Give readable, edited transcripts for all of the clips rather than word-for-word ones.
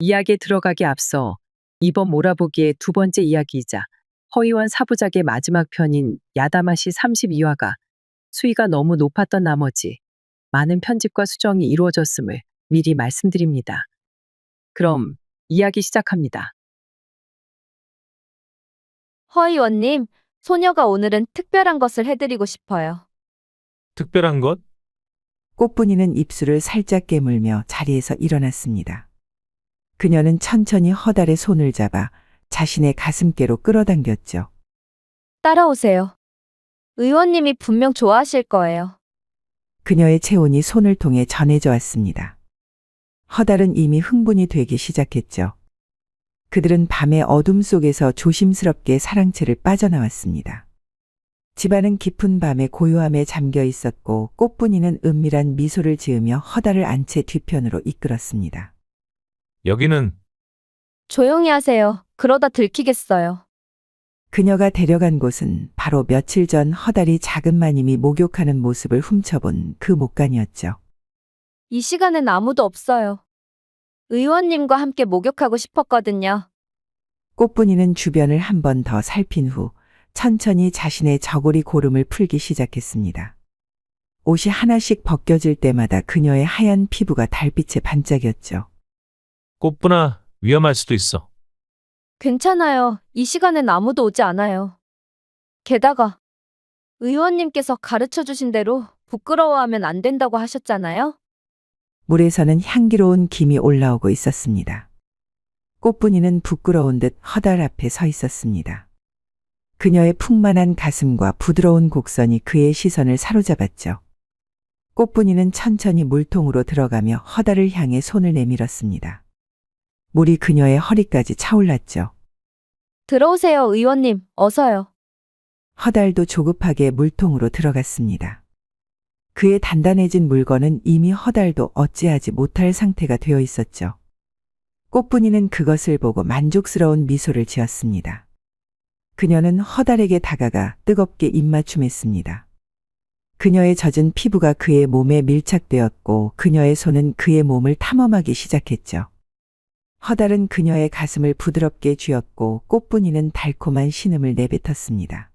이야기에 들어가기 앞서 이번 몰아보기의 두 번째 이야기이자 허위원 사부작의 마지막 편인 야다마시 32화가 수위가 너무 높았던 나머지 많은 편집과 수정이 이루어졌음을 미리 말씀드립니다. 그럼 이야기 시작합니다. 허의원님, 소녀가 오늘은 특별한 것을 해드리고 싶어요. 특별한 것? 꽃분이는 입술을 살짝 깨물며 자리에서 일어났습니다. 그녀는 천천히 허달의 손을 잡아 자신의 가슴께로 끌어당겼죠. 따라오세요. 의원님이 분명 좋아하실 거예요. 그녀의 체온이 손을 통해 전해져 왔습니다. 허달은 이미 흥분이 되기 시작했죠. 그들은 밤의 어둠 속에서 조심스럽게 사랑채를 빠져나왔습니다. 집안은 깊은 밤의 고요함에 잠겨 있었고 꽃분이는 은밀한 미소를 지으며 허달을 안채 뒤편으로 이끌었습니다. 여기는 조용히 하세요. 그러다 들키겠어요. 그녀가 데려간 곳은 바로 며칠 전 허달이 작은 마님이 목욕하는 모습을 훔쳐본 그 목간이었죠. 이 시간엔 아무도 없어요. 의원님과 함께 목욕하고 싶었거든요. 꽃분이는 주변을 한 번 더 살핀 후 천천히 자신의 저고리 고름을 풀기 시작했습니다. 옷이 하나씩 벗겨질 때마다 그녀의 하얀 피부가 달빛에 반짝였죠. 꽃분아, 위험할 수도 있어. 괜찮아요. 이 시간엔 아무도 오지 않아요. 게다가 의원님께서 가르쳐 주신 대로 부끄러워하면 안 된다고 하셨잖아요. 물에서는 향기로운 김이 올라오고 있었습니다. 꽃분이는 부끄러운 듯 허달 앞에 서 있었습니다. 그녀의 풍만한 가슴과 부드러운 곡선이 그의 시선을 사로잡았죠. 꽃분이는 천천히 물통으로 들어가며 허달을 향해 손을 내밀었습니다. 물이 그녀의 허리까지 차올랐죠. 들어오세요, 의원님. 어서요. 허달도 조급하게 물통으로 들어갔습니다. 그의 단단해진 물건은 이미 허달도 어찌하지 못할 상태가 되어 있었죠. 꽃분이는 그것을 보고 만족스러운 미소를 지었습니다. 그녀는 허달에게 다가가 뜨겁게 입맞춤했습니다. 그녀의 젖은 피부가 그의 몸에 밀착되었고 그녀의 손은 그의 몸을 탐험하기 시작했죠. 허달은 그녀의 가슴을 부드럽게 쥐었고 꽃분이는 달콤한 신음을 내뱉었습니다.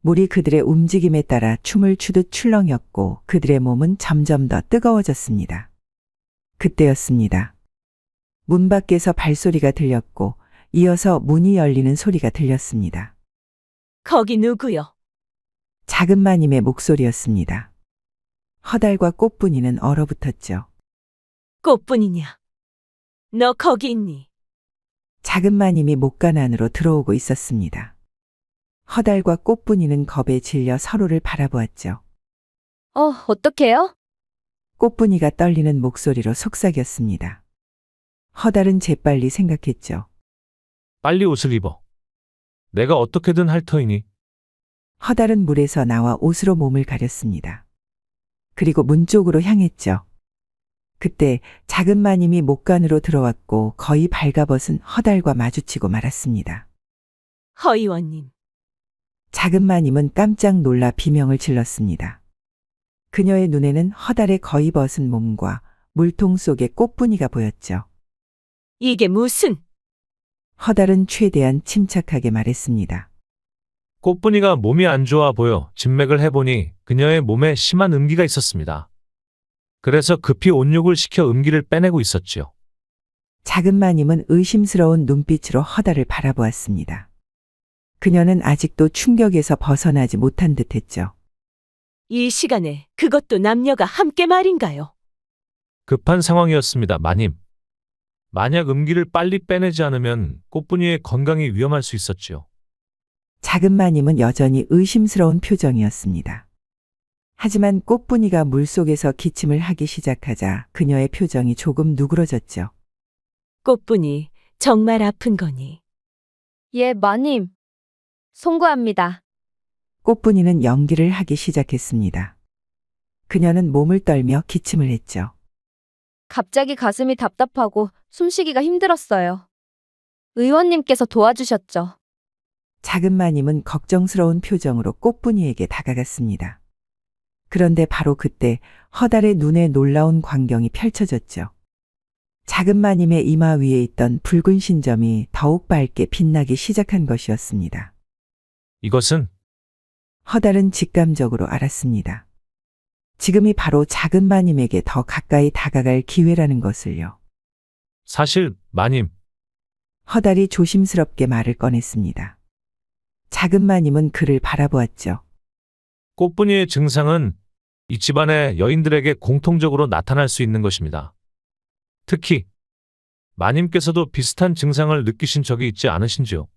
물이 그들의 움직임에 따라 춤을 추듯 출렁였고 그들의 몸은 점점 더 뜨거워졌습니다. 그때였습니다. 문 밖에서 발소리가 들렸고 이어서 문이 열리는 소리가 들렸습니다. 거기 누구요? 작은 마님의 목소리였습니다. 허달과 꽃분이는 얼어붙었죠. 꽃분이냐? 너 거기 있니? 작은 마님이 목간 안으로 들어오고 있었습니다. 허달과 꽃분이는 겁에 질려 서로를 바라보았죠. 어떡해요? 꽃분이가 떨리는 목소리로 속삭였습니다. 허달은 재빨리 생각했죠. 빨리 옷을 입어. 내가 어떻게든 할 터이니. 허달은 물에서 나와 옷으로 몸을 가렸습니다. 그리고 문 쪽으로 향했죠. 그때 작은 마님이 목간으로 들어왔고 거의 발가벗은 허달과 마주치고 말았습니다. 허의원님, 작은 마님은 깜짝 놀라 비명을 질렀습니다. 그녀의 눈에는 허달의 거의 벗은 몸과 물통 속에 꽃분이가 보였죠. 이게 무슨? 허달은 최대한 침착하게 말했습니다. 꽃분이가 몸이 안 좋아 보여 진맥을 해보니 그녀의 몸에 심한 음기가 있었습니다. 그래서 급히 온욕을 시켜 음기를 빼내고 있었지요. 작은 마님은 의심스러운 눈빛으로 허달을 바라보았습니다. 그녀는 아직도 충격에서 벗어나지 못한 듯했죠. 이 시간에 그것도 남녀가 함께 말인가요? 급한 상황이었습니다, 마님. 만약 음기를 빨리 빼내지 않으면 꽃분이의 건강이 위험할 수 있었지요. 작은 마님은 여전히 의심스러운 표정이었습니다. 하지만 꽃분이가 물속에서 기침을 하기 시작하자 그녀의 표정이 조금 누그러졌죠. 꽃분이 정말 아픈 거니? 예, 마님. 송구합니다. 꽃분이는 연기를 하기 시작했습니다. 그녀는 몸을 떨며 기침을 했죠. 갑자기 가슴이 답답하고 숨쉬기가 힘들었어요. 의원님께서 도와주셨죠. 작은 마님은 걱정스러운 표정으로 꽃분이에게 다가갔습니다. 그런데 바로 그때 허달의 눈에 놀라운 광경이 펼쳐졌죠. 작은 마님의 이마 위에 있던 붉은 신점이 더욱 밝게 빛나기 시작한 것이었습니다. 이것은 허달은 직감적으로 알았습니다. 지금이 바로 작은 마님에게 더 가까이 다가갈 기회라는 것을요. 사실 마님, 허달이 조심스럽게 말을 꺼냈습니다. 작은 마님은 그를 바라보았죠. 꽃분이의 증상은 이 집안의 여인들에게 공통적으로 나타날 수 있는 것입니다. 특히 마님께서도 비슷한 증상을 느끼신 적이 있지 않으신지요?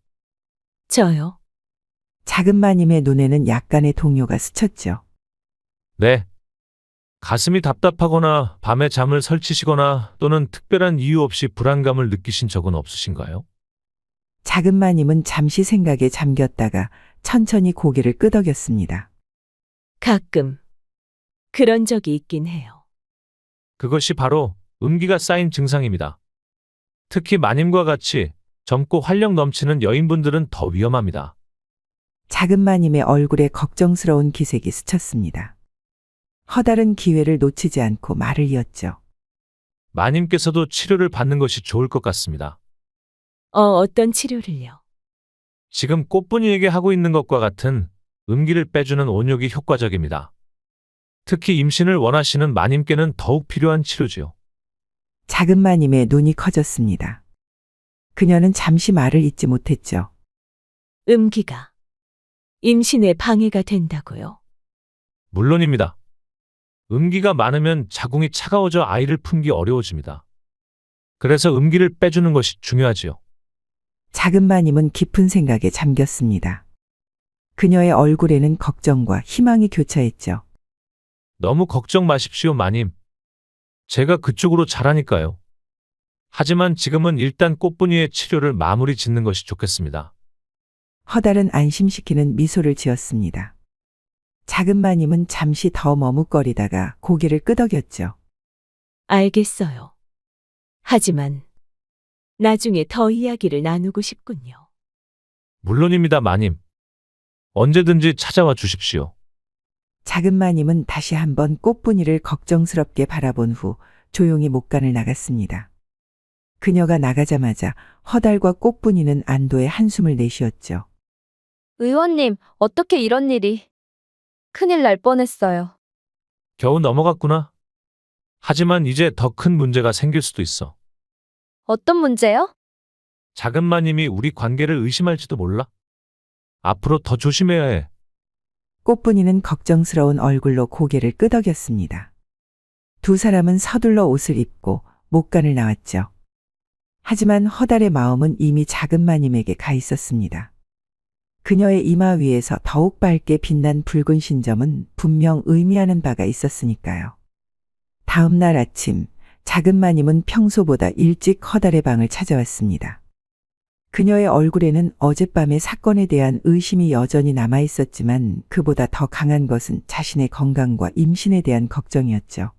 저요? 작은 마님의 눈에는 약간의 동요가 스쳤죠. 네. 가슴이 답답하거나 밤에 잠을 설치시거나 또는 특별한 이유 없이 불안감을 느끼신 적은 없으신가요? 작은 마님은 잠시 생각에 잠겼다가 천천히 고개를 끄덕였습니다. 가끔 그런 적이 있긴 해요. 그것이 바로 음기가 쌓인 증상입니다. 특히 마님과 같이 젊고 활력 넘치는 여인분들은 더 위험합니다. 작은 마님의 얼굴에 걱정스러운 기색이 스쳤습니다. 허달은 기회를 놓치지 않고 말을 이었죠. 마님께서도 치료를 받는 것이 좋을 것 같습니다. 어떤 치료를요? 지금 꽃분이에게 하고 있는 것과 같은 음기를 빼주는 온욕이 효과적입니다. 특히 임신을 원하시는 마님께는 더욱 필요한 치료지요. 작은 마님의 눈이 커졌습니다. 그녀는 잠시 말을 잇지 못했죠. 음기가 임신에 방해가 된다고요? 물론입니다. 음기가 많으면 자궁이 차가워져 아이를 품기 어려워집니다. 그래서 음기를 빼주는 것이 중요하지요. 작은 마님은 깊은 생각에 잠겼습니다. 그녀의 얼굴에는 걱정과 희망이 교차했죠. 너무 걱정 마십시오, 마님. 제가 그쪽으로 잘하니까요. 하지만 지금은 일단 꽃분이의 치료를 마무리 짓는 것이 좋겠습니다. 허달은 안심시키는 미소를 지었습니다. 작은 마님은 잠시 더 머뭇거리다가 고개를 끄덕였죠. 알겠어요. 하지만 나중에 더 이야기를 나누고 싶군요. 물론입니다, 마님. 언제든지 찾아와 주십시오. 작은 마님은 다시 한번 꽃분이를 걱정스럽게 바라본 후 조용히 목간을 나갔습니다. 그녀가 나가자마자 허달과 꽃분이는 안도의 한숨을 내쉬었죠. 의원님, 어떻게 이런 일이? 큰일 날 뻔했어요. 겨우 넘어갔구나. 하지만 이제 더 큰 문제가 생길 수도 있어. 어떤 문제요? 작은 마님이 우리 관계를 의심할지도 몰라. 앞으로 더 조심해야 해. 꽃분이는 걱정스러운 얼굴로 고개를 끄덕였습니다. 두 사람은 서둘러 옷을 입고 목간을 나왔죠. 하지만 허달의 마음은 이미 작은 마님에게 가 있었습니다. 그녀의 이마 위에서 더욱 밝게 빛난 붉은 신점은 분명 의미하는 바가 있었으니까요. 다음 날 아침, 작은 마님은 평소보다 일찍 허달의 방을 찾아왔습니다. 그녀의 얼굴에는 어젯밤의 사건에 대한 의심이 여전히 남아 있었지만 그보다 더 강한 것은 자신의 건강과 임신에 대한 걱정이었죠.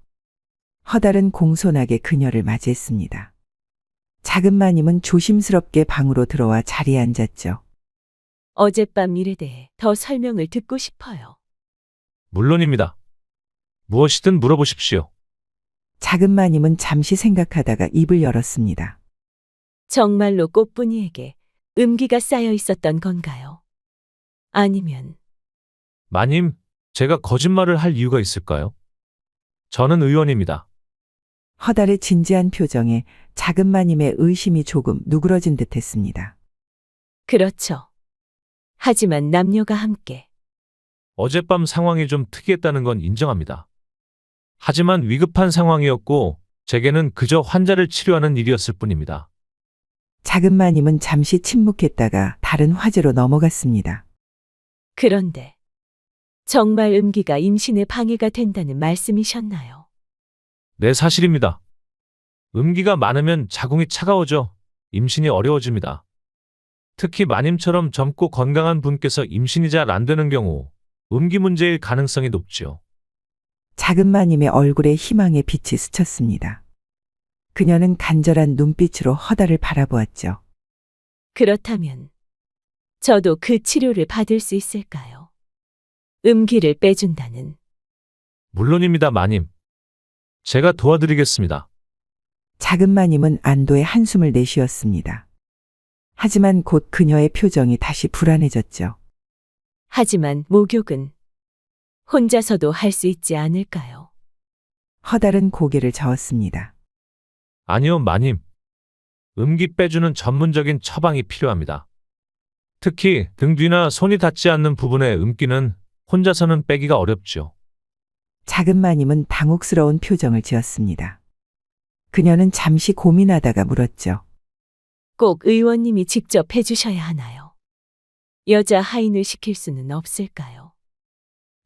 허달은 공손하게 그녀를 맞이했습니다. 작은 마님은 조심스럽게 방으로 들어와 자리에 앉았죠. 어젯밤 일에 대해 더 설명을 듣고 싶어요. 물론입니다. 무엇이든 물어보십시오. 작은 마님은 잠시 생각하다가 입을 열었습니다. 정말로 꽃분이에게 음기가 쌓여 있었던 건가요? 아니면 마님, 제가 거짓말을 할 이유가 있을까요? 저는 의원입니다. 허달의 진지한 표정에 작은 마님의 의심이 조금 누그러진 듯했습니다. 그렇죠. 하지만 남녀가 함께 어젯밤 상황이 좀 특이했다는 건 인정합니다. 하지만 위급한 상황이었고 제게는 그저 환자를 치료하는 일이었을 뿐입니다. 작은 마님은 잠시 침묵했다가 다른 화제로 넘어갔습니다. 그런데 정말 음기가 임신에 방해가 된다는 말씀이셨나요? 네, 사실입니다. 음기가 많으면 자궁이 차가워져 임신이 어려워집니다. 특히 마님처럼 젊고 건강한 분께서 임신이 잘 안 되는 경우 음기 문제일 가능성이 높지요. 작은 마님의 얼굴에 희망의 빛이 스쳤습니다. 그녀는 간절한 눈빛으로 허달을 바라보았죠. 그렇다면 저도 그 치료를 받을 수 있을까요? 음기를 빼준다는 물론입니다, 마님. 제가 도와드리겠습니다. 작은 마님은 안도의 한숨을 내쉬었습니다. 하지만 곧 그녀의 표정이 다시 불안해졌죠. 하지만 목욕은 혼자서도 할 수 있지 않을까요? 허달은 고개를 저었습니다. 아니요, 마님. 음기 빼주는 전문적인 처방이 필요합니다. 특히 등 뒤나 손이 닿지 않는 부분의 음기는 혼자서는 빼기가 어렵죠. 작은 마님은 당혹스러운 표정을 지었습니다. 그녀는 잠시 고민하다가 물었죠. 꼭 의원님이 직접 해주셔야 하나요? 여자 하인을 시킬 수는 없을까요?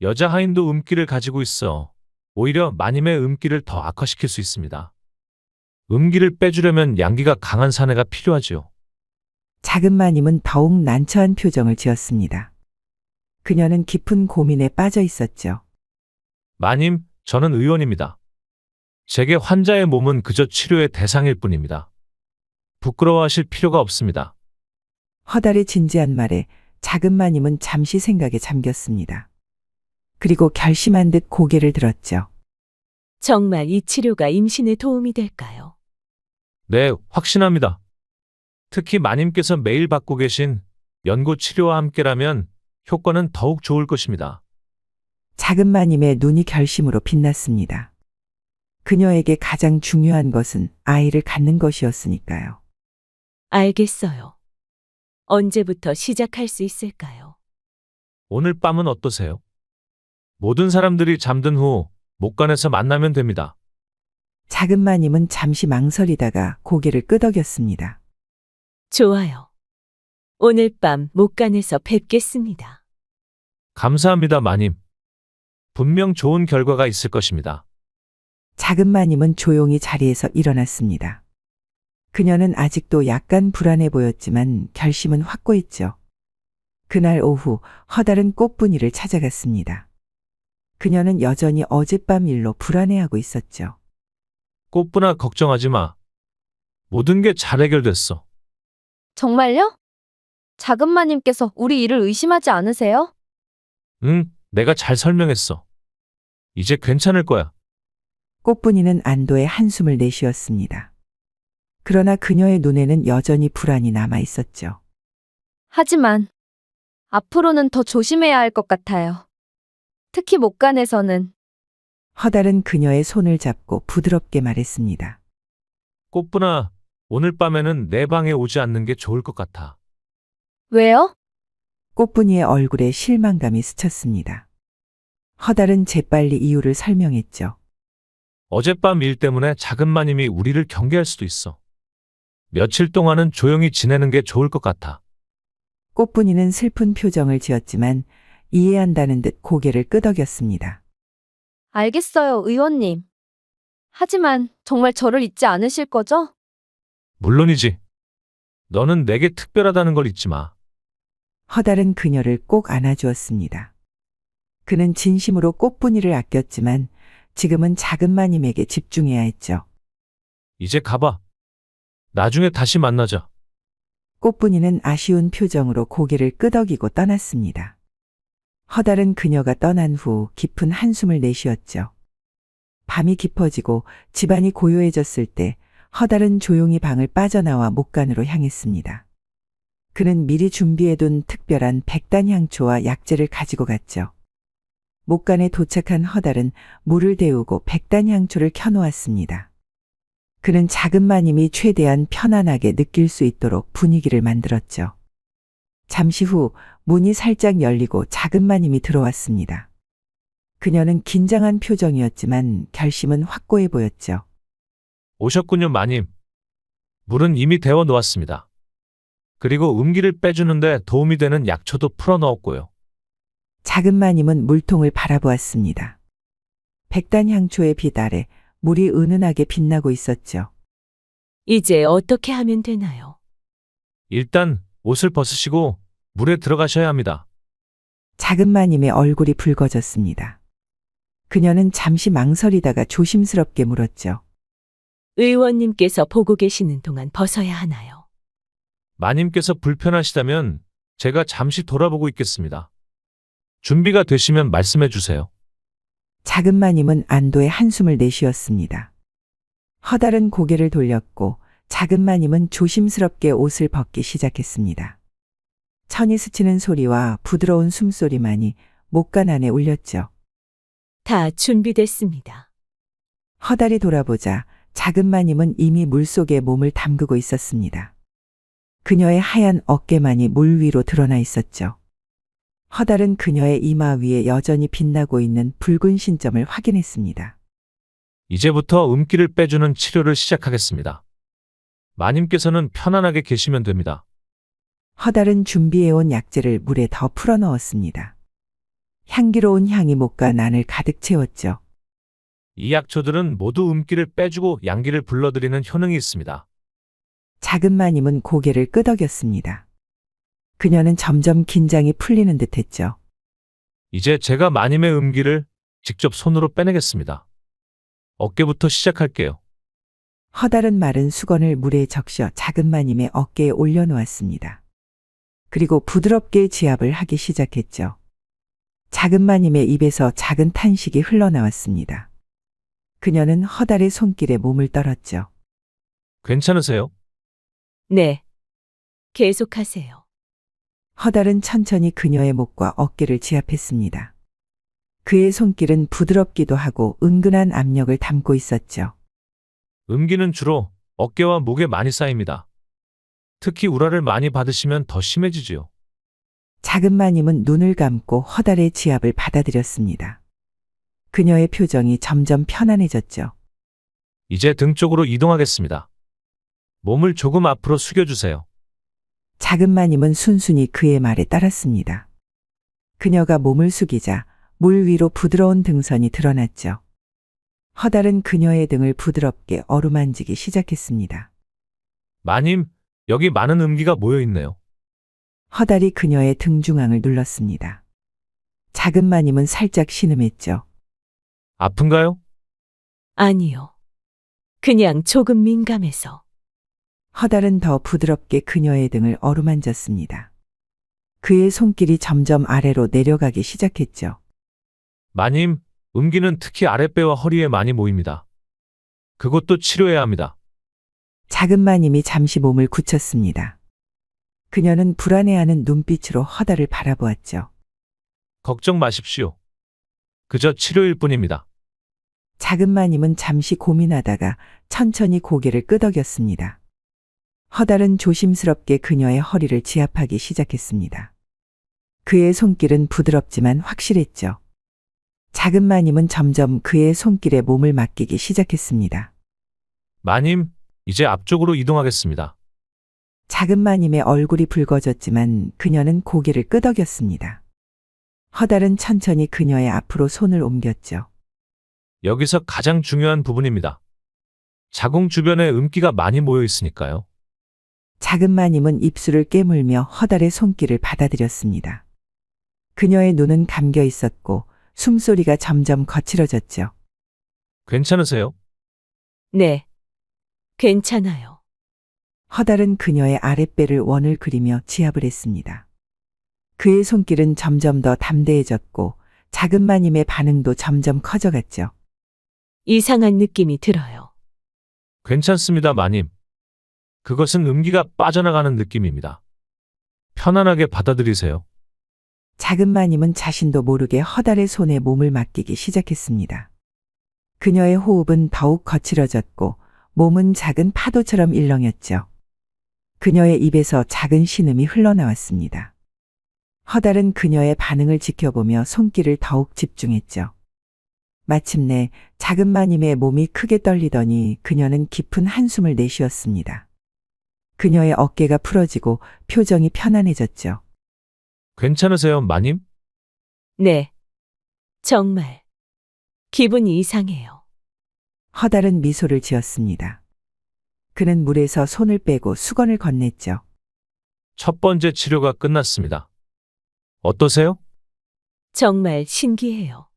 여자 하인도 음기를 가지고 있어 오히려 마님의 음기를 더 악화시킬 수 있습니다. 음기를 빼주려면 양기가 강한 사내가 필요하지요. 작은 마님은 더욱 난처한 표정을 지었습니다. 그녀는 깊은 고민에 빠져 있었죠. 마님, 저는 의원입니다. 제게 환자의 몸은 그저 치료의 대상일 뿐입니다. 부끄러워하실 필요가 없습니다. 허달의 진지한 말에 작은 마님은 잠시 생각에 잠겼습니다. 그리고 결심한 듯 고개를 들었죠. 정말 이 치료가 임신에 도움이 될까요? 네, 확신합니다. 특히 마님께서 매일 받고 계신 연고 치료와 함께라면 효과는 더욱 좋을 것입니다. 작은 마님의 눈이 결심으로 빛났습니다. 그녀에게 가장 중요한 것은 아이를 갖는 것이었으니까요. 알겠어요. 언제부터 시작할 수 있을까요? 오늘 밤은 어떠세요? 모든 사람들이 잠든 후 목간에서 만나면 됩니다. 작은 마님은 잠시 망설이다가 고개를 끄덕였습니다. 좋아요. 오늘 밤 목간에서 뵙겠습니다. 감사합니다, 마님. 분명 좋은 결과가 있을 것입니다. 작은 마님은 조용히 자리에서 일어났습니다. 그녀는 아직도 약간 불안해 보였지만 결심은 확고했죠. 그날 오후 허달은 꽃분이를 찾아갔습니다. 그녀는 여전히 어젯밤 일로 불안해하고 있었죠. 꽃분아, 걱정하지 마. 모든 게 잘 해결됐어. 정말요? 작은 마님께서 우리 일을 의심하지 않으세요? 응, 내가 잘 설명했어. 이제 괜찮을 거야. 꽃분이는 안도의 한숨을 내쉬었습니다. 그러나 그녀의 눈에는 여전히 불안이 남아 있었죠. 하지만 앞으로는 더 조심해야 할 것 같아요. 특히 목간에서는. 허달은 그녀의 손을 잡고 부드럽게 말했습니다. 꽃분아, 오늘 밤에는 내 방에 오지 않는 게 좋을 것 같아. 왜요? 꽃분이의 얼굴에 실망감이 스쳤습니다. 허달은 재빨리 이유를 설명했죠. 어젯밤 일 때문에 작은 마님이 우리를 경계할 수도 있어. 며칠 동안은 조용히 지내는 게 좋을 것 같아. 꽃분이는 슬픈 표정을 지었지만 이해한다는 듯 고개를 끄덕였습니다. 알겠어요, 의원님. 하지만 정말 저를 잊지 않으실 거죠? 물론이지. 너는 내게 특별하다는 걸 잊지 마. 허달은 그녀를 꼭 안아주었습니다. 그는 진심으로 꽃분이를 아꼈지만 지금은 작은 마님에게 집중해야 했죠. 이제 가봐. 나중에 다시 만나자. 꽃분이는 아쉬운 표정으로 고개를 끄덕이고 떠났습니다. 허달은 그녀가 떠난 후 깊은 한숨을 내쉬었죠. 밤이 깊어지고 집안이 고요해졌을 때 허달은 조용히 방을 빠져나와 목간으로 향했습니다. 그는 미리 준비해둔 특별한 백단향초와 약재를 가지고 갔죠. 목간에 도착한 허달은 물을 데우고 백단향초를 켜놓았습니다. 그는 작은 마님이 최대한 편안하게 느낄 수 있도록 분위기를 만들었죠. 잠시 후 문이 살짝 열리고 작은 마님이 들어왔습니다. 그녀는 긴장한 표정이었지만 결심은 확고해 보였죠. 오셨군요, 마님. 물은 이미 데워 놓았습니다. 그리고 음기를 빼주는데 도움이 되는 약초도 풀어 넣었고요. 작은 마님은 물통을 바라보았습니다. 백단향초의 빛 아래 물이 은은하게 빛나고 있었죠. 이제 어떻게 하면 되나요? 일단 옷을 벗으시고 물에 들어가셔야 합니다. 작은 마님의 얼굴이 붉어졌습니다. 그녀는 잠시 망설이다가 조심스럽게 물었죠. 의원님께서 보고 계시는 동안 벗어야 하나요? 마님께서 불편하시다면 제가 잠시 돌아보고 있겠습니다. 준비가 되시면 말씀해 주세요. 작은 마님은 안도의 한숨을 내쉬었습니다. 허달은 고개를 돌렸고 작은 마님은 조심스럽게 옷을 벗기 시작했습니다. 천이 스치는 소리와 부드러운 숨소리만이 목간 안에 울렸죠. 다 준비됐습니다. 허달이 돌아보자 작은 마님은 이미 물속에 몸을 담그고 있었습니다. 그녀의 하얀 어깨만이 물 위로 드러나 있었죠. 허달은 그녀의 이마 위에 여전히 빛나고 있는 붉은 신점을 확인했습니다. 이제부터 음기를 빼주는 치료를 시작하겠습니다. 마님께서는 편안하게 계시면 됩니다. 허달은 준비해온 약재를 물에 더 풀어 넣었습니다. 향기로운 향이 목과 난을 가득 채웠죠. 이 약초들은 모두 음기를 빼주고 양기를 불러들이는 효능이 있습니다. 작은 마님은 고개를 끄덕였습니다. 그녀는 점점 긴장이 풀리는 듯했죠. 이제 제가 마님의 음기를 직접 손으로 빼내겠습니다. 어깨부터 시작할게요. 허달은 마른 수건을 물에 적셔 작은 마님의 어깨에 올려놓았습니다. 그리고 부드럽게 지압을 하기 시작했죠. 작은 마님의 입에서 작은 탄식이 흘러나왔습니다. 그녀는 허달의 손길에 몸을 떨었죠. 괜찮으세요? 네. 계속하세요. 허달은 천천히 그녀의 목과 어깨를 지압했습니다. 그의 손길은 부드럽기도 하고 은근한 압력을 담고 있었죠. 음기는 주로 어깨와 목에 많이 쌓입니다. 특히 우라를 많이 받으시면 더 심해지지요. 작은 마님은 눈을 감고 허달의 지압을 받아들였습니다. 그녀의 표정이 점점 편안해졌죠. 이제 등 쪽으로 이동하겠습니다. 몸을 조금 앞으로 숙여주세요. 작은 마님은 순순히 그의 말에 따랐습니다. 그녀가 몸을 숙이자 물 위로 부드러운 등선이 드러났죠. 허달은 그녀의 등을 부드럽게 어루만지기 시작했습니다. 마님, 여기 많은 음기가 모여 있네요. 허달이 그녀의 등 중앙을 눌렀습니다. 작은 마님은 살짝 신음했죠. 아픈가요? 아니요. 그냥 조금 민감해서. 허달은 더 부드럽게 그녀의 등을 어루만졌습니다. 그의 손길이 점점 아래로 내려가기 시작했죠. 마님, 음기는 특히 아랫배와 허리에 많이 모입니다. 그것도 치료해야 합니다. 작은 마님이 잠시 몸을 굳혔습니다. 그녀는 불안해하는 눈빛으로 허달을 바라보았죠. 걱정 마십시오. 그저 치료일 뿐입니다. 작은 마님은 잠시 고민하다가 천천히 고개를 끄덕였습니다. 허달은 조심스럽게 그녀의 허리를 지압하기 시작했습니다. 그의 손길은 부드럽지만 확실했죠. 작은 마님은 점점 그의 손길에 몸을 맡기기 시작했습니다. 마님, 이제 앞쪽으로 이동하겠습니다. 작은 마님의 얼굴이 붉어졌지만 그녀는 고개를 끄덕였습니다. 허달은 천천히 그녀의 앞으로 손을 옮겼죠. 여기서 가장 중요한 부분입니다. 자궁 주변에 음기가 많이 모여 있으니까요. 작은 마님은 입술을 깨물며 허달의 손길을 받아들였습니다. 그녀의 눈은 감겨 있었고 숨소리가 점점 거칠어졌죠. 괜찮으세요? 네. 괜찮아요. 허달은 그녀의 아랫배를 원을 그리며 지압을 했습니다. 그의 손길은 점점 더 담대해졌고 작은 마님의 반응도 점점 커져갔죠. 이상한 느낌이 들어요. 괜찮습니다, 마님. 그것은 음기가 빠져나가는 느낌입니다. 편안하게 받아들이세요. 작은 마님은 자신도 모르게 허달의 손에 몸을 맡기기 시작했습니다. 그녀의 호흡은 더욱 거칠어졌고 몸은 작은 파도처럼 일렁였죠. 그녀의 입에서 작은 신음이 흘러나왔습니다. 허달은 그녀의 반응을 지켜보며 손길을 더욱 집중했죠. 마침내 작은 마님의 몸이 크게 떨리더니 그녀는 깊은 한숨을 내쉬었습니다. 그녀의 어깨가 풀어지고 표정이 편안해졌죠. 괜찮으세요, 마님? 네. 정말. 기분이 이상해요. 허달은 미소를 지었습니다. 그는 물에서 손을 빼고 수건을 건넸죠. 첫 번째 치료가 끝났습니다. 어떠세요? 정말 신기해요.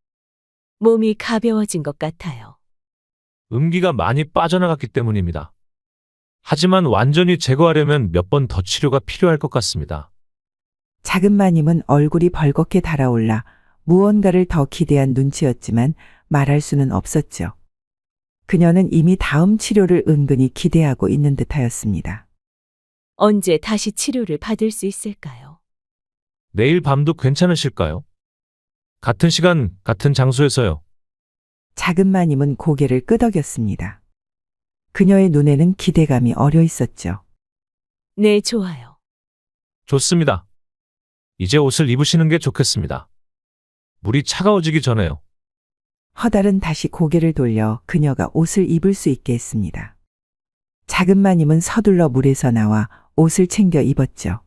몸이 가벼워진 것 같아요. 음기가 많이 빠져나갔기 때문입니다. 하지만 완전히 제거하려면 몇 번 더 치료가 필요할 것 같습니다. 작은 마님은 얼굴이 벌겋게 달아올라 무언가를 더 기대한 눈치였지만 말할 수는 없었죠. 그녀는 이미 다음 치료를 은근히 기대하고 있는 듯하였습니다. 언제 다시 치료를 받을 수 있을까요? 내일 밤도 괜찮으실까요? 같은 시간, 같은 장소에서요. 작은 마님은 고개를 끄덕였습니다. 그녀의 눈에는 기대감이 어려 있었죠. 네, 좋아요. 좋습니다. 이제 옷을 입으시는 게 좋겠습니다. 물이 차가워지기 전에요. 허달은 다시 고개를 돌려 그녀가 옷을 입을 수 있게 했습니다. 작은 마님은 서둘러 물에서 나와 옷을 챙겨 입었죠.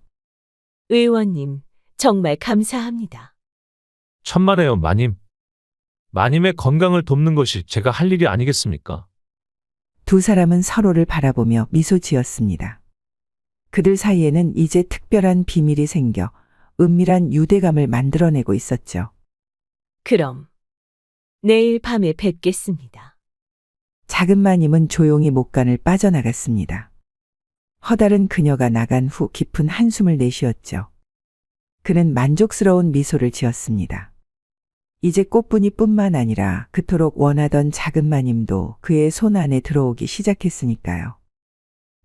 의원님, 정말 감사합니다. 천만에요, 마님. 마님의 건강을 돕는 것이 제가 할 일이 아니겠습니까? 두 사람은 서로를 바라보며 미소 지었습니다. 그들 사이에는 이제 특별한 비밀이 생겨 은밀한 유대감을 만들어내고 있었죠. 그럼 내일 밤에 뵙겠습니다. 작은 마님은 조용히 목간을 빠져나갔습니다. 허달은 그녀가 나간 후 깊은 한숨을 내쉬었죠. 그는 만족스러운 미소를 지었습니다. 이제 꽃분이뿐만 아니라 그토록 원하던 작은 마님도 그의 손 안에 들어오기 시작했으니까요.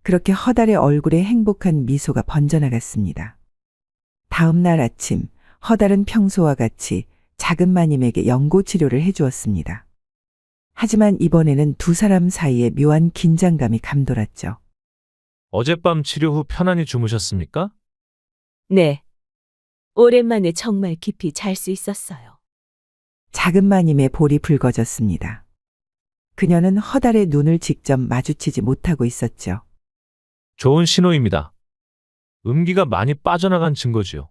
그렇게 허달의 얼굴에 행복한 미소가 번져나갔습니다. 다음 날 아침, 허달은 평소와 같이 작은 마님에게 연고 치료를 해주었습니다. 하지만 이번에는 두 사람 사이에 묘한 긴장감이 감돌았죠. 어젯밤 치료 후 편안히 주무셨습니까? 네. 오랜만에 정말 깊이 잘 수 있었어요. 작은 마님의 볼이 붉어졌습니다. 그녀는 허달의 눈을 직접 마주치지 못하고 있었죠. 좋은 신호입니다. 음기가 많이 빠져나간 증거지요.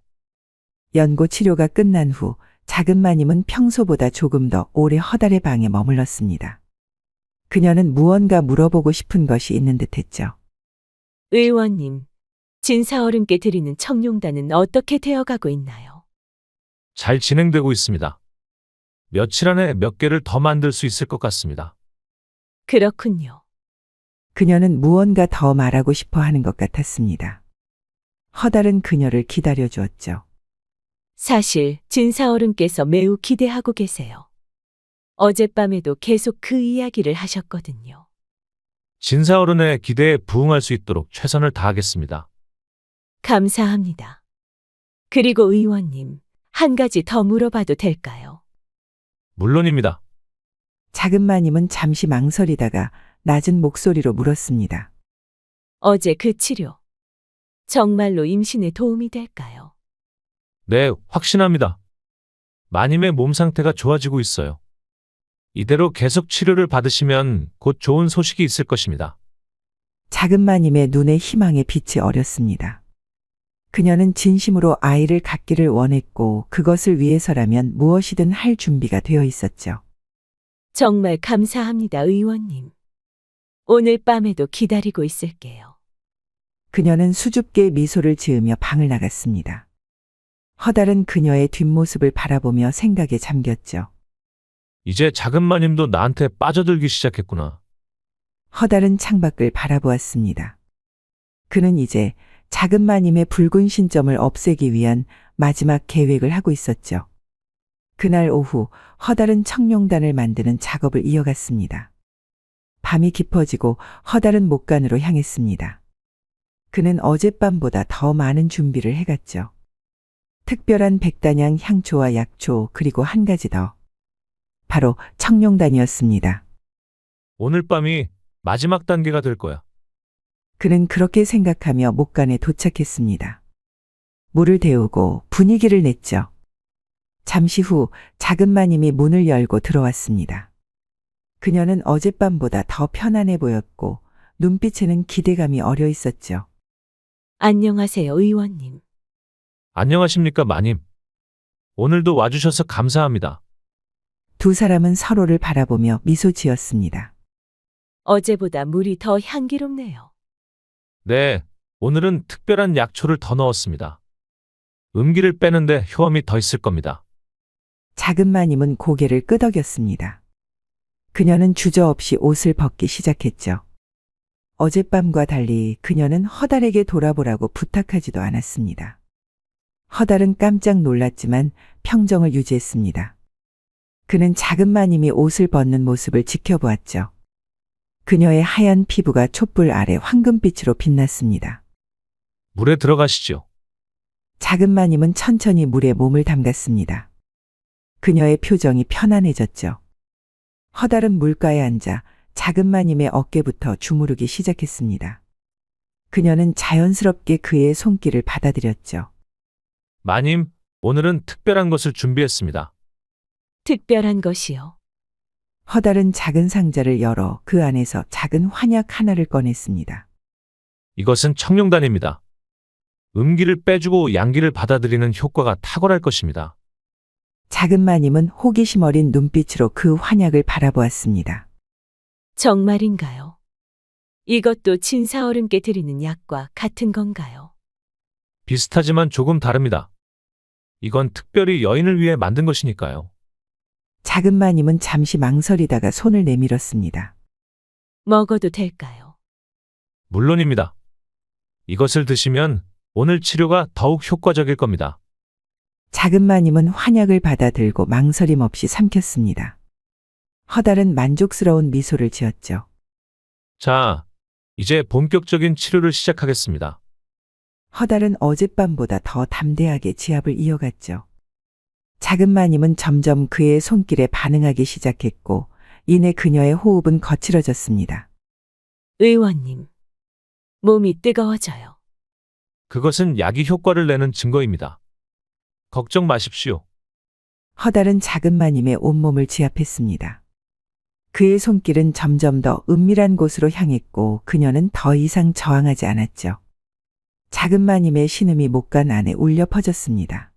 연고 치료가 끝난 후 작은 마님은 평소보다 조금 더 오래 허달의 방에 머물렀습니다. 그녀는 무언가 물어보고 싶은 것이 있는 듯했죠. 의원님, 진사어른께 드리는 청룡단은 어떻게 되어가고 있나요? 잘 진행되고 있습니다. 며칠 안에 몇 개를 더 만들 수 있을 것 같습니다. 그렇군요. 그녀는 무언가 더 말하고 싶어 하는 것 같았습니다. 허달은 그녀를 기다려 주었죠. 사실 진사어른께서 매우 기대하고 계세요. 어젯밤에도 계속 그 이야기를 하셨거든요. 진사어른의 기대에 부응할 수 있도록 최선을 다하겠습니다. 감사합니다. 그리고 의원님, 한 가지 더 물어봐도 될까요? 물론입니다. 작은 마님은 잠시 망설이다가 낮은 목소리로 물었습니다. 어제 그 치료, 정말로 임신에 도움이 될까요? 네, 확신합니다. 마님의 몸 상태가 좋아지고 있어요. 이대로 계속 치료를 받으시면 곧 좋은 소식이 있을 것입니다. 작은 마님의 눈에 희망의 빛이 어렸습니다. 그녀는 진심으로 아이를 갖기를 원했고 그것을 위해서라면 무엇이든 할 준비가 되어 있었죠. 정말 감사합니다, 의원님. 오늘 밤에도 기다리고 있을게요. 그녀는 수줍게 미소를 지으며 방을 나갔습니다. 허달은 그녀의 뒷모습을 바라보며 생각에 잠겼죠. 이제 작은 마님도 나한테 빠져들기 시작했구나. 허달은 창밖을 바라보았습니다. 그는 이제 작은 마님의 붉은 신점을 없애기 위한 마지막 계획을 하고 있었죠. 그날 오후 허달은 청룡단을 만드는 작업을 이어갔습니다. 밤이 깊어지고 허달은 목간으로 향했습니다. 그는 어젯밤보다 더 많은 준비를 해갔죠. 특별한 백단향 향초와 약초 그리고 한 가지 더. 바로 청룡단이었습니다. 오늘 밤이 마지막 단계가 될 거야. 그는 그렇게 생각하며 목간에 도착했습니다. 물을 데우고 분위기를 냈죠. 잠시 후 작은 마님이 문을 열고 들어왔습니다. 그녀는 어젯밤보다 더 편안해 보였고 눈빛에는 기대감이 어려 있었죠. 안녕하세요, 의원님. 안녕하십니까, 마님. 오늘도 와주셔서 감사합니다. 두 사람은 서로를 바라보며 미소 지었습니다. 어제보다 물이 더 향기롭네요. 네, 오늘은 특별한 약초를 더 넣었습니다. 음기를 빼는데 효험이 더 있을 겁니다. 작은 마님은 고개를 끄덕였습니다. 그녀는 주저없이 옷을 벗기 시작했죠. 어젯밤과 달리 그녀는 허달에게 돌아보라고 부탁하지도 않았습니다. 허달은 깜짝 놀랐지만 평정을 유지했습니다. 그는 작은 마님이 옷을 벗는 모습을 지켜보았죠. 그녀의 하얀 피부가 촛불 아래 황금빛으로 빛났습니다. 물에 들어가시죠. 작은 마님은 천천히 물에 몸을 담갔습니다. 그녀의 표정이 편안해졌죠. 허다른 물가에 앉아 작은 마님의 어깨부터 주무르기 시작했습니다. 그녀는 자연스럽게 그의 손길을 받아들였죠. 마님, 오늘은 특별한 것을 준비했습니다. 특별한 것이요. 허다른 작은 상자를 열어 그 안에서 작은 환약 하나를 꺼냈습니다. 이것은 청룡단입니다. 음기를 빼주고 양기를 받아들이는 효과가 탁월할 것입니다. 작은 마님은 호기심 어린 눈빛으로 그 환약을 바라보았습니다. 정말인가요? 이것도 진사어른께 드리는 약과 같은 건가요? 비슷하지만 조금 다릅니다. 이건 특별히 여인을 위해 만든 것이니까요. 작은 마님은 잠시 망설이다가 손을 내밀었습니다. 먹어도 될까요? 물론입니다. 이것을 드시면 오늘 치료가 더욱 효과적일 겁니다. 작은 마님은 환약을 받아들고 망설임 없이 삼켰습니다. 허달은 만족스러운 미소를 지었죠. 자, 이제 본격적인 치료를 시작하겠습니다. 허달은 어젯밤보다 더 담대하게 지압을 이어갔죠. 작은 마님은 점점 그의 손길에 반응하기 시작했고, 이내 그녀의 호흡은 거칠어졌습니다. 의원님, 몸이 뜨거워져요. 그것은 약이 효과를 내는 증거입니다. 걱정 마십시오. 허달은 작은 마님의 온몸을 지압했습니다. 그의 손길은 점점 더 은밀한 곳으로 향했고 그녀는 더 이상 저항하지 않았죠. 작은 마님의 신음이 목간 안에 울려 퍼졌습니다.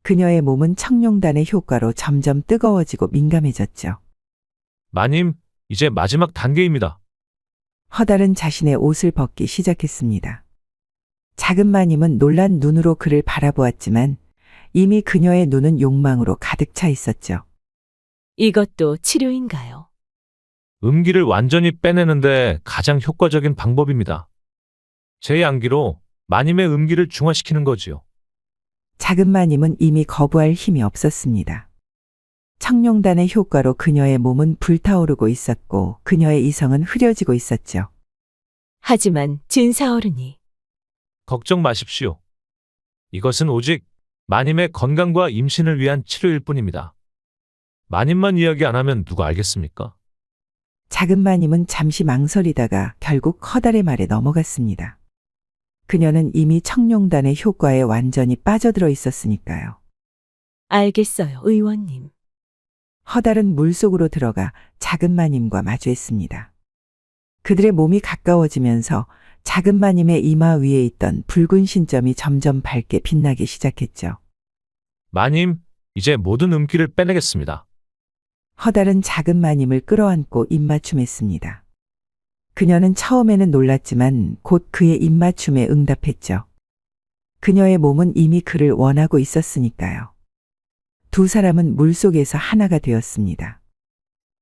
그녀의 몸은 청룡단의 효과로 점점 뜨거워지고 민감해졌죠. 마님, 이제 마지막 단계입니다. 허달은 자신의 옷을 벗기 시작했습니다. 작은 마님은 놀란 눈으로 그를 바라보았지만 이미 그녀의 눈은 욕망으로 가득 차 있었죠. 이것도 치료인가요? 음기를 완전히 빼내는데 가장 효과적인 방법입니다. 제 양기로 마님의 음기를 중화시키는 거지요. 작은 마님은 이미 거부할 힘이 없었습니다. 청룡단의 효과로 그녀의 몸은 불타오르고 있었고 그녀의 이성은 흐려지고 있었죠. 하지만 진사어른이 걱정 마십시오. 이것은 오직 마님의 건강과 임신을 위한 치료일 뿐입니다. 마님만 이야기 안 하면 누가 알겠습니까? 작은 마님은 잠시 망설이다가 결국 허달의 말에 넘어갔습니다. 그녀는 이미 청룡단의 효과에 완전히 빠져들어 있었으니까요. 알겠어요, 의원님. 허달은 물속으로 들어가 작은 마님과 마주했습니다. 그들의 몸이 가까워지면서 작은 마님의 이마 위에 있던 붉은 신점이 점점 밝게 빛나기 시작했죠. 마님, 이제 모든 음기를 빼내겠습니다. 허달은 작은 마님을 끌어안고 입맞춤했습니다. 그녀는 처음에는 놀랐지만 곧 그의 입맞춤에 응답했죠. 그녀의 몸은 이미 그를 원하고 있었으니까요. 두 사람은 물속에서 하나가 되었습니다.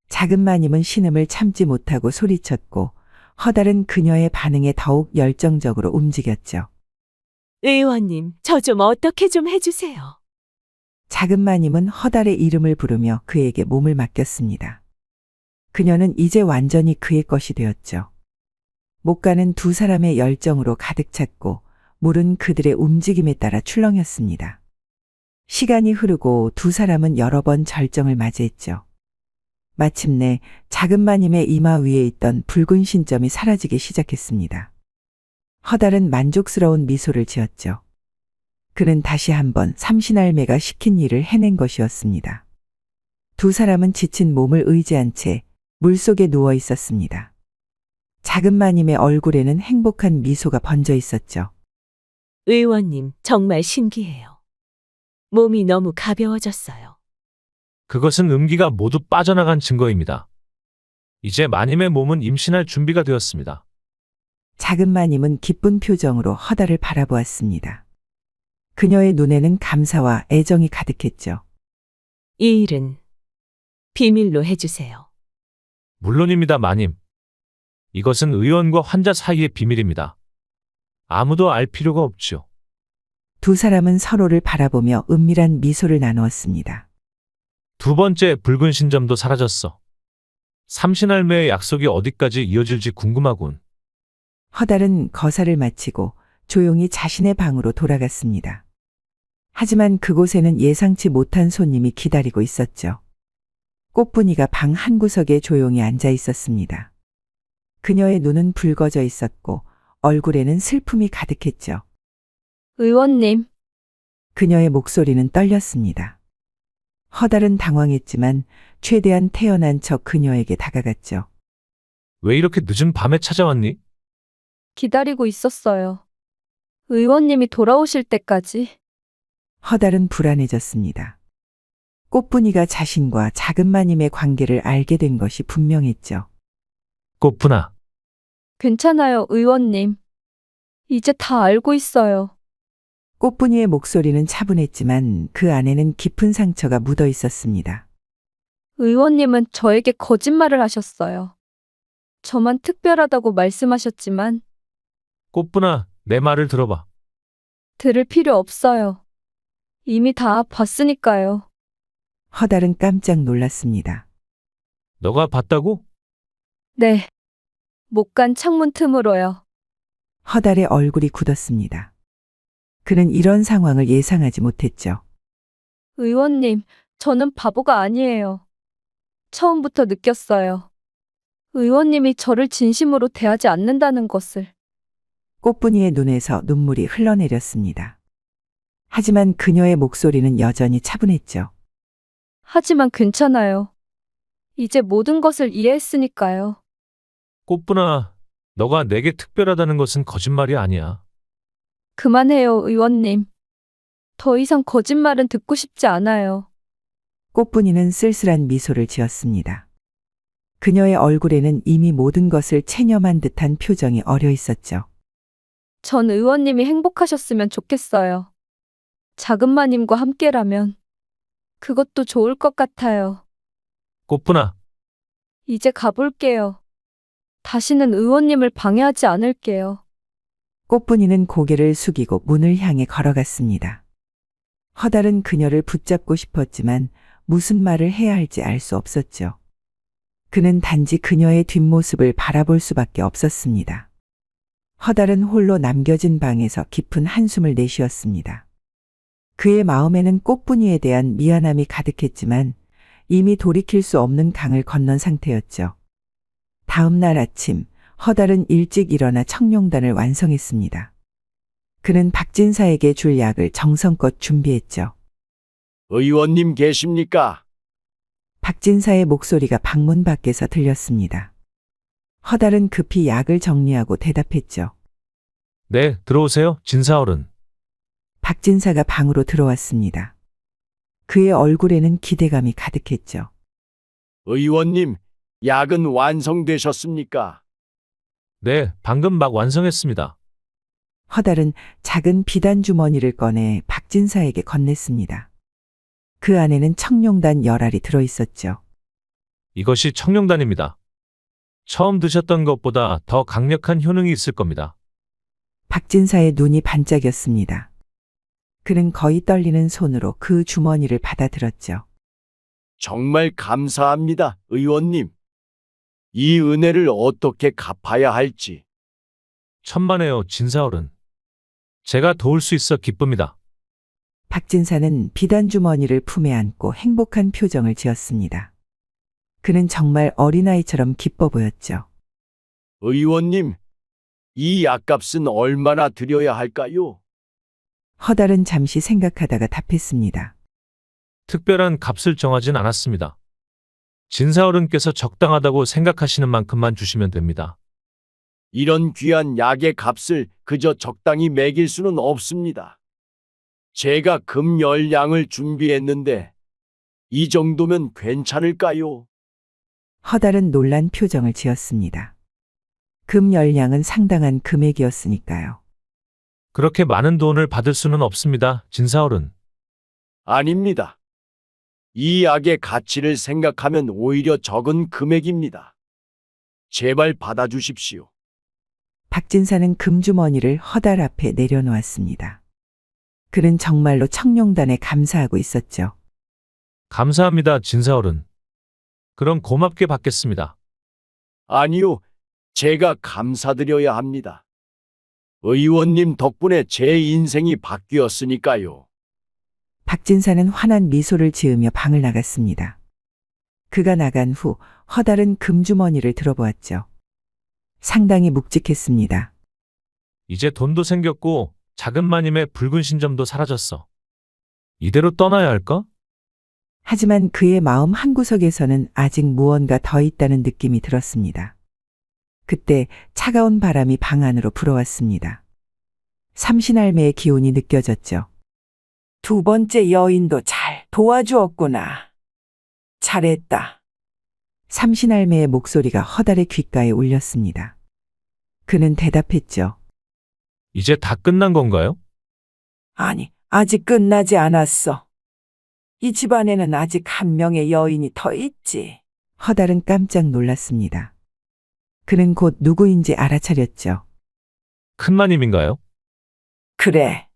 작은 마님은 신음을 참지 못하고 소리쳤고 허달은 그녀의 반응에 더욱 열정적으로 움직였죠. 의원님, 저 좀 어떻게 좀 해주세요. 작은 마님은 허달의 이름을 부르며 그에게 몸을 맡겼습니다. 그녀는 이제 완전히 그의 것이 되었죠. 목가는 두 사람의 열정으로 가득 찼고 물은 그들의 움직임에 따라 출렁였습니다. 시간이 흐르고 두 사람은 여러 번 절정을 맞이했죠. 마침내 작은 마님의 이마 위에 있던 붉은 신점이 사라지기 시작했습니다. 허달은 만족스러운 미소를 지었죠. 그는 다시 한번 삼신할매가 시킨 일을 해낸 것이었습니다. 두 사람은 지친 몸을 의지한 채 물속에 누워 있었습니다. 작은 마님의 얼굴에는 행복한 미소가 번져 있었죠. 의원님, 정말 신기해요. 몸이 너무 가벼워졌어요. 그것은 음기가 모두 빠져나간 증거입니다. 이제 마님의 몸은 임신할 준비가 되었습니다. 작은 마님은 기쁜 표정으로 허달을 바라보았습니다. 그녀의 눈에는 감사와 애정이 가득했죠. 이 일은 비밀로 해주세요. 물론입니다, 마님. 이것은 의원과 환자 사이의 비밀입니다. 아무도 알 필요가 없죠. 두 사람은 서로를 바라보며 은밀한 미소를 나누었습니다. 두 번째 붉은 신점도 사라졌어. 삼신할매의 약속이 어디까지 이어질지 궁금하군. 허달은 거사를 마치고 조용히 자신의 방으로 돌아갔습니다. 하지만 그곳에는 예상치 못한 손님이 기다리고 있었죠. 꽃분이가 방 한구석에 조용히 앉아 있었습니다. 그녀의 눈은 붉어져 있었고 얼굴에는 슬픔이 가득했죠. 의원님, 그녀의 목소리는 떨렸습니다. 허달은 당황했지만 최대한 태연한 척 그녀에게 다가갔죠. 왜 이렇게 늦은 밤에 찾아왔니? 기다리고 있었어요. 의원님이 돌아오실 때까지. 허달은 불안해졌습니다. 꽃분이가 자신과 작은 마님의 관계를 알게 된 것이 분명했죠. 꽃분아, 괜찮아요, 의원님. 이제 다 알고 있어요. 꽃분이의 목소리는 차분했지만 그 안에는 깊은 상처가 묻어 있었습니다. 의원님은 저에게 거짓말을 하셨어요. 저만 특별하다고 말씀하셨지만 꽃분아, 내 말을 들어봐. 들을 필요 없어요. 이미 다 봤으니까요. 허달은 깜짝 놀랐습니다. 너가 봤다고? 네. 못 간 창문 틈으로요. 허달의 얼굴이 굳었습니다. 그는 이런 상황을 예상하지 못했죠. 의원님, 저는 바보가 아니에요. 처음부터 느꼈어요. 의원님이 저를 진심으로 대하지 않는다는 것을. 꽃분이의 눈에서 눈물이 흘러내렸습니다. 하지만 그녀의 목소리는 여전히 차분했죠. 하지만 괜찮아요. 이제 모든 것을 이해했으니까요. 꽃분아, 너가 내게 특별하다는 것은 거짓말이 아니야. 그만해요, 의원님. 더 이상 거짓말은 듣고 싶지 않아요. 꽃분이는 쓸쓸한 미소를 지었습니다. 그녀의 얼굴에는 이미 모든 것을 체념한 듯한 표정이 어려 있었죠. 전 의원님이 행복하셨으면 좋겠어요. 작은 마님과 함께라면 그것도 좋을 것 같아요. 꽃분아, 이제 가볼게요. 다시는 의원님을 방해하지 않을게요. 꽃분이는 고개를 숙이고 문을 향해 걸어갔습니다. 허달은 그녀를 붙잡고 싶었지만 무슨 말을 해야 할지 알 수 없었죠. 그는 단지 그녀의 뒷모습을 바라볼 수밖에 없었습니다. 허달은 홀로 남겨진 방에서 깊은 한숨을 내쉬었습니다. 그의 마음에는 꽃분이에 대한 미안함이 가득했지만 이미 돌이킬 수 없는 강을 건넌 상태였죠. 다음 날 아침, 허달은 일찍 일어나 청룡단을 완성했습니다. 그는 박진사에게 줄 약을 정성껏 준비했죠. 의원님 계십니까? 박진사의 목소리가 방문 밖에서 들렸습니다. 허달은 급히 약을 정리하고 대답했죠. 네, 들어오세요, 진사어른. 박진사가 방으로 들어왔습니다. 그의 얼굴에는 기대감이 가득했죠. 의원님, 약은 완성되셨습니까? 네, 방금 막 완성했습니다. 허달은 작은 비단 주머니를 꺼내 박진사에게 건넸습니다. 그 안에는 청룡단 열알이 들어있었죠. 이것이 청룡단입니다. 처음 드셨던 것보다 더 강력한 효능이 있을 겁니다. 박진사의 눈이 반짝였습니다. 그는 거의 떨리는 손으로 그 주머니를 받아들었죠. 정말 감사합니다, 의원님. 이 은혜를 어떻게 갚아야 할지. 천만에요, 진사어른. 제가 도울 수 있어 기쁩니다. 박진사는 비단 주머니를 품에 안고 행복한 표정을 지었습니다. 그는 정말 어린아이처럼 기뻐 보였죠. 의원님, 이 약값은 얼마나 드려야 할까요? 허달은 잠시 생각하다가 답했습니다. 특별한 값을 정하진 않았습니다. 진사어른께서 적당하다고 생각하시는 만큼만 주시면 됩니다. 이런 귀한 약의 값을 그저 적당히 매길 수는 없습니다. 제가 금 10량을 준비했는데 이 정도면 괜찮을까요? 허달은 놀란 표정을 지었습니다. 금 10량은 상당한 금액이었으니까요. 그렇게 많은 돈을 받을 수는 없습니다, 진사어른. 아닙니다. 이 약의 가치를 생각하면 오히려 적은 금액입니다. 제발 받아주십시오. 박진사는 금주머니를 허달 앞에 내려놓았습니다. 그는 정말로 청룡단에 감사하고 있었죠. 감사합니다, 진사어른. 그럼 고맙게 받겠습니다. 아니요, 제가 감사드려야 합니다. 의원님 덕분에 제 인생이 바뀌었으니까요. 박진사는 환한 미소를 지으며 방을 나갔습니다. 그가 나간 후 허달은 금주머니를 들어보았죠. 상당히 묵직했습니다. 이제 돈도 생겼고 작은 마님의 붉은 신점도 사라졌어. 이대로 떠나야 할까? 하지만 그의 마음 한구석에서는 아직 무언가 더 있다는 느낌이 들었습니다. 그때 차가운 바람이 방 안으로 불어왔습니다. 삼신할매의 기운이 느껴졌죠. 두 번째 여인도 잘 도와주었구나. 잘했다. 삼신할매의 목소리가 허달의 귓가에 울렸습니다. 그는 대답했죠. 이제 다 끝난 건가요? 아니, 아직 끝나지 않았어. 이 집안에는 아직 한 명의 여인이 더 있지. 허달은 깜짝 놀랐습니다. 그는 곧 누구인지 알아차렸죠. 큰 마님인가요? 그래.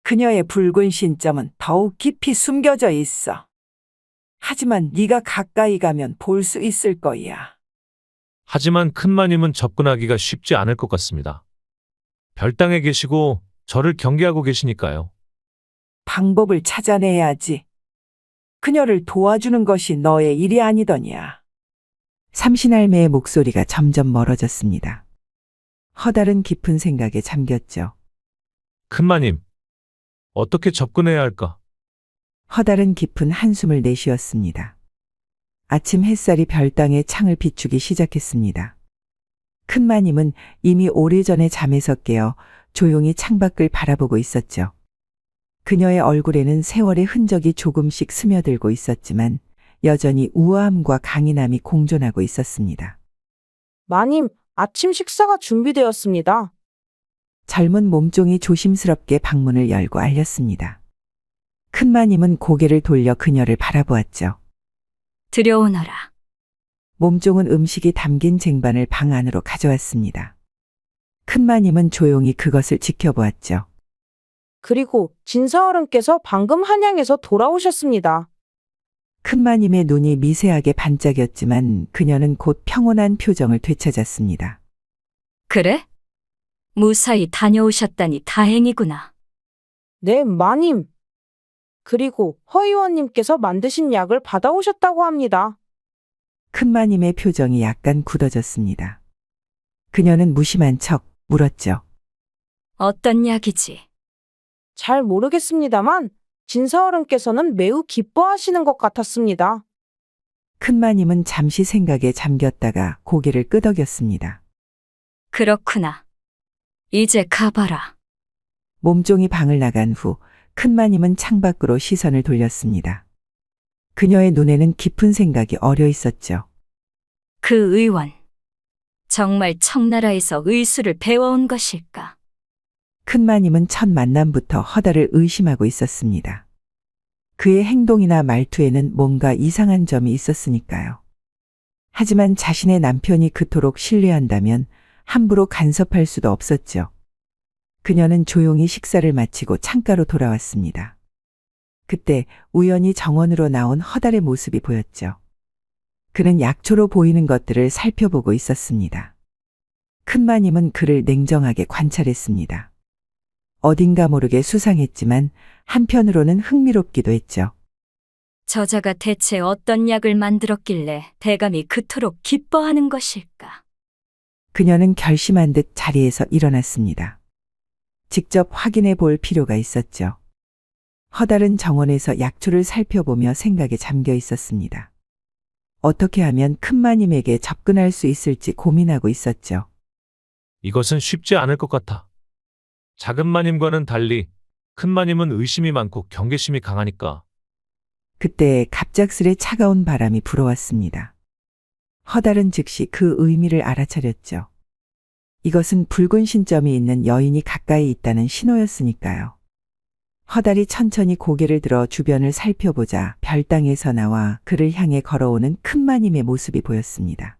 그녀의 붉은 신점은 더욱 깊이 숨겨져 있어. 하지만 네가 가까이 가면 볼 수 있을 거야. 하지만 큰 마님은 접근하기가 쉽지 않을 것 같습니다. 별당에 계시고 저를 경계하고 계시니까요. 방법을 찾아내야지. 그녀를 도와주는 것이 너의 일이 아니더냐. 삼신할매의 목소리가 점점 멀어졌습니다. 허달은 깊은 생각에 잠겼죠. 큰 마님, 어떻게 접근해야 할까? 허달은 깊은 한숨을 내쉬었습니다. 아침 햇살이 별당의 창을 비추기 시작했습니다. 큰마님은 이미 오래전에 잠에서 깨어 조용히 창밖을 바라보고 있었죠. 그녀의 얼굴에는 세월의 흔적이 조금씩 스며들고 있었지만 여전히 우아함과 강인함이 공존하고 있었습니다. 마님, 아침 식사가 준비되었습니다. 젊은 몸종이 조심스럽게 방문을 열고 알렸습니다. 큰마님은 고개를 돌려 그녀를 바라보았죠. 들여오너라. 몸종은 음식이 담긴 쟁반을 방 안으로 가져왔습니다. 큰마님은 조용히 그것을 지켜보았죠. 그리고 진사어른께서 방금 한양에서 돌아오셨습니다. 큰마님의 눈이 미세하게 반짝였지만 그녀는 곧 평온한 표정을 되찾았습니다. 그래? 무사히 다녀오셨다니 다행이구나. 네, 마님. 그리고 허 의원님께서 만드신 약을 받아오셨다고 합니다. 큰마님의 표정이 약간 굳어졌습니다. 그녀는 무심한 척 물었죠. 어떤 약이지? 잘 모르겠습니다만 진사어른께서는 매우 기뻐하시는 것 같았습니다. 큰마님은 잠시 생각에 잠겼다가 고개를 끄덕였습니다. 그렇구나. 이제 가봐라. 몸종이 방을 나간 후 큰마님은 창밖으로 시선을 돌렸습니다. 그녀의 눈에는 깊은 생각이 어려 있었죠. 그 의원. 정말 청나라에서 의술을 배워온 것일까? 큰마님은 첫 만남부터 허달을 의심하고 있었습니다. 그의 행동이나 말투에는 뭔가 이상한 점이 있었으니까요. 하지만 자신의 남편이 그토록 신뢰한다면 함부로 간섭할 수도 없었죠. 그녀는 조용히 식사를 마치고 창가로 돌아왔습니다. 그때 우연히 정원으로 나온 허달의 모습이 보였죠. 그는 약초로 보이는 것들을 살펴보고 있었습니다. 큰마님은 그를 냉정하게 관찰했습니다. 어딘가 모르게 수상했지만 한편으로는 흥미롭기도 했죠. 저자가 대체 어떤 약을 만들었길래 대감이 그토록 기뻐하는 것일까? 그녀는 결심한 듯 자리에서 일어났습니다. 직접 확인해 볼 필요가 있었죠. 허달은 정원에서 약초를 살펴보며 생각에 잠겨 있었습니다. 어떻게 하면 큰마님에게 접근할 수 있을지 고민하고 있었죠. 이것은 쉽지 않을 것 같아. 작은 마님과는 달리 큰 마님은 의심이 많고 경계심이 강하니까. 그때 갑작스레 차가운 바람이 불어왔습니다. 허달은 즉시 그 의미를 알아차렸죠. 이것은 붉은 신점이 있는 여인이 가까이 있다는 신호였으니까요. 허달이 천천히 고개를 들어 주변을 살펴보자 별당에서 나와 그를 향해 걸어오는 큰마님의 모습이 보였습니다.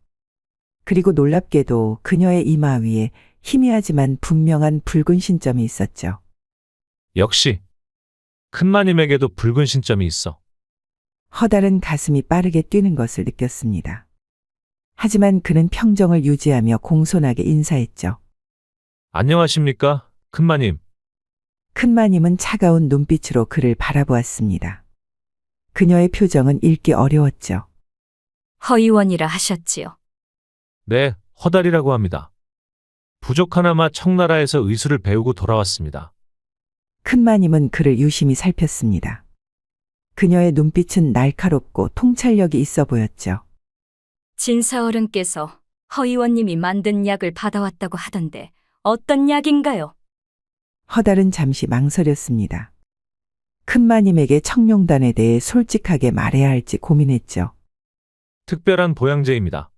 그리고 놀랍게도 그녀의 이마 위에 희미하지만 분명한 붉은 신점이 있었죠. 역시 큰 마님에게도 붉은 신점이 있어. 허달은 가슴이 빠르게 뛰는 것을 느꼈습니다. 하지만 그는 평정을 유지하며 공손하게 인사했죠. 안녕하십니까, 큰마님. 큰마님은 차가운 눈빛으로 그를 바라보았습니다. 그녀의 표정은 읽기 어려웠죠. 허의원이라 하셨지요. 네, 허달이라고 합니다. 부족 하나마 청나라에서 의술을 배우고 돌아왔습니다. 큰마님은 그를 유심히 살폈습니다. 그녀의 눈빛은 날카롭고 통찰력이 있어 보였죠. 진사어른께서 허의원님이 만든 약을 받아왔다고 하던데 어떤 약인가요? 허달은 잠시 망설였습니다. 큰마님에게 청룡단에 대해 솔직하게 말해야 할지 고민했죠. 특별한 보양제입니다.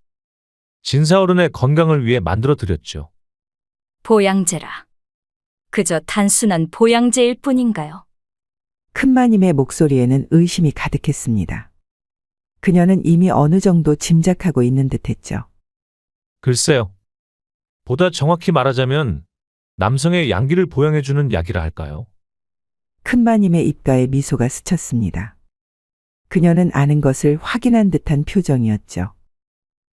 진사어른의 건강을 위해 만들어 드렸죠. 보양제라. 그저 단순한 보양제일 뿐인가요? 큰마님의 목소리에는 의심이 가득했습니다. 그녀는 이미 어느 정도 짐작하고 있는 듯했죠. 글쎄요. 보다 정확히 말하자면 남성의 양기를 보양해주는 약이라 할까요? 큰마님의 입가에 미소가 스쳤습니다. 그녀는 아는 것을 확인한 듯한 표정이었죠.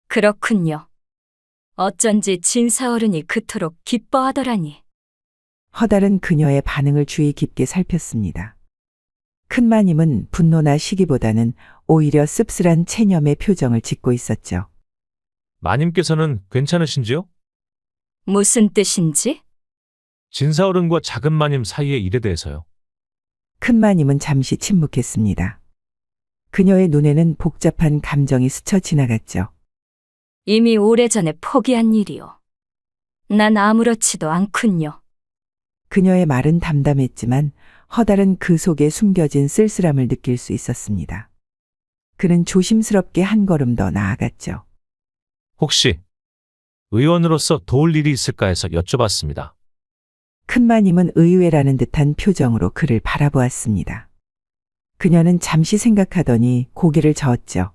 그렇군요. 어쩐지 진사어른이 그토록 기뻐하더라니. 허달은 그녀의 반응을 주의 깊게 살폈습니다. 큰마님은 분노나 시기보다는 오히려 씁쓸한 체념의 표정을 짓고 있었죠. 마님께서는 괜찮으신지요? 무슨 뜻인지? 진사어른과 작은 마님 사이의 일에 대해서요. 큰마님은 잠시 침묵했습니다. 그녀의 눈에는 복잡한 감정이 스쳐 지나갔죠. 이미 오래전에 포기한 일이요. 난 아무렇지도 않군요. 그녀의 말은 담담했지만 허달은 그 속에 숨겨진 쓸쓸함을 느낄 수 있었습니다. 그는 조심스럽게 한 걸음 더 나아갔죠. 혹시 의원으로서 도울 일이 있을까 해서 여쭤봤습니다. 큰마님은 의외라는 듯한 표정으로 그를 바라보았습니다. 그녀는 잠시 생각하더니 고개를 저었죠.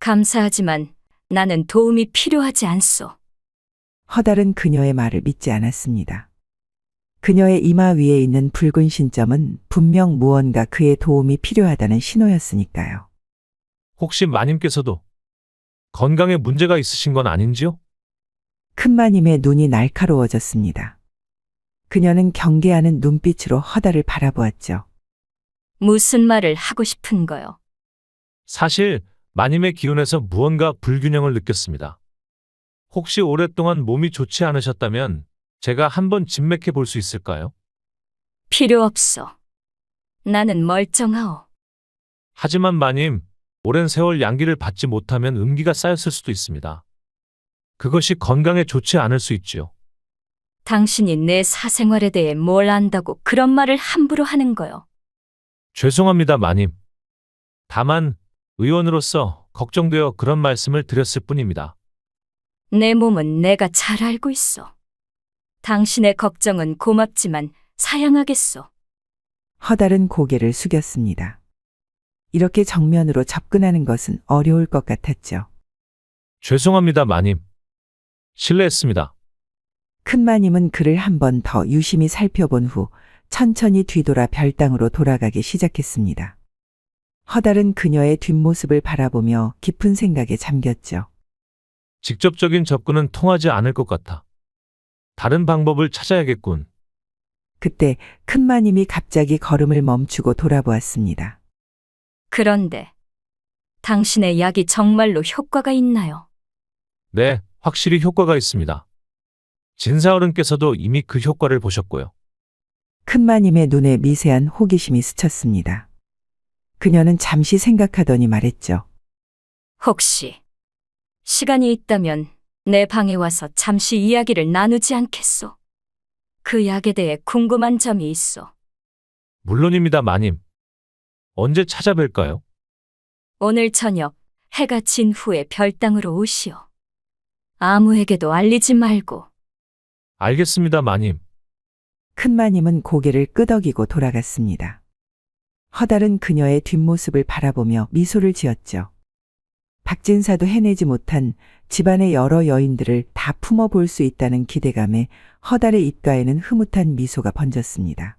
감사하지만 나는 도움이 필요하지 않소. 허달은 그녀의 말을 믿지 않았습니다. 그녀의 이마 위에 있는 붉은 신점은 분명 무언가 그의 도움이 필요하다는 신호였으니까요. 혹시 마님께서도 건강에 문제가 있으신 건 아닌지요? 큰마님의 눈이 날카로워졌습니다. 그녀는 경계하는 눈빛으로 허달을 바라보았죠. 무슨 말을 하고 싶은 거요? 사실 마님의 기운에서 무언가 불균형을 느꼈습니다. 혹시 오랫동안 몸이 좋지 않으셨다면 제가 한번 진맥해 볼 수 있을까요? 필요 없어. 나는 멀쩡하오. 하지만 마님, 오랜 세월 양기를 받지 못하면 음기가 쌓였을 수도 있습니다. 그것이 건강에 좋지 않을 수 있지요. 당신이 내 사생활에 대해 뭘 안다고 그런 말을 함부로 하는 거요. 죄송합니다, 마님. 다만 의원으로서 걱정되어 그런 말씀을 드렸을 뿐입니다. 내 몸은 내가 잘 알고 있어. 당신의 걱정은 고맙지만 사양하겠소. 허달은 고개를 숙였습니다. 이렇게 정면으로 접근하는 것은 어려울 것 같았죠. 죄송합니다, 마님. 실례했습니다. 큰마님은 그를 한 번 더 유심히 살펴본 후 천천히 뒤돌아 별당으로 돌아가기 시작했습니다. 허달은 그녀의 뒷모습을 바라보며 깊은 생각에 잠겼죠. 직접적인 접근은 통하지 않을 것 같아. 다른 방법을 찾아야겠군. 그때 큰마님이 갑자기 걸음을 멈추고 돌아보았습니다. 그런데 당신의 약이 정말로 효과가 있나요? 네, 확실히 효과가 있습니다. 진사어른께서도 이미 그 효과를 보셨고요. 큰마님의 눈에 미세한 호기심이 스쳤습니다. 그녀는 잠시 생각하더니 말했죠. 혹시 시간이 있다면 내 방에 와서 잠시 이야기를 나누지 않겠소? 그 약에 대해 궁금한 점이 있어. 물론입니다, 마님. 언제 찾아뵐까요? 오늘 저녁 해가 진 후에 별당으로 오시오. 아무에게도 알리지 말고. 알겠습니다, 마님. 큰마님은 고개를 끄덕이고 돌아갔습니다. 허달은 그녀의 뒷모습을 바라보며 미소를 지었죠. 박진사도 해내지 못한 집안의 여러 여인들을 다 품어볼 수 있다는 기대감에 허달의 입가에는 흐뭇한 미소가 번졌습니다.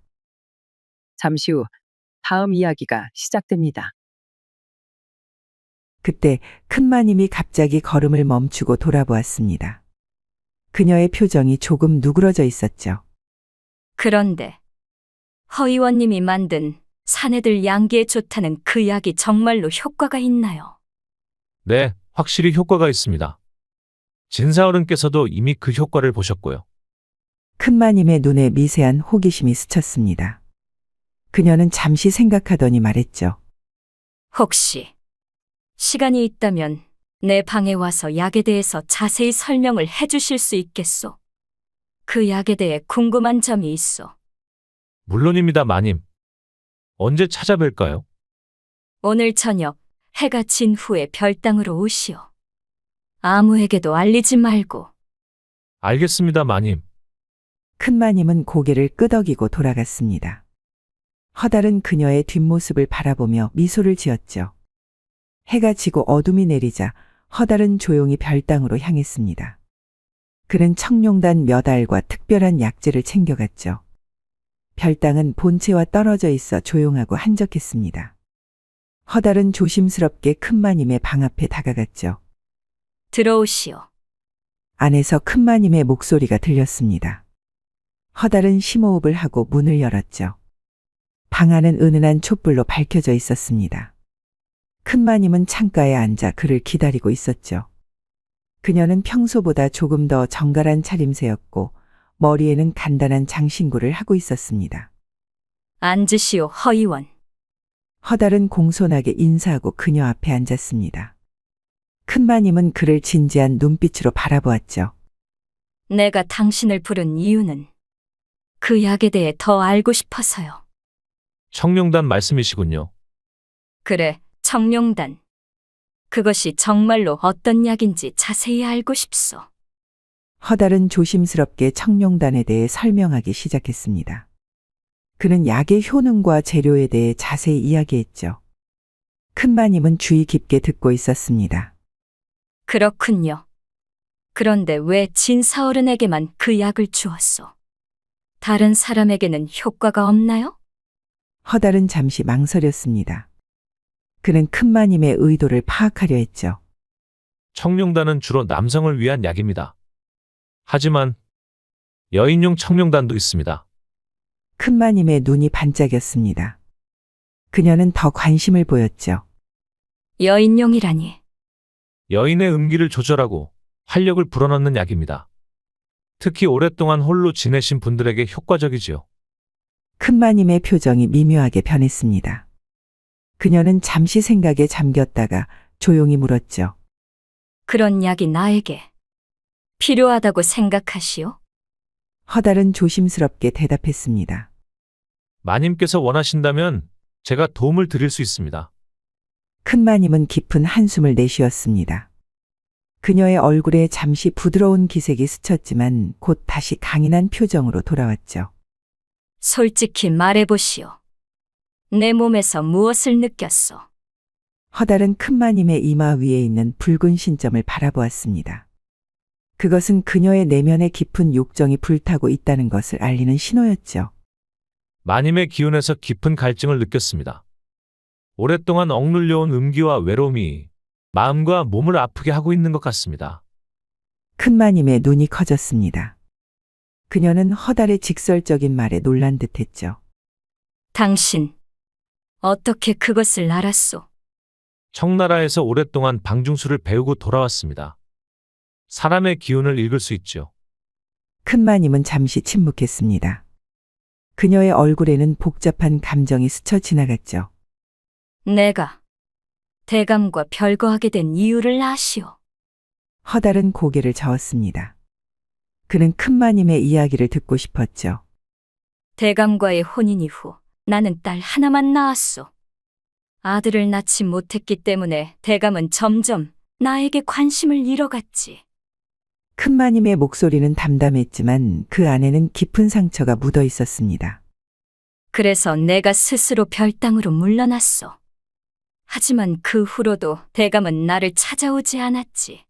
잠시 후 다음 이야기가 시작됩니다. 그때 큰마님이 갑자기 걸음을 멈추고 돌아보았습니다. 그녀의 표정이 조금 누그러져 있었죠. 그런데 허의원님이 만든 사내들 양기에 좋다는 그 약이 정말로 효과가 있나요? 네, 확실히 효과가 있습니다. 진사어른께서도 이미 그 효과를 보셨고요. 큰마님의 눈에 미세한 호기심이 스쳤습니다. 그녀는 잠시 생각하더니 말했죠. 혹시 시간이 있다면 내 방에 와서 약에 대해서 자세히 설명을 해주실 수 있겠소? 그 약에 대해 궁금한 점이 있어. 물론입니다, 마님. 언제 찾아뵐까요? 오늘 저녁 해가 진 후에 별당으로 오시오. 아무에게도 알리지 말고. 알겠습니다, 마님. 큰마님은 고개를 끄덕이고 돌아갔습니다. 허달은 그녀의 뒷모습을 바라보며 미소를 지었죠. 해가 지고 어둠이 내리자 허달은 조용히 별당으로 향했습니다. 그는 청룡단 몇 알과 특별한 약재를 챙겨갔죠. 별당은 본체와 떨어져 있어 조용하고 한적했습니다. 허달은 조심스럽게 큰마님의 방 앞에 다가갔죠. 들어오시오. 안에서 큰마님의 목소리가 들렸습니다. 허달은 심호흡을 하고 문을 열었죠. 방 안은 은은한 촛불로 밝혀져 있었습니다. 큰마님은 창가에 앉아 그를 기다리고 있었죠. 그녀는 평소보다 조금 더 정갈한 차림새였고 머리에는 간단한 장신구를 하고 있었습니다. 앉으시오, 허의원. 허달은 공손하게 인사하고 그녀 앞에 앉았습니다. 큰마님은 그를 진지한 눈빛으로 바라보았죠. 내가 당신을 부른 이유는 그 약에 대해 더 알고 싶어서요. 청룡단 말씀이시군요. 그래, 청룡단. 그것이 정말로 어떤 약인지 자세히 알고 싶소. 허달은 조심스럽게 청룡단에 대해 설명하기 시작했습니다. 그는 약의 효능과 재료에 대해 자세히 이야기했죠. 큰마님은 주의 깊게 듣고 있었습니다. 그렇군요. 그런데 왜 진사어른에게만 그 약을 주었소? 다른 사람에게는 효과가 없나요? 허달은 잠시 망설였습니다. 그는 큰마님의 의도를 파악하려 했죠. 청룡단은 주로 남성을 위한 약입니다. 하지만 여인용 청룡단도 있습니다. 큰마님의 눈이 반짝였습니다. 그녀는 더 관심을 보였죠. 여인용이라니. 여인의 음기를 조절하고 활력을 불어넣는 약입니다. 특히 오랫동안 홀로 지내신 분들에게 효과적이지요. 큰마님의 표정이 미묘하게 변했습니다. 그녀는 잠시 생각에 잠겼다가 조용히 물었죠. 그런 약이 나에게 필요하다고 생각하시오? 허달은 조심스럽게 대답했습니다. 마님께서 원하신다면 제가 도움을 드릴 수 있습니다. 큰마님은 깊은 한숨을 내쉬었습니다. 그녀의 얼굴에 잠시 부드러운 기색이 스쳤지만 곧 다시 강인한 표정으로 돌아왔죠. 솔직히 말해보시오. 내 몸에서 무엇을 느꼈소? 허달은 큰마님의 이마 위에 있는 붉은 신점을 바라보았습니다. 그것은 그녀의 내면에 깊은 욕정이 불타고 있다는 것을 알리는 신호였죠. 마님의 기운에서 깊은 갈증을 느꼈습니다. 오랫동안 억눌려온 음기와 외로움이 마음과 몸을 아프게 하고 있는 것 같습니다. 큰마님의 눈이 커졌습니다. 그녀는 허달의 직설적인 말에 놀란 듯했죠. 당신, 어떻게 그것을 알았소? 청나라에서 오랫동안 방중술을 배우고 돌아왔습니다. 사람의 기운을 읽을 수 있죠. 큰마님은 잠시 침묵했습니다. 그녀의 얼굴에는 복잡한 감정이 스쳐 지나갔죠. 내가 대감과 별거하게 된 이유를 아시오. 허달은 고개를 저었습니다. 그는 큰마님의 이야기를 듣고 싶었죠. 대감과의 혼인 이후 나는 딸 하나만 낳았소. 아들을 낳지 못했기 때문에 대감은 점점 나에게 관심을 잃어갔지. 큰마님의 목소리는 담담했지만 그 안에는 깊은 상처가 묻어 있었습니다. 그래서 내가 스스로 별당으로 물러났소. 하지만 그 후로도 대감은 나를 찾아오지 않았지.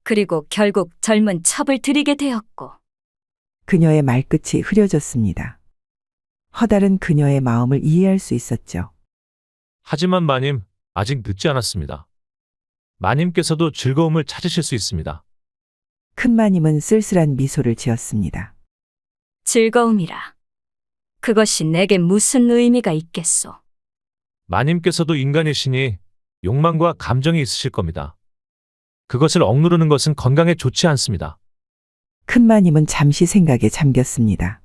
그리고 결국 젊은 첩을 들이게 되었고. 그녀의 말끝이 흐려졌습니다. 허달은 그녀의 마음을 이해할 수 있었죠. 하지만 마님, 아직 늦지 않았습니다. 마님께서도 즐거움을 찾으실 수 있습니다. 큰마님은 쓸쓸한 미소를 지었습니다. 즐거움이라. 그것이 내게 무슨 의미가 있겠소. 마님께서도 인간이시니 욕망과 감정이 있으실 겁니다. 그것을 억누르는 것은 건강에 좋지 않습니다. 큰마님은 잠시 생각에 잠겼습니다.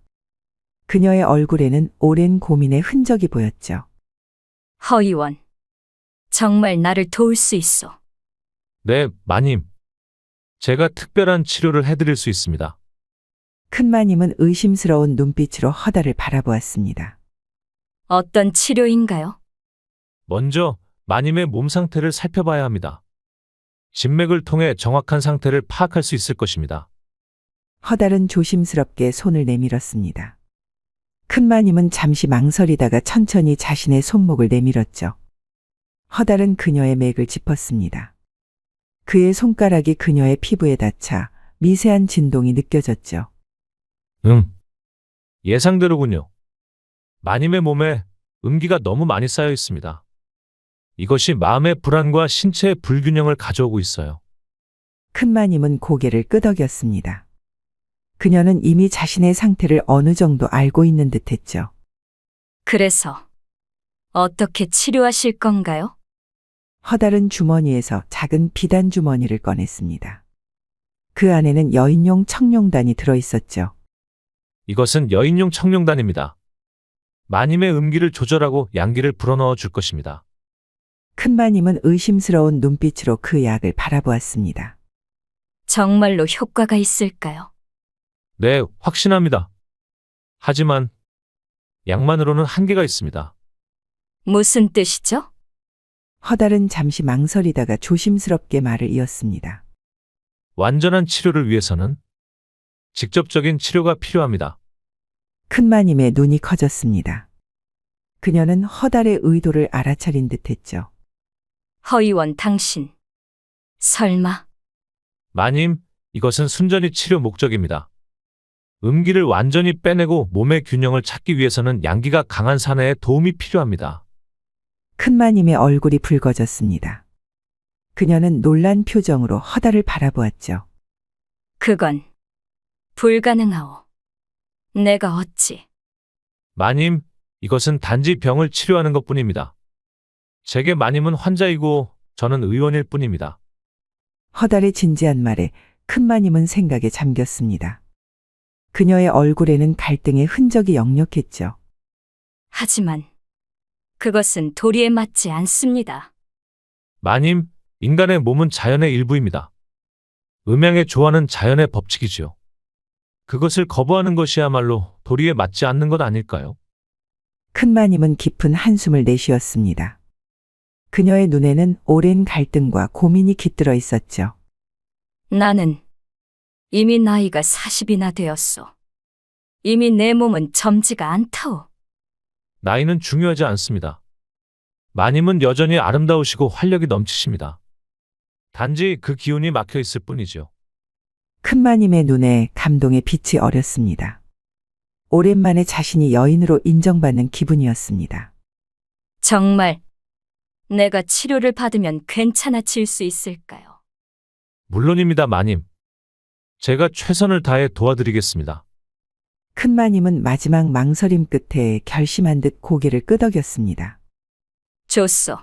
그녀의 얼굴에는 오랜 고민의 흔적이 보였죠. 허의원, 정말 나를 도울 수 있어. 네, 마님. 제가 특별한 치료를 해드릴 수 있습니다. 큰마님은 의심스러운 눈빛으로 허다를 바라보았습니다. 어떤 치료인가요? 먼저 마님의 몸 상태를 살펴봐야 합니다. 진맥을 통해 정확한 상태를 파악할 수 있을 것입니다. 허달은 조심스럽게 손을 내밀었습니다. 큰마님은 잠시 망설이다가 천천히 자신의 손목을 내밀었죠. 허달은 그녀의 맥을 짚었습니다. 그의 손가락이 그녀의 피부에 닿자 미세한 진동이 느껴졌죠. 예상대로군요. 마님의 몸에 음기가 너무 많이 쌓여 있습니다. 이것이 마음의 불안과 신체의 불균형을 가져오고 있어요. 큰마님은 고개를 끄덕였습니다. 그녀는 이미 자신의 상태를 어느 정도 알고 있는 듯했죠. 그래서 어떻게 치료하실 건가요? 허달은 주머니에서 작은 비단 주머니를 꺼냈습니다. 그 안에는 여인용 청룡단이 들어있었죠. 이것은 여인용 청룡단입니다. 마님의 음기를 조절하고 양기를 불어넣어 줄 것입니다. 큰마님은 의심스러운 눈빛으로 그 약을 바라보았습니다. 정말로 효과가 있을까요? 네, 확신합니다. 하지만 약만으로는 한계가 있습니다. 무슨 뜻이죠? 허달은 잠시 망설이다가 조심스럽게 말을 이었습니다. 완전한 치료를 위해서는 직접적인 치료가 필요합니다. 큰마님의 눈이 커졌습니다. 그녀는 허달의 의도를 알아차린 듯했죠. 허의원 당신. 설마 마님, 이것은 순전히 치료 목적입니다. 음기를 완전히 빼내고 몸의 균형을 찾기 위해서는 양기가 강한 사내의 도움이 필요합니다. 큰마님의 얼굴이 붉어졌습니다. 그녀는 놀란 표정으로 허달을 바라보았죠. 그건 불가능하오. 내가 어찌. 마님, 이것은 단지 병을 치료하는 것뿐입니다. 제게 마님은 환자이고 저는 의원일 뿐입니다. 허달의 진지한 말에 큰마님은 생각에 잠겼습니다. 그녀의 얼굴에는 갈등의 흔적이 역력했죠. 하지만 그것은 도리에 맞지 않습니다. 마님, 인간의 몸은 자연의 일부입니다. 음양의 조화는 자연의 법칙이지요. 그것을 거부하는 것이야말로 도리에 맞지 않는 것 아닐까요? 큰마님은 깊은 한숨을 내쉬었습니다. 그녀의 눈에는 오랜 갈등과 고민이 깃들어 있었죠. 나는 이미 나이가 40이나 되었소. 이미 내 몸은 젊지가 않다오. 나이는 중요하지 않습니다. 마님은 여전히 아름다우시고 활력이 넘치십니다. 단지 그 기운이 막혀 있을 뿐이죠. 큰마님의 눈에 감동의 빛이 어렸습니다. 오랜만에 자신이 여인으로 인정받는 기분이었습니다. 정말 내가 치료를 받으면 괜찮아질 수 있을까요? 물론입니다, 마님. 제가 최선을 다해 도와드리겠습니다. 큰마님은 마지막 망설임 끝에 결심한 듯 고개를 끄덕였습니다. 좋소.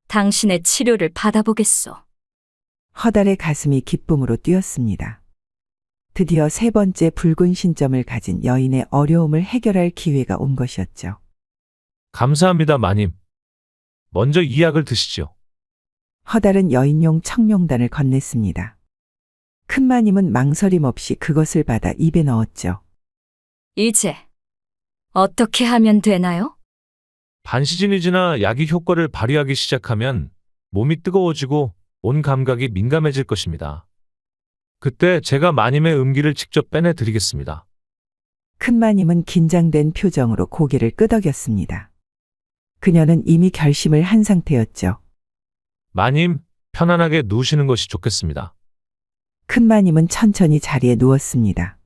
당신의 치료를 받아보겠소. 허달의 가슴이 기쁨으로 뛰었습니다. 드디어 세 번째 붉은 신점을 가진 여인의 어려움을 해결할 기회가 온 것이었죠. 감사합니다, 마님. 먼저 이 약을 드시죠. 허달은 여인용 청룡단을 건넸습니다. 큰마님은 망설임 없이 그것을 받아 입에 넣었죠. 이제 어떻게 하면 되나요? 반시즌이 지나 약이 효과를 발휘하기 시작하면 몸이 뜨거워지고 온 감각이 민감해질 것입니다. 그때 제가 마님의 음기를 직접 빼내드리겠습니다. 큰마님은 긴장된 표정으로 고개를 끄덕였습니다. 그녀는 이미 결심을 한 상태였죠. 마님, 편안하게 누우시는 것이 좋겠습니다. 큰마님은 천천히 자리에 누웠습니다.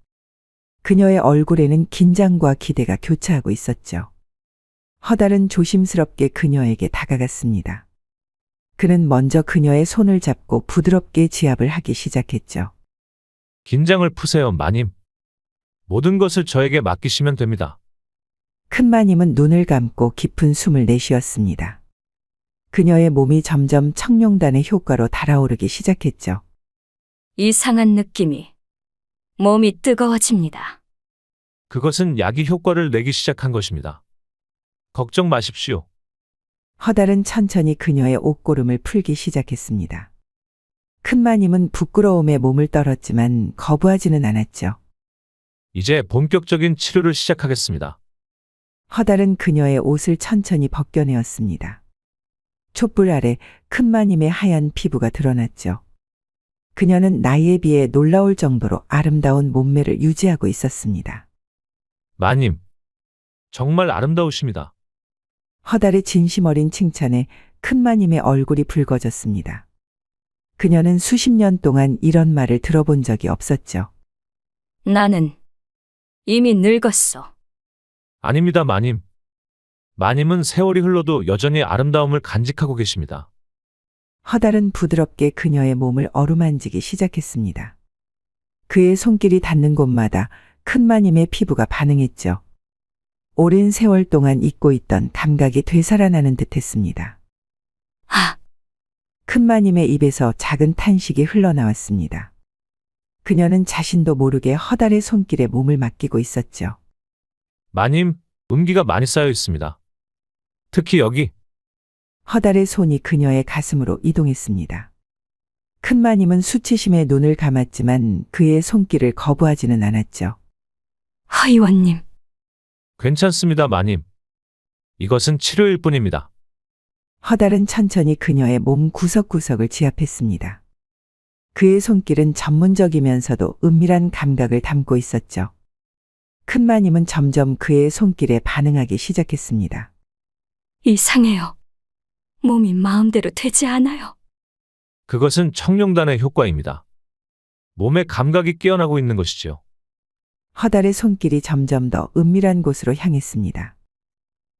그녀의 얼굴에는 긴장과 기대가 교차하고 있었죠. 허달은 조심스럽게 그녀에게 다가갔습니다. 그는 먼저 그녀의 손을 잡고 부드럽게 지압을 하기 시작했죠. 긴장을 푸세요, 마님. 모든 것을 저에게 맡기시면 됩니다. 큰 마님은 눈을 감고 깊은 숨을 내쉬었습니다. 그녀의 몸이 점점 청룡단의 효과로 달아오르기 시작했죠. 이상한 느낌이. 몸이 뜨거워집니다. 그것은 약이 효과를 내기 시작한 것입니다. 걱정 마십시오. 허달은 천천히 그녀의 옷고름을 풀기 시작했습니다. 큰 마님은 부끄러움에 몸을 떨었지만 거부하지는 않았죠. 이제 본격적인 치료를 시작하겠습니다. 허달은 그녀의 옷을 천천히 벗겨내었습니다. 촛불 아래 큰 마님의 하얀 피부가 드러났죠. 그녀는 나이에 비해 놀라울 정도로 아름다운 몸매를 유지하고 있었습니다. 마님, 정말 아름다우십니다. 허달의 진심 어린 칭찬에 큰 마님의 얼굴이 붉어졌습니다. 그녀는 수십 년 동안 이런 말을 들어본 적이 없었죠. 나는 이미 늙었어. 아닙니다, 마님. 마님은 세월이 흘러도 여전히 아름다움을 간직하고 계십니다. 허달은 부드럽게 그녀의 몸을 어루만지기 시작했습니다. 그의 손길이 닿는 곳마다 큰 마님의 피부가 반응했죠. 오랜 세월 동안 잊고 있던 감각이 되살아나는 듯했습니다. 아, 큰 마님의 입에서 작은 탄식이 흘러나왔습니다. 그녀는 자신도 모르게 허달의 손길에 몸을 맡기고 있었죠. 마님, 음기가 많이 쌓여 있습니다. 특히 여기. 허달의 손이 그녀의 가슴으로 이동했습니다. 큰 마님은 수치심에 눈을 감았지만 그의 손길을 거부하지는 않았죠. 허의원님. 괜찮습니다, 마님. 이것은 치료일 뿐입니다. 허달은 천천히 그녀의 몸 구석구석을 지압했습니다. 그의 손길은 전문적이면서도 은밀한 감각을 담고 있었죠. 큰 마님은 점점 그의 손길에 반응하기 시작했습니다. 이상해요. 몸이 마음대로 되지 않아요. 그것은 청룡단의 효과입니다. 몸의 감각이 깨어나고 있는 것이지요. 허달의 손길이 점점 더 은밀한 곳으로 향했습니다.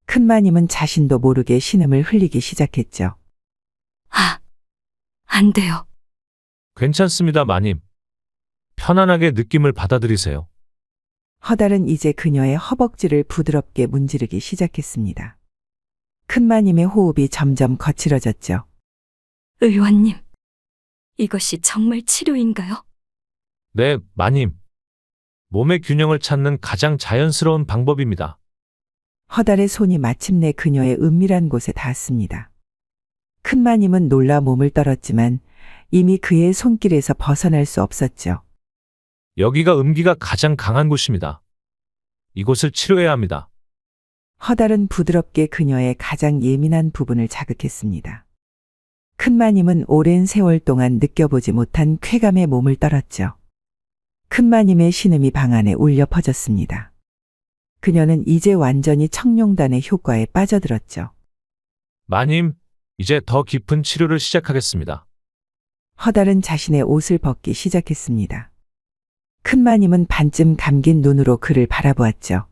큰 마님은 자신도 모르게 신음을 흘리기 시작했죠. 아, 안 돼요. 괜찮습니다, 마님. 편안하게 느낌을 받아들이세요. 허달은 이제 그녀의 허벅지를 부드럽게 문지르기 시작했습니다. 큰 마님의 호흡이 점점 거칠어졌죠. 의원님. 이것이 정말 치료인가요? 네, 마님. 몸의 균형을 찾는 가장 자연스러운 방법입니다. 허달의 손이 마침내 그녀의 은밀한 곳에 닿았습니다. 큰 마님은 놀라 몸을 떨었지만 이미 그의 손길에서 벗어날 수 없었죠. 여기가 음기가 가장 강한 곳입니다. 이곳을 치료해야 합니다. 허달은 부드럽게 그녀의 가장 예민한 부분을 자극했습니다. 큰 마님은 오랜 세월 동안 느껴보지 못한 쾌감에 몸을 떨었죠. 큰 마님의 신음이 방 안에 울려 퍼졌습니다. 그녀는 이제 완전히 청룡단의 효과에 빠져들었죠. 마님, 이제 더 깊은 치료를 시작하겠습니다. 허달은 자신의 옷을 벗기 시작했습니다. 큰 마님은 반쯤 감긴 눈으로 그를 바라보았죠.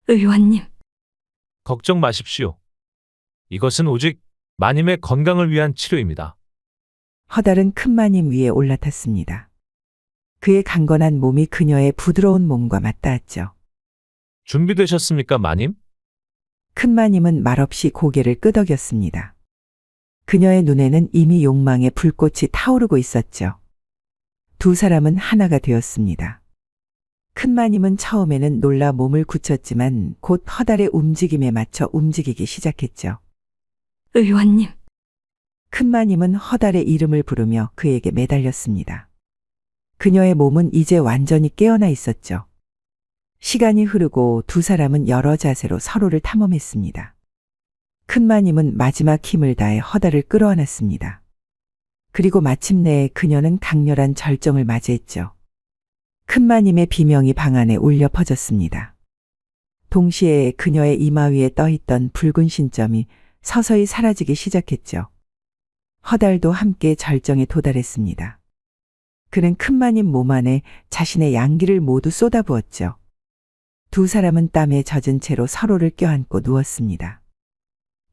의원님. 걱정 마십시오. 이것은 오직 마님의 건강을 위한 치료입니다. 허달은 큰 마님 위에 올라탔습니다. 그의 강건한 몸이 그녀의 부드러운 몸과 맞닿았죠. 준비되셨습니까, 마님? 큰 마님은 말없이 고개를 끄덕였습니다. 그녀의 눈에는 이미 욕망의 불꽃이 타오르고 있었죠. 두 사람은 하나가 되었습니다. 큰 마님은 처음에는 놀라 몸을 굳혔지만 곧 허달의 움직임에 맞춰 움직이기 시작했죠. 의원님. 큰 마님은 허달의 이름을 부르며 그에게 매달렸습니다. 그녀의 몸은 이제 완전히 깨어나 있었죠. 시간이 흐르고 두 사람은 여러 자세로 서로를 탐험했습니다. 큰 마님은 마지막 힘을 다해 허달을 끌어안았습니다. 그리고 마침내 그녀는 강렬한 절정을 맞이했죠. 큰 마님의 비명이 방 안에 울려 퍼졌습니다. 동시에 그녀의 이마 위에 떠있던 붉은 신점이 서서히 사라지기 시작했죠. 허달도 함께 절정에 도달했습니다. 그는 큰 마님 몸 안에 자신의 양기를 모두 쏟아부었죠. 두 사람은 땀에 젖은 채로 서로를 껴안고 누웠습니다.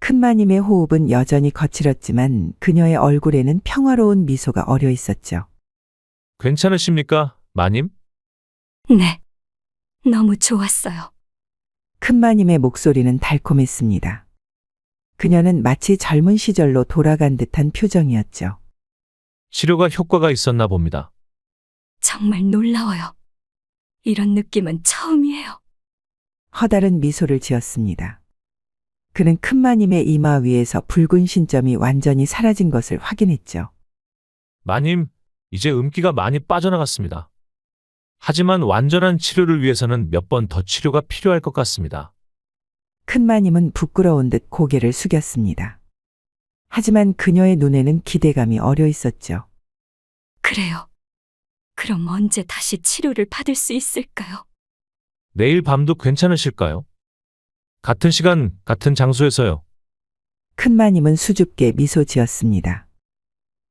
큰마님의 호흡은 여전히 거칠었지만 그녀의 얼굴에는 평화로운 미소가 어려 있었죠. 괜찮으십니까, 마님? 네. 너무 좋았어요. 큰마님의 목소리는 달콤했습니다. 그녀는 마치 젊은 시절로 돌아간 듯한 표정이었죠. 치료가 효과가 있었나 봅니다. 정말 놀라워요. 이런 느낌은 처음이에요. 허다른 미소를 지었습니다. 그는 큰마님의 이마 위에서 붉은 신점이 완전히 사라진 것을 확인했죠. 마님, 이제 음기가 많이 빠져나갔습니다. 하지만 완전한 치료를 위해서는 몇 번 더 치료가 필요할 것 같습니다. 큰마님은 부끄러운 듯 고개를 숙였습니다. 하지만 그녀의 눈에는 기대감이 어려 있었죠. 그래요. 그럼 언제 다시 치료를 받을 수 있을까요? 내일 밤도 괜찮으실까요? 같은 시간, 같은 장소에서요. 큰마님은 수줍게 미소 지었습니다.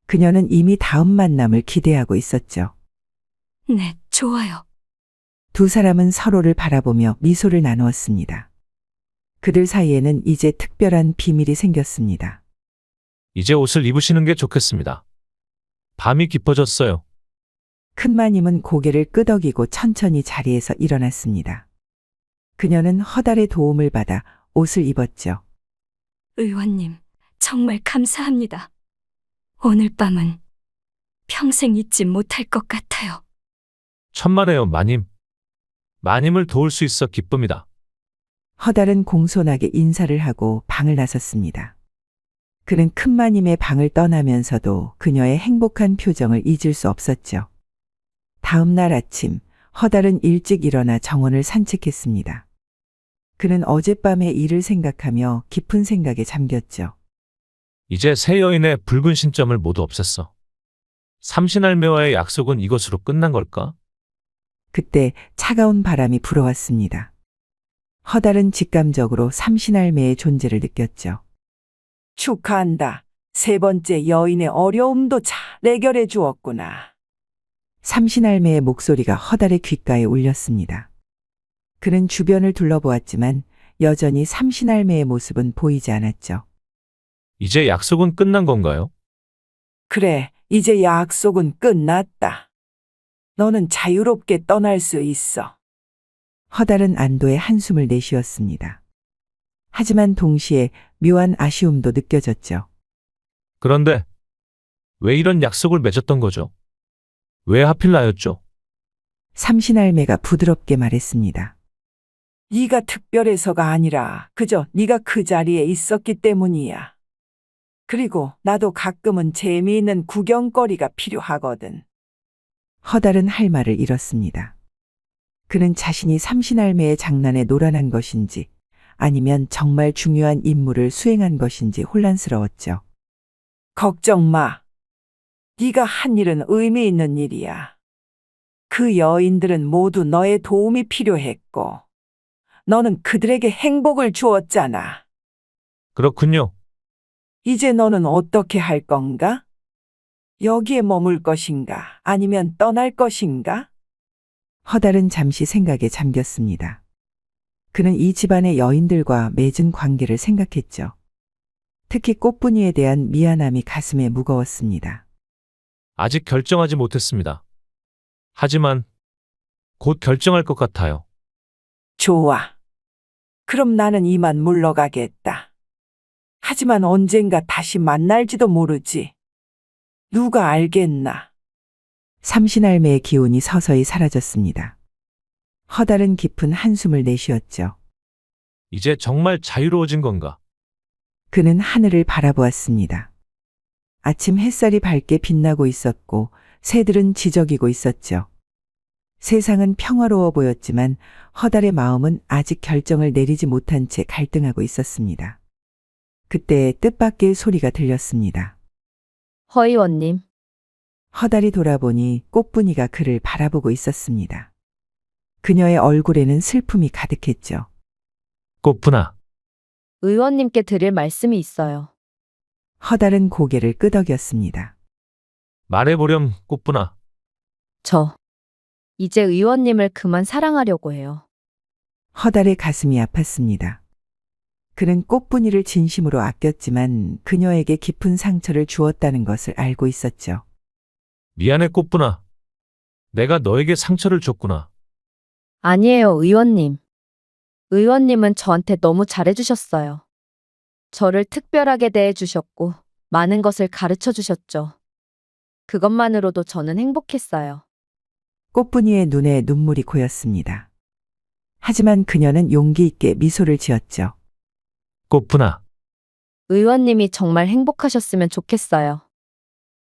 그녀는 이미 다음 만남을 기대하고 있었죠. 네, 좋아요. 두 사람은 서로를 바라보며 미소를 나누었습니다. 그들 사이에는 이제 특별한 비밀이 생겼습니다. 이제 옷을 입으시는 게 좋겠습니다. 밤이 깊어졌어요. 큰마님은 고개를 끄덕이고 천천히 자리에서 일어났습니다. 그녀는 허달의 도움을 받아 옷을 입었죠. 의원님, 정말 감사합니다. 오늘 밤은 평생 잊지 못할 것 같아요. 천만에요, 마님. 마님을 도울 수 있어 기쁩니다. 허달은 공손하게 인사를 하고 방을 나섰습니다. 그는 큰마님의 방을 떠나면서도 그녀의 행복한 표정을 잊을 수 없었죠. 다음 날 아침, 허달은 일찍 일어나 정원을 산책했습니다. 그는 어젯밤의 일을 생각하며 깊은 생각에 잠겼죠. 이제 새 여인의 붉은 신점을 모두 없앴어. 삼신할매와의 약속은 이것으로 끝난 걸까? 그때 차가운 바람이 불어왔습니다. 허달은 직감적으로 삼신할매의 존재를 느꼈죠. 축하한다. 세 번째 여인의 어려움도 잘 해결해 주었구나. 삼신할매의 목소리가 허달의 귓가에 울렸습니다. 그는 주변을 둘러보았지만 여전히 삼신할매의 모습은 보이지 않았죠. 이제 약속은 끝난 건가요? 그래, 이제 약속은 끝났다. 너는 자유롭게 떠날 수 있어. 허달은 안도의 한숨을 내쉬었습니다. 하지만 동시에 묘한 아쉬움도 느껴졌죠. 그런데 왜 이런 약속을 맺었던 거죠? 왜 하필 나였죠? 삼신할매가 부드럽게 말했습니다. 네가 특별해서가 아니라 그저 네가 그 자리에 있었기 때문이야. 그리고 나도 가끔은 재미있는 구경거리가 필요하거든. 허달은 할 말을 잃었습니다. 그는 자신이 삼신할매의 장난에 노란한 것인지 아니면 정말 중요한 임무를 수행한 것인지 혼란스러웠죠. 걱정 마. 네가 한 일은 의미 있는 일이야. 그 여인들은 모두 너의 도움이 필요했고 너는 그들에게 행복을 주었잖아. 그렇군요. 이제 너는 어떻게 할 건가? 여기에 머물 것인가? 아니면 떠날 것인가? 허달은 잠시 생각에 잠겼습니다. 그는 이 집안의 여인들과 맺은 관계를 생각했죠. 특히 꽃분이에 대한 미안함이 가슴에 무거웠습니다. 아직 결정하지 못했습니다. 하지만 곧 결정할 것 같아요. 좋아. 그럼 나는 이만 물러가겠다. 하지만 언젠가 다시 만날지도 모르지. 누가 알겠나? 삼신할매의 기운이 서서히 사라졌습니다. 허달은 깊은 한숨을 내쉬었죠. 이제 정말 자유로워진 건가? 그는 하늘을 바라보았습니다. 아침 햇살이 밝게 빛나고 있었고 새들은 지저귀고 있었죠. 세상은 평화로워 보였지만 허달의 마음은 아직 결정을 내리지 못한 채 갈등하고 있었습니다. 그때 뜻밖의 소리가 들렸습니다. 허의원님, 허달이 돌아보니 꽃분이가 그를 바라보고 있었습니다. 그녀의 얼굴에는 슬픔이 가득했죠. 꽃분아, 의원님께 드릴 말씀이 있어요. 허달은 고개를 끄덕였습니다. 말해보렴, 꽃분아. 저, 이제 의원님을 그만 사랑하려고 해요. 허달의 가슴이 아팠습니다. 그는 꽃분이를 진심으로 아꼈지만 그녀에게 깊은 상처를 주었다는 것을 알고 있었죠. 미안해 꽃분아. 내가 너에게 상처를 줬구나. 아니에요, 의원님. 의원님은 저한테 너무 잘해주셨어요. 저를 특별하게 대해주셨고, 많은 것을 가르쳐 주셨죠. 그것만으로도 저는 행복했어요. 꽃분이의 눈에 눈물이 고였습니다. 하지만 그녀는 용기 있게 미소를 지었죠. 꽃분아. 의원님이 정말 행복하셨으면 좋겠어요.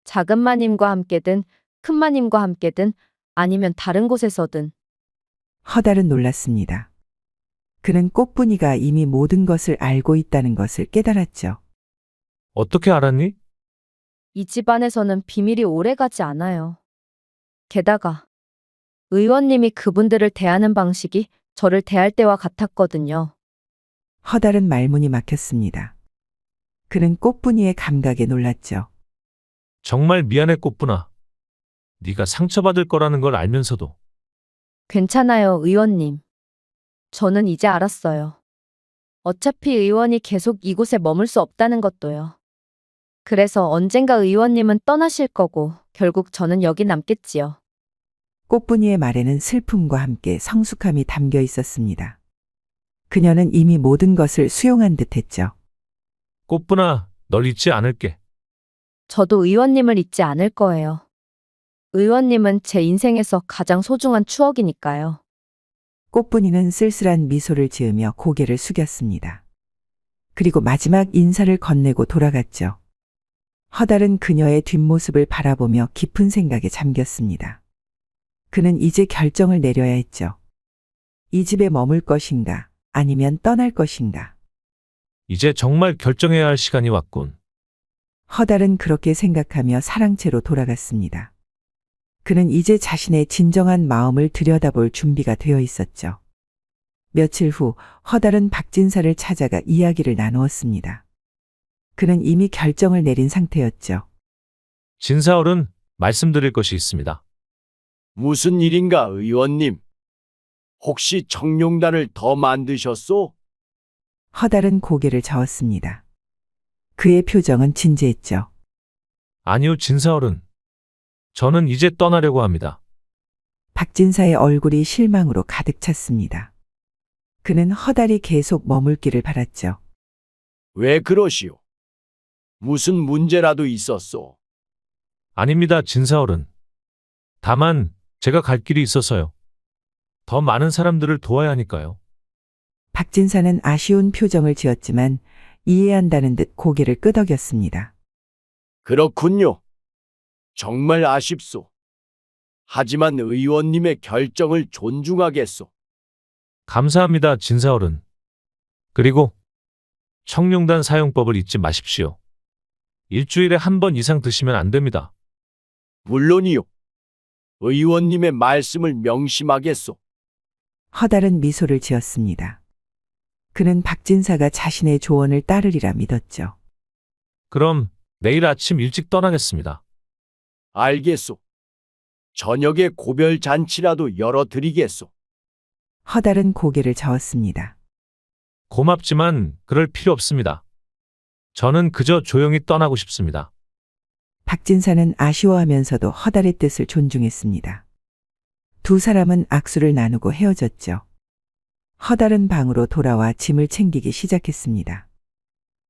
작은 마님과 함께든, 큰 마님과 함께든, 아니면 다른 곳에서든. 허달은 놀랐습니다. 그는 꽃분이가 이미 모든 것을 알고 있다는 것을 깨달았죠. 어떻게 알았니? 이 집안에서는 비밀이 오래가지 않아요. 게다가 의원님이 그분들을 대하는 방식이 저를 대할 때와 같았거든요. 허달은 말문이 막혔습니다. 그는 꽃분이의 감각에 놀랐죠. 정말 미안해 꽃분아. 네가 상처받을 거라는 걸 알면서도. 괜찮아요, 의원님. 저는 이제 알았어요. 어차피 의원이 계속 이곳에 머물 수 없다는 것도요. 그래서 언젠가 의원님은 떠나실 거고 결국 저는 여기 남겠지요. 꽃분이의 말에는 슬픔과 함께 성숙함이 담겨 있었습니다. 그녀는 이미 모든 것을 수용한 듯했죠. 꽃분아, 널 잊지 않을게. 저도 의원님을 잊지 않을 거예요. 의원님은 제 인생에서 가장 소중한 추억이니까요. 꽃분이는 쓸쓸한 미소를 지으며 고개를 숙였습니다. 그리고 마지막 인사를 건네고 돌아갔죠. 허달은 그녀의 뒷모습을 바라보며 깊은 생각에 잠겼습니다. 그는 이제 결정을 내려야 했죠. 이 집에 머물 것인가, 아니면 떠날 것인가. 이제 정말 결정해야 할 시간이 왔군. 허달은 그렇게 생각하며 사랑채로 돌아갔습니다. 그는 이제 자신의 진정한 마음을 들여다볼 준비가 되어 있었죠. 며칠 후 허달은 박진사를 찾아가 이야기를 나누었습니다. 그는 이미 결정을 내린 상태였죠. 진사어른, 말씀드릴 것이 있습니다. 무슨 일인가, 의원님? 혹시 청룡단을 더 만드셨소? 허달은 고개를 저었습니다. 그의 표정은 진지했죠. 아니요, 진사어른. 저는 이제 떠나려고 합니다. 박진사의 얼굴이 실망으로 가득 찼습니다. 그는 허달이 계속 머물기를 바랐죠. 왜 그러시오? 무슨 문제라도 있었소? 아닙니다, 진사어른. 다만 제가 갈 길이 있어서요. 더 많은 사람들을 도와야 하니까요. 박진사는 아쉬운 표정을 지었지만 이해한다는 듯 고개를 끄덕였습니다. 그렇군요. 정말 아쉽소. 하지만 의원님의 결정을 존중하겠소. 감사합니다, 진사어른. 그리고 청룡단 사용법을 잊지 마십시오. 일주일에 한 번 이상 드시면 안 됩니다. 물론이요. 의원님의 말씀을 명심하겠소. 허달은 미소를 지었습니다. 그는 박진사가 자신의 조언을 따르리라 믿었죠. 그럼 내일 아침 일찍 떠나겠습니다. 알겠소. 저녁에 고별 잔치라도 열어드리겠소. 허달은 고개를 저었습니다. 고맙지만 그럴 필요 없습니다. 저는 그저 조용히 떠나고 싶습니다. 박진사는 아쉬워하면서도 허달의 뜻을 존중했습니다. 두 사람은 악수를 나누고 헤어졌죠. 허달은 방으로 돌아와 짐을 챙기기 시작했습니다.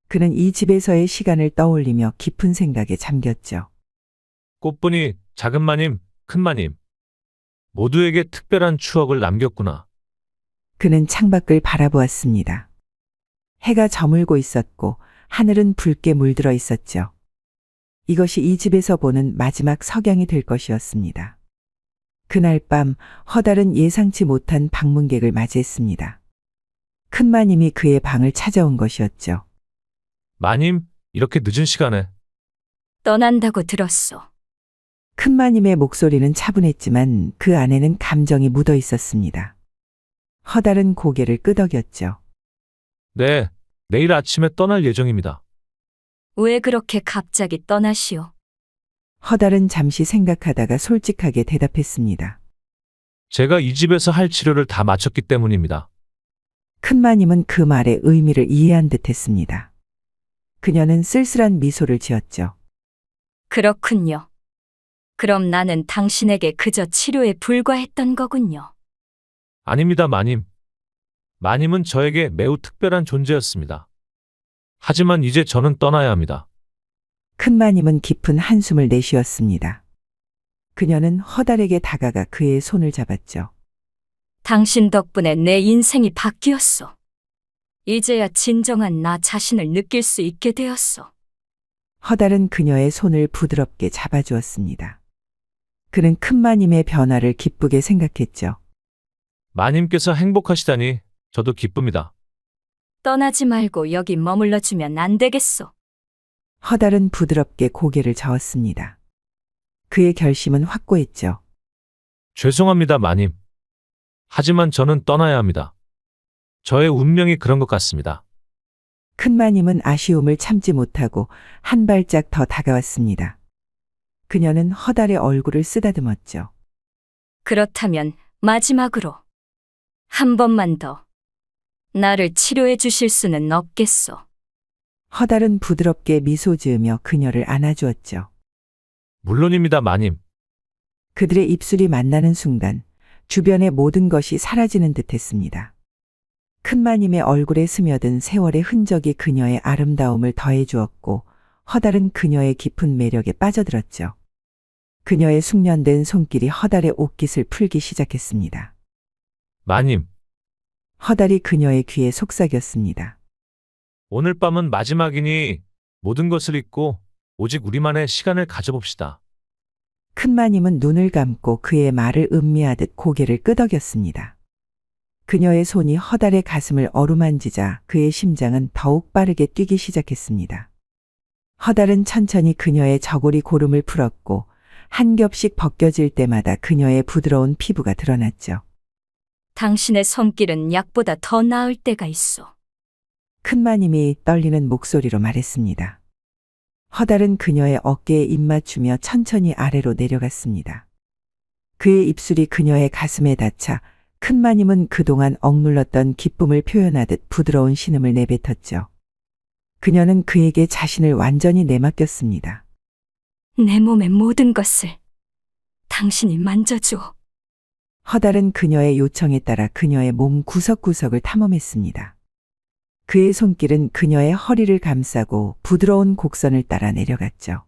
그는 이 집에서의 시간을 떠올리며 깊은 생각에 잠겼죠. 꽃분이 작은 마님, 큰 마님 모두에게 특별한 추억을 남겼구나. 그는 창밖을 바라보았습니다. 해가 저물고 있었고 하늘은 붉게 물들어 있었죠. 이것이 이 집에서 보는 마지막 석양이 될 것이었습니다. 그날 밤 허달은 예상치 못한 방문객을 맞이했습니다. 큰 마님이 그의 방을 찾아온 것이었죠. 마님, 이렇게 늦은 시간에. 떠난다고 들었소. 큰 마님의 목소리는 차분했지만 그 안에는 감정이 묻어 있었습니다. 허달은 고개를 끄덕였죠. 네, 내일 아침에 떠날 예정입니다. 왜 그렇게 갑자기 떠나시오? 허달은 잠시 생각하다가 솔직하게 대답했습니다. 제가 이 집에서 할 치료를 다 마쳤기 때문입니다. 큰마님은 그 말의 의미를 이해한 듯 했습니다. 그녀는 쓸쓸한 미소를 지었죠. 그렇군요. 그럼 나는 당신에게 그저 치료에 불과했던 거군요. 아닙니다, 마님. 마님은 저에게 매우 특별한 존재였습니다. 하지만 이제 저는 떠나야 합니다. 큰마님은 깊은 한숨을 내쉬었습니다. 그녀는 허달에게 다가가 그의 손을 잡았죠. 당신 덕분에 내 인생이 바뀌었어. 이제야 진정한 나 자신을 느낄 수 있게 되었어. 허달은 그녀의 손을 부드럽게 잡아주었습니다. 그는 큰마님의 변화를 기쁘게 생각했죠. 마님께서 행복하시다니 저도 기쁩니다. 떠나지 말고 여기 머물러주면 안 되겠어. 허달은 부드럽게 고개를 저었습니다. 그의 결심은 확고했죠. 죄송합니다, 마님. 하지만 저는 떠나야 합니다. 저의 운명이 그런 것 같습니다. 큰마님은 아쉬움을 참지 못하고 한 발짝 더 다가왔습니다. 그녀는 허달의 얼굴을 쓰다듬었죠. 그렇다면 마지막으로 한 번만 더 나를 치료해 주실 수는 없겠어. 허달은 부드럽게 미소 지으며 그녀를 안아주었죠. 물론입니다, 마님. 그들의 입술이 만나는 순간 주변의 모든 것이 사라지는 듯했습니다. 큰마님의 얼굴에 스며든 세월의 흔적이 그녀의 아름다움을 더해주었고 허달은 그녀의 깊은 매력에 빠져들었죠. 그녀의 숙련된 손길이 허달의 옷깃을 풀기 시작했습니다. 마님, 허달이 그녀의 귀에 속삭였습니다. 오늘 밤은 마지막이니 모든 것을 잊고 오직 우리만의 시간을 가져봅시다. 큰마님은 눈을 감고 그의 말을 음미하듯 고개를 끄덕였습니다. 그녀의 손이 허달의 가슴을 어루만지자 그의 심장은 더욱 빠르게 뛰기 시작했습니다. 허달은 천천히 그녀의 저고리 고름을 풀었고 한 겹씩 벗겨질 때마다 그녀의 부드러운 피부가 드러났죠. 당신의 손길은 약보다 더 나을 때가 있어. 큰마님이 떨리는 목소리로 말했습니다. 허달은 그녀의 어깨에 입맞추며 천천히 아래로 내려갔습니다. 그의 입술이 그녀의 가슴에 닿자 큰마님은 그동안 억눌렀던 기쁨을 표현하듯 부드러운 신음을 내뱉었죠. 그녀는 그에게 자신을 완전히 내맡겼습니다. 내 몸의 모든 것을 당신이 만져줘. 허달은 그녀의 요청에 따라 그녀의 몸 구석구석을 탐험했습니다. 그의 손길은 그녀의 허리를 감싸고 부드러운 곡선을 따라 내려갔죠.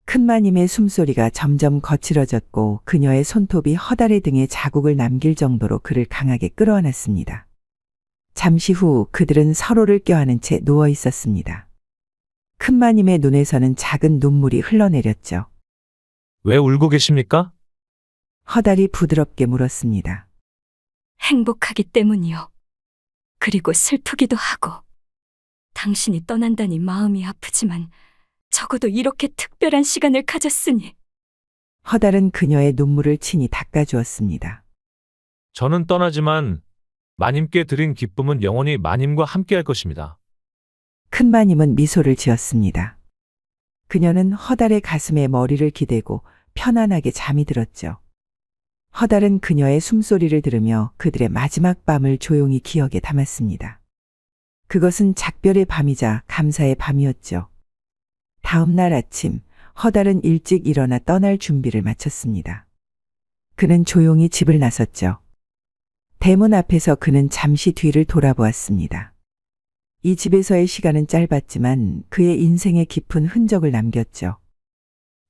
큰마님의 숨소리가 점점 거칠어졌고 그녀의 손톱이 허달의 등에 자국을 남길 정도로 그를 강하게 끌어안았습니다. 잠시 후 그들은 서로를 껴안은 채 누워 있었습니다. 큰마님의 눈에서는 작은 눈물이 흘러내렸죠. 왜 울고 계십니까? 허달이 부드럽게 물었습니다. 행복하기 때문이요. 그리고 슬프기도 하고. 당신이 떠난다니 마음이 아프지만 적어도 이렇게 특별한 시간을 가졌으니. 허달은 그녀의 눈물을 친히 닦아주었습니다. 저는 떠나지만 마님께 드린 기쁨은 영원히 마님과 함께할 것입니다. 큰마님은 미소를 지었습니다. 그녀는 허달의 가슴에 머리를 기대고 편안하게 잠이 들었죠. 허달은 그녀의 숨소리를 들으며 그들의 마지막 밤을 조용히 기억에 담았습니다. 그것은 작별의 밤이자 감사의 밤이었죠. 다음 날 아침, 허달은 일찍 일어나 떠날 준비를 마쳤습니다. 그는 조용히 집을 나섰죠. 대문 앞에서 그는 잠시 뒤를 돌아보았습니다. 이 집에서의 시간은 짧았지만 그의 인생에 깊은 흔적을 남겼죠.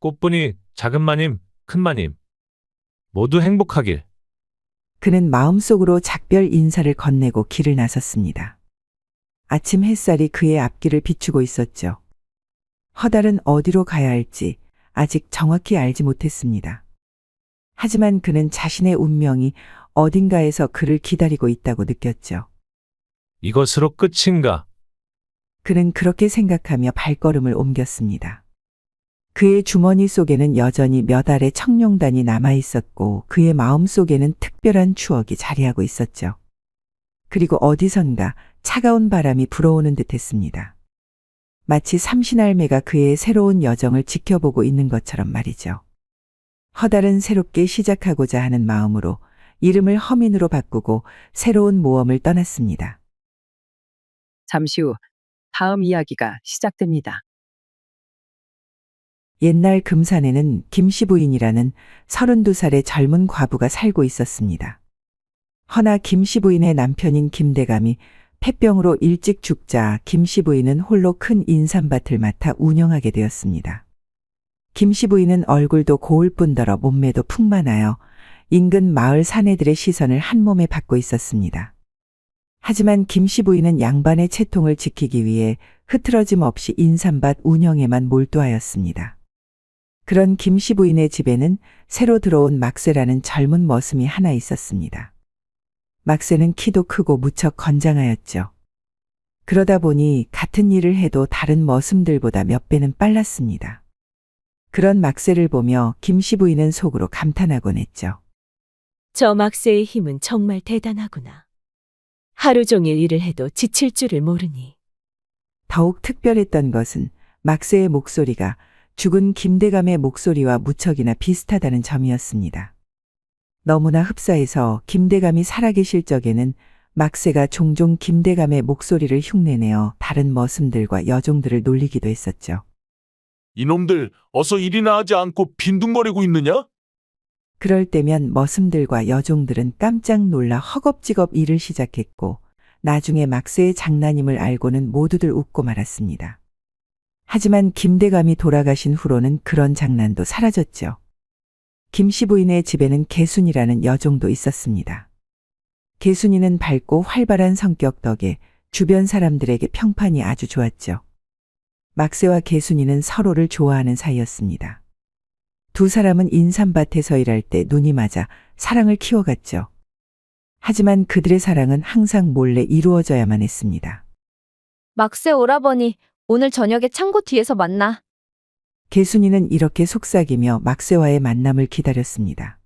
꽃분이 작은 마님, 큰 마님 모두 행복하길. 그는 마음속으로 작별 인사를 건네고 길을 나섰습니다. 아침 햇살이 그의 앞길을 비추고 있었죠. 허달은 어디로 가야 할지 아직 정확히 알지 못했습니다. 하지만 그는 자신의 운명이 어딘가에서 그를 기다리고 있다고 느꼈죠. 이것으로 끝인가? 그는 그렇게 생각하며 발걸음을 옮겼습니다. 그의 주머니 속에는 여전히 몇 알의 청룡단이 남아 있었고 그의 마음 속에는 특별한 추억이 자리하고 있었죠. 그리고 어디선가 차가운 바람이 불어오는 듯했습니다. 마치 삼신할매가 그의 새로운 여정을 지켜보고 있는 것처럼 말이죠. 허달은 새롭게 시작하고자 하는 마음으로 이름을 허민으로 바꾸고 새로운 모험을 떠났습니다. 잠시 후 다음 이야기가 시작됩니다. 옛날 금산에는 김씨 부인이라는 32살의 젊은 과부가 살고 있었습니다. 허나 김씨 부인의 남편인 김대감이 폐병으로 일찍 죽자 김씨 부인은 홀로 큰 인삼밭을 맡아 운영하게 되었습니다. 김씨 부인은 얼굴도 고울 뿐더러 몸매도 풍만하여 인근 마을 사내들의 시선을 한 몸에 받고 있었습니다. 하지만 김씨 부인은 양반의 채통을 지키기 위해 흐트러짐 없이 인삼밭 운영에만 몰두하였습니다. 그런 김씨 부인의 집에는 새로 들어온 막쇠라는 젊은 머슴이 하나 있었습니다. 막쇠는 키도 크고 무척 건장하였죠. 그러다 보니 같은 일을 해도 다른 머슴들보다 몇 배는 빨랐습니다. 그런 막쇠를 보며 김씨 부인은 속으로 감탄하곤 했죠. 저 막새의 힘은 정말 대단하구나. 하루 종일 일을 해도 지칠 줄을 모르니. 더욱 특별했던 것은 막쇠의 목소리가 죽은 김대감의 목소리와 무척이나 비슷하다는 점이었습니다. 너무나 흡사해서 김대감이 살아계실 적에는 막쇠가 종종 김대감의 목소리를 흉내내어 다른 머슴들과 여종들을 놀리기도 했었죠. 이놈들 어서 일이나 하지 않고 빈둥거리고 있느냐? 그럴 때면 머슴들과 여종들은 깜짝 놀라 허겁지겁 일을 시작했고 나중에 막쇠의 장난임을 알고는 모두들 웃고 말았습니다. 하지만 김대감이 돌아가신 후로는 그런 장난도 사라졌죠. 김씨 부인의 집에는 개순이라는 여종도 있었습니다. 개순이는 밝고 활발한 성격 덕에 주변 사람들에게 평판이 아주 좋았죠. 막쇠와 개순이는 서로를 좋아하는 사이였습니다. 두 사람은 인삼밭에서 일할 때 눈이 맞아 사랑을 키워갔죠. 하지만 그들의 사랑은 항상 몰래 이루어져야만 했습니다. 막새 오라버니, 오늘 저녁에 창고 뒤에서 만나. 개순이는 이렇게 속삭이며 막쇠와의 만남을 기다렸습니다.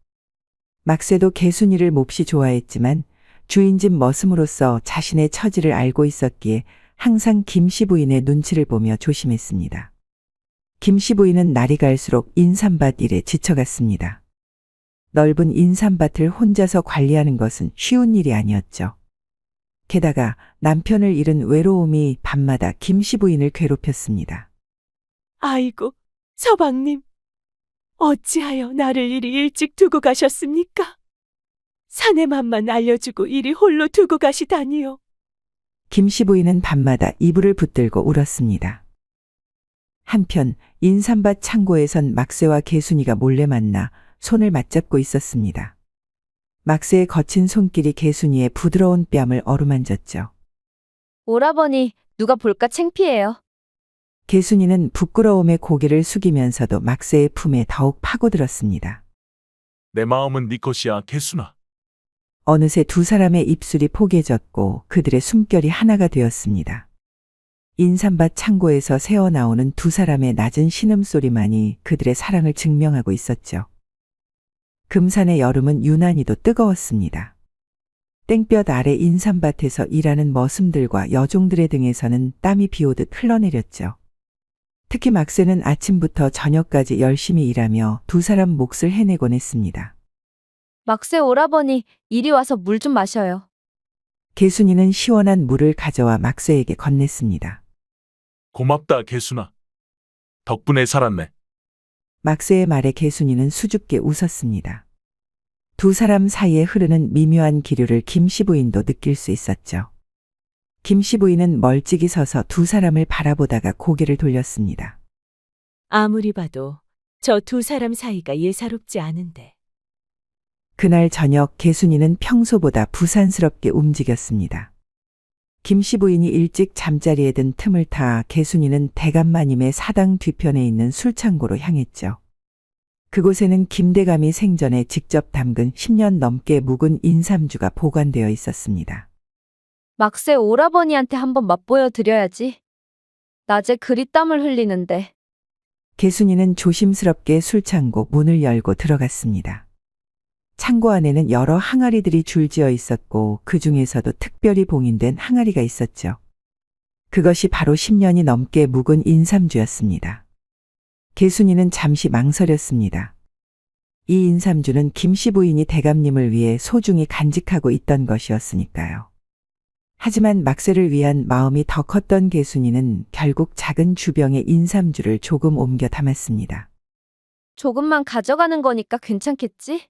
막쇠도 개순이를 몹시 좋아했지만 주인집 머슴으로서 자신의 처지를 알고 있었기에 항상 김씨 부인의 눈치를 보며 조심했습니다. 김씨 부인은 날이 갈수록 인삼밭 일에 지쳐갔습니다. 넓은 인삼밭을 혼자서 관리하는 것은 쉬운 일이 아니었죠. 게다가 남편을 잃은 외로움이 밤마다 김씨 부인을 괴롭혔습니다. 아이고, 서방님. 어찌하여 나를 이리 일찍 두고 가셨습니까? 사내맘만 알려주고 이리 홀로 두고 가시다니요. 김씨 부인은 밤마다 이불을 붙들고 울었습니다. 한편 인삼밭 창고에선 막쇠와 개순이가 몰래 만나 손을 맞잡고 있었습니다. 막쇠의 거친 손길이 개순이의 부드러운 뺨을 어루만졌죠. 오라버니, 누가 볼까 창피해요. 개순이는 부끄러움에 고개를 숙이면서도 막쇠의 품에 더욱 파고들었습니다. 내 마음은 네 것이야, 개순아. 어느새 두 사람의 입술이 포개졌고 그들의 숨결이 하나가 되었습니다. 인삼밭 창고에서 새어나오는 두 사람의 낮은 신음소리만이 그들의 사랑을 증명하고 있었죠. 금산의 여름은 유난히도 뜨거웠습니다. 땡볕 아래 인삼밭에서 일하는 머슴들과 여종들의 등에서는 땀이 비오듯 흘러내렸죠. 특히 막쇠는 아침부터 저녁까지 열심히 일하며 두 사람 몫을 해내곤 했습니다. 막새 오라버니, 이리 와서 물 좀 마셔요. 개순이는 시원한 물을 가져와 막쇠에게 건넸습니다. 고맙다, 개순아. 덕분에 살았네. 막쇠의 말에 개순이는 수줍게 웃었습니다. 두 사람 사이에 흐르는 미묘한 기류를 김씨 부인도 느낄 수 있었죠. 김씨 부인은 멀찍이 서서 두 사람을 바라보다가 고개를 돌렸습니다. 아무리 봐도 저 두 사람 사이가 예사롭지 않은데. 그날 저녁 개순이는 평소보다 부산스럽게 움직였습니다. 김씨 부인이 일찍 잠자리에 든 틈을 타 개순이는 대감마님의 사당 뒤편에 있는 술창고로 향했죠. 그곳에는 김대감이 생전에 직접 담근 10년 넘게 묵은 인삼주가 보관되어 있었습니다. 막새 오라버니한테 한번 맛보여 드려야지. 낮에 그리 땀을 흘리는데. 개순이는 조심스럽게 술창고 문을 열고 들어갔습니다. 창고 안에는 여러 항아리들이 줄지어 있었고 그 중에서도 특별히 봉인된 항아리가 있었죠. 그것이 바로 10년이 넘게 묵은 인삼주였습니다. 개순이는 잠시 망설였습니다. 이 인삼주는 김씨 부인이 대감님을 위해 소중히 간직하고 있던 것이었으니까요. 하지만 막세를 위한 마음이 더 컸던 개순이는 결국 작은 주병에 인삼주를 조금 옮겨 담았습니다. 조금만 가져가는 거니까 괜찮겠지?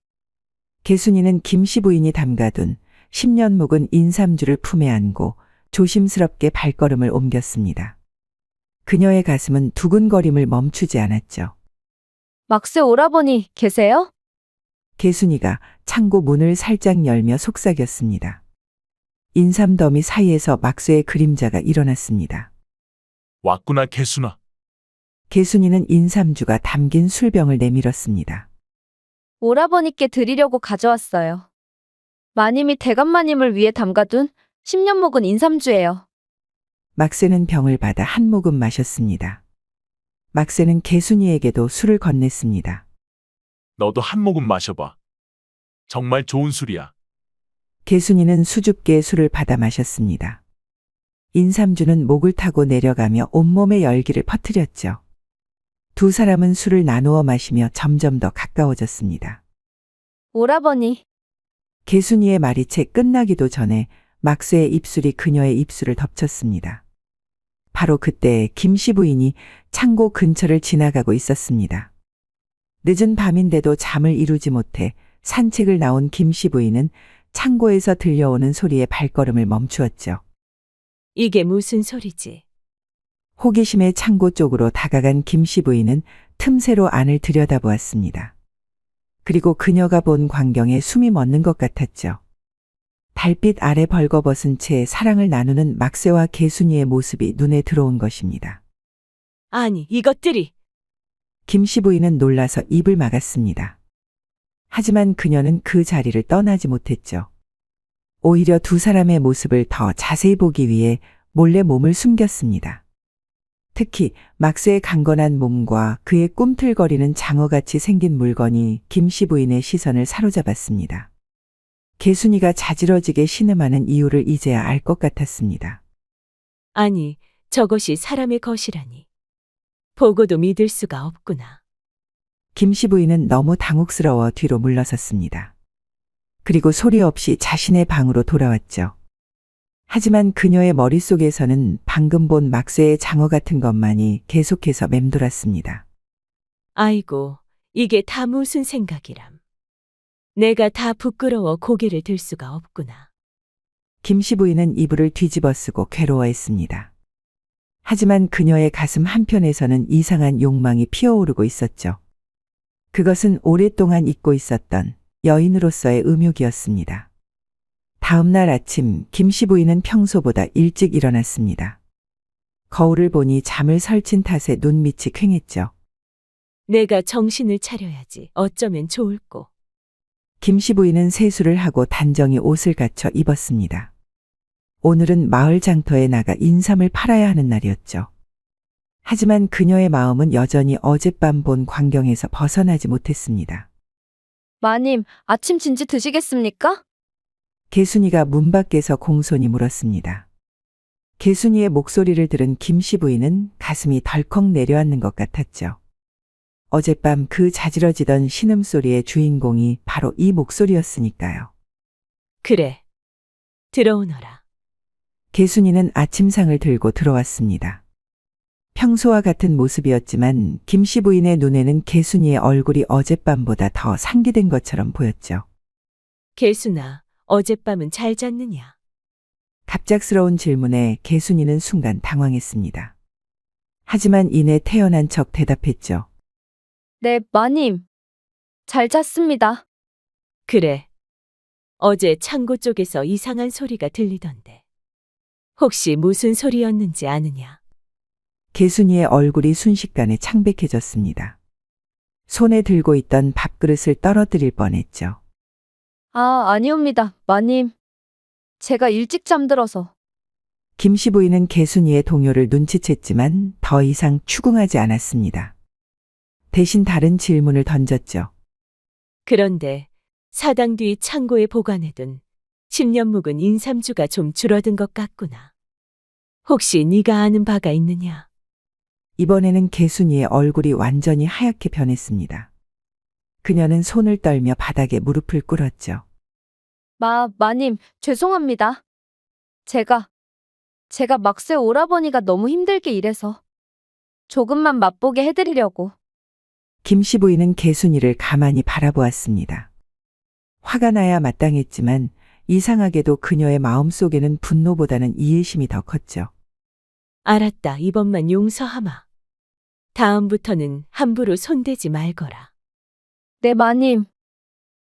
개순이는 김씨 부인이 담가둔 10년 묵은 인삼주를 품에 안고 조심스럽게 발걸음을 옮겼습니다. 그녀의 가슴은 두근거림을 멈추지 않았죠. 막세 오라버니 계세요? 개순이가 창고 문을 살짝 열며 속삭였습니다. 인삼더미 사이에서 막쇠의 그림자가 일어났습니다. 왔구나, 개순아. 개순이는 인삼주가 담긴 술병을 내밀었습니다. 오라버니께 드리려고 가져왔어요. 마님이 대감마님을 위해 담가둔 10년 묵은 인삼주예요. 막쇠는 병을 받아 한 모금 마셨습니다. 막쇠는 개순이에게도 술을 건넸습니다. 너도 한 모금 마셔봐. 정말 좋은 술이야. 개순이는 수줍게 술을 받아 마셨습니다. 인삼주는 목을 타고 내려가며 온몸에 열기를 퍼뜨렸죠. 두 사람은 술을 나누어 마시며 점점 더 가까워졌습니다. 오라버니, 개순이의 말이 채 끝나기도 전에 막쇠의 입술이 그녀의 입술을 덮쳤습니다. 바로 그때 김씨 부인이 창고 근처를 지나가고 있었습니다. 늦은 밤인데도 잠을 이루지 못해 산책을 나온 김씨 부인은 창고에서 들려오는 소리에 발걸음을 멈추었죠. 이게 무슨 소리지? 호기심에 창고 쪽으로 다가간 김씨 부인은 틈새로 안을 들여다보았습니다. 그리고 그녀가 본 광경에 숨이 멎는 것 같았죠. 달빛 아래 벌거벗은 채 사랑을 나누는 막쇠와 개순이의 모습이 눈에 들어온 것입니다. 아니, 이것들이 김씨 부인은 놀라서 입을 막았습니다. 하지만 그녀는 그 자리를 떠나지 못했죠. 오히려 두 사람의 모습을 더 자세히 보기 위해 몰래 몸을 숨겼습니다. 특히 막쇠의 강건한 몸과 그의 꿈틀거리는 장어같이 생긴 물건이 김씨 부인의 시선을 사로잡았습니다. 개순이가 자지러지게 신음하는 이유를 이제야 알 것 같았습니다. 아니, 저것이 사람의 것이라니. 보고도 믿을 수가 없구나. 김씨 부인은 너무 당혹스러워 뒤로 물러섰습니다. 그리고 소리 없이 자신의 방으로 돌아왔죠. 하지만 그녀의 머릿속에서는 방금 본 막쇠의 장어 같은 것만이 계속해서 맴돌았습니다. 아이고, 이게 다 무슨 생각이람. 내가 다 부끄러워 고개를 들 수가 없구나. 김씨 부인은 이불을 뒤집어 쓰고 괴로워했습니다. 하지만 그녀의 가슴 한편에서는 이상한 욕망이 피어오르고 있었죠. 그것은 오랫동안 잊고 있었던 여인으로서의 음욕이었습니다. 다음 날 아침 김씨 부인은 평소보다 일찍 일어났습니다. 거울을 보니 잠을 설친 탓에 눈밑이 퀭했죠. 내가 정신을 차려야지. 어쩌면 좋을꼬. 김씨 부인은 세수를 하고 단정히 옷을 갖춰 입었습니다. 오늘은 마을 장터에 나가 인삼을 팔아야 하는 날이었죠. 하지만 그녀의 마음은 여전히 어젯밤 본 광경에서 벗어나지 못했습니다. 마님, 아침 진지 드시겠습니까? 개순이가 문 밖에서 공손히 물었습니다. 개순이의 목소리를 들은 김씨 부인은 가슴이 덜컥 내려앉는 것 같았죠. 어젯밤 그 자지러지던 신음소리의 주인공이 바로 이 목소리였으니까요. 그래. 들어오너라. 개순이는 아침상을 들고 들어왔습니다. 평소와 같은 모습이었지만 김씨 부인의 눈에는 개순이의 얼굴이 어젯밤보다 더 상기된 것처럼 보였죠. 개순아, 어젯밤은 잘 잤느냐? 갑작스러운 질문에 개순이는 순간 당황했습니다. 하지만 이내 태연한 척 대답했죠. 네, 마님. 잘 잤습니다. 그래. 어제 창고 쪽에서 이상한 소리가 들리던데. 혹시 무슨 소리였는지 아느냐? 개순이의 얼굴이 순식간에 창백해졌습니다. 손에 들고 있던 밥그릇을 떨어뜨릴 뻔했죠. 아니옵니다, 마님. 제가 일찍 잠들어서. 김씨 부인은 개순이의 동요를 눈치챘지만 더 이상 추궁하지 않았습니다. 대신 다른 질문을 던졌죠. 그런데 사당 뒤 창고에 보관해둔 10년 묵은 인삼주가 좀 줄어든 것 같구나. 혹시 네가 아는 바가 있느냐? 이번에는 개순이의 얼굴이 완전히 하얗게 변했습니다. 그녀는 손을 떨며 바닥에 무릎을 꿇었죠. 마님, 죄송합니다. 제가 막세 오라버니가 너무 힘들게 일해서 조금만 맛보게 해드리려고. 김씨 부인은 개순이를 가만히 바라보았습니다. 화가 나야 마땅했지만 이상하게도 그녀의 마음속에는 분노보다는 이해심이 더 컸죠. 알았다. 이번만 용서하마. 다음부터는 함부로 손대지 말거라. 네, 마님.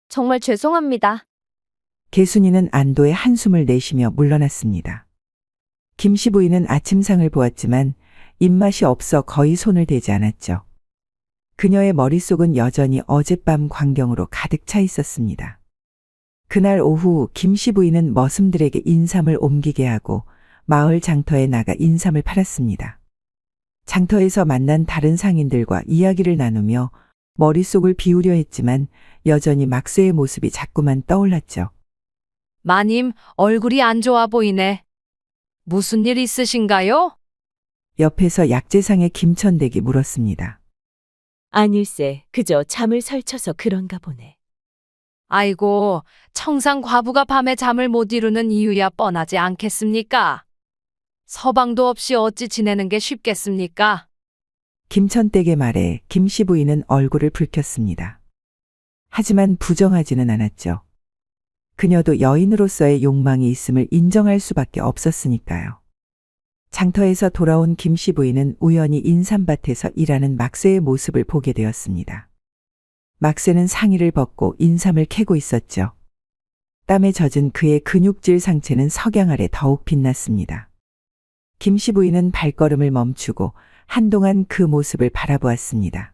정말 죄송합니다. 개순이는 안도의 한숨을 내쉬며 물러났습니다. 김씨 부인은 아침상을 보았지만 입맛이 없어 거의 손을 대지 않았죠. 그녀의 머릿속은 여전히 어젯밤 광경으로 가득 차 있었습니다. 그날 오후 김씨 부인은 머슴들에게 인삼을 옮기게 하고 마을 장터에 나가 인삼을 팔았습니다. 장터에서 만난 다른 상인들과 이야기를 나누며 머릿속을 비우려 했지만 여전히 막세의 모습이 자꾸만 떠올랐죠. 마님, 얼굴이 안 좋아 보이네. 무슨 일 있으신가요? 옆에서 약재상의 김천댁이 물었습니다. 아닐세, 그저 잠을 설쳐서 그런가 보네. 아이고, 청상 과부가 밤에 잠을 못 이루는 이유야 뻔하지 않겠습니까? 서방도 없이 어찌 지내는 게 쉽겠습니까? 김천댁의 말에 김씨 부인은 얼굴을 붉혔습니다. 하지만 부정하지는 않았죠. 그녀도 여인으로서의 욕망이 있음을 인정할 수밖에 없었으니까요. 장터에서 돌아온 김씨 부인은 우연히 인삼밭에서 일하는 막세의 모습을 보게 되었습니다. 막세는 상의를 벗고 인삼을 캐고 있었죠. 땀에 젖은 그의 근육질 상체는 석양 아래 더욱 빛났습니다. 김씨 부인은 발걸음을 멈추고 한동안 그 모습을 바라보았습니다.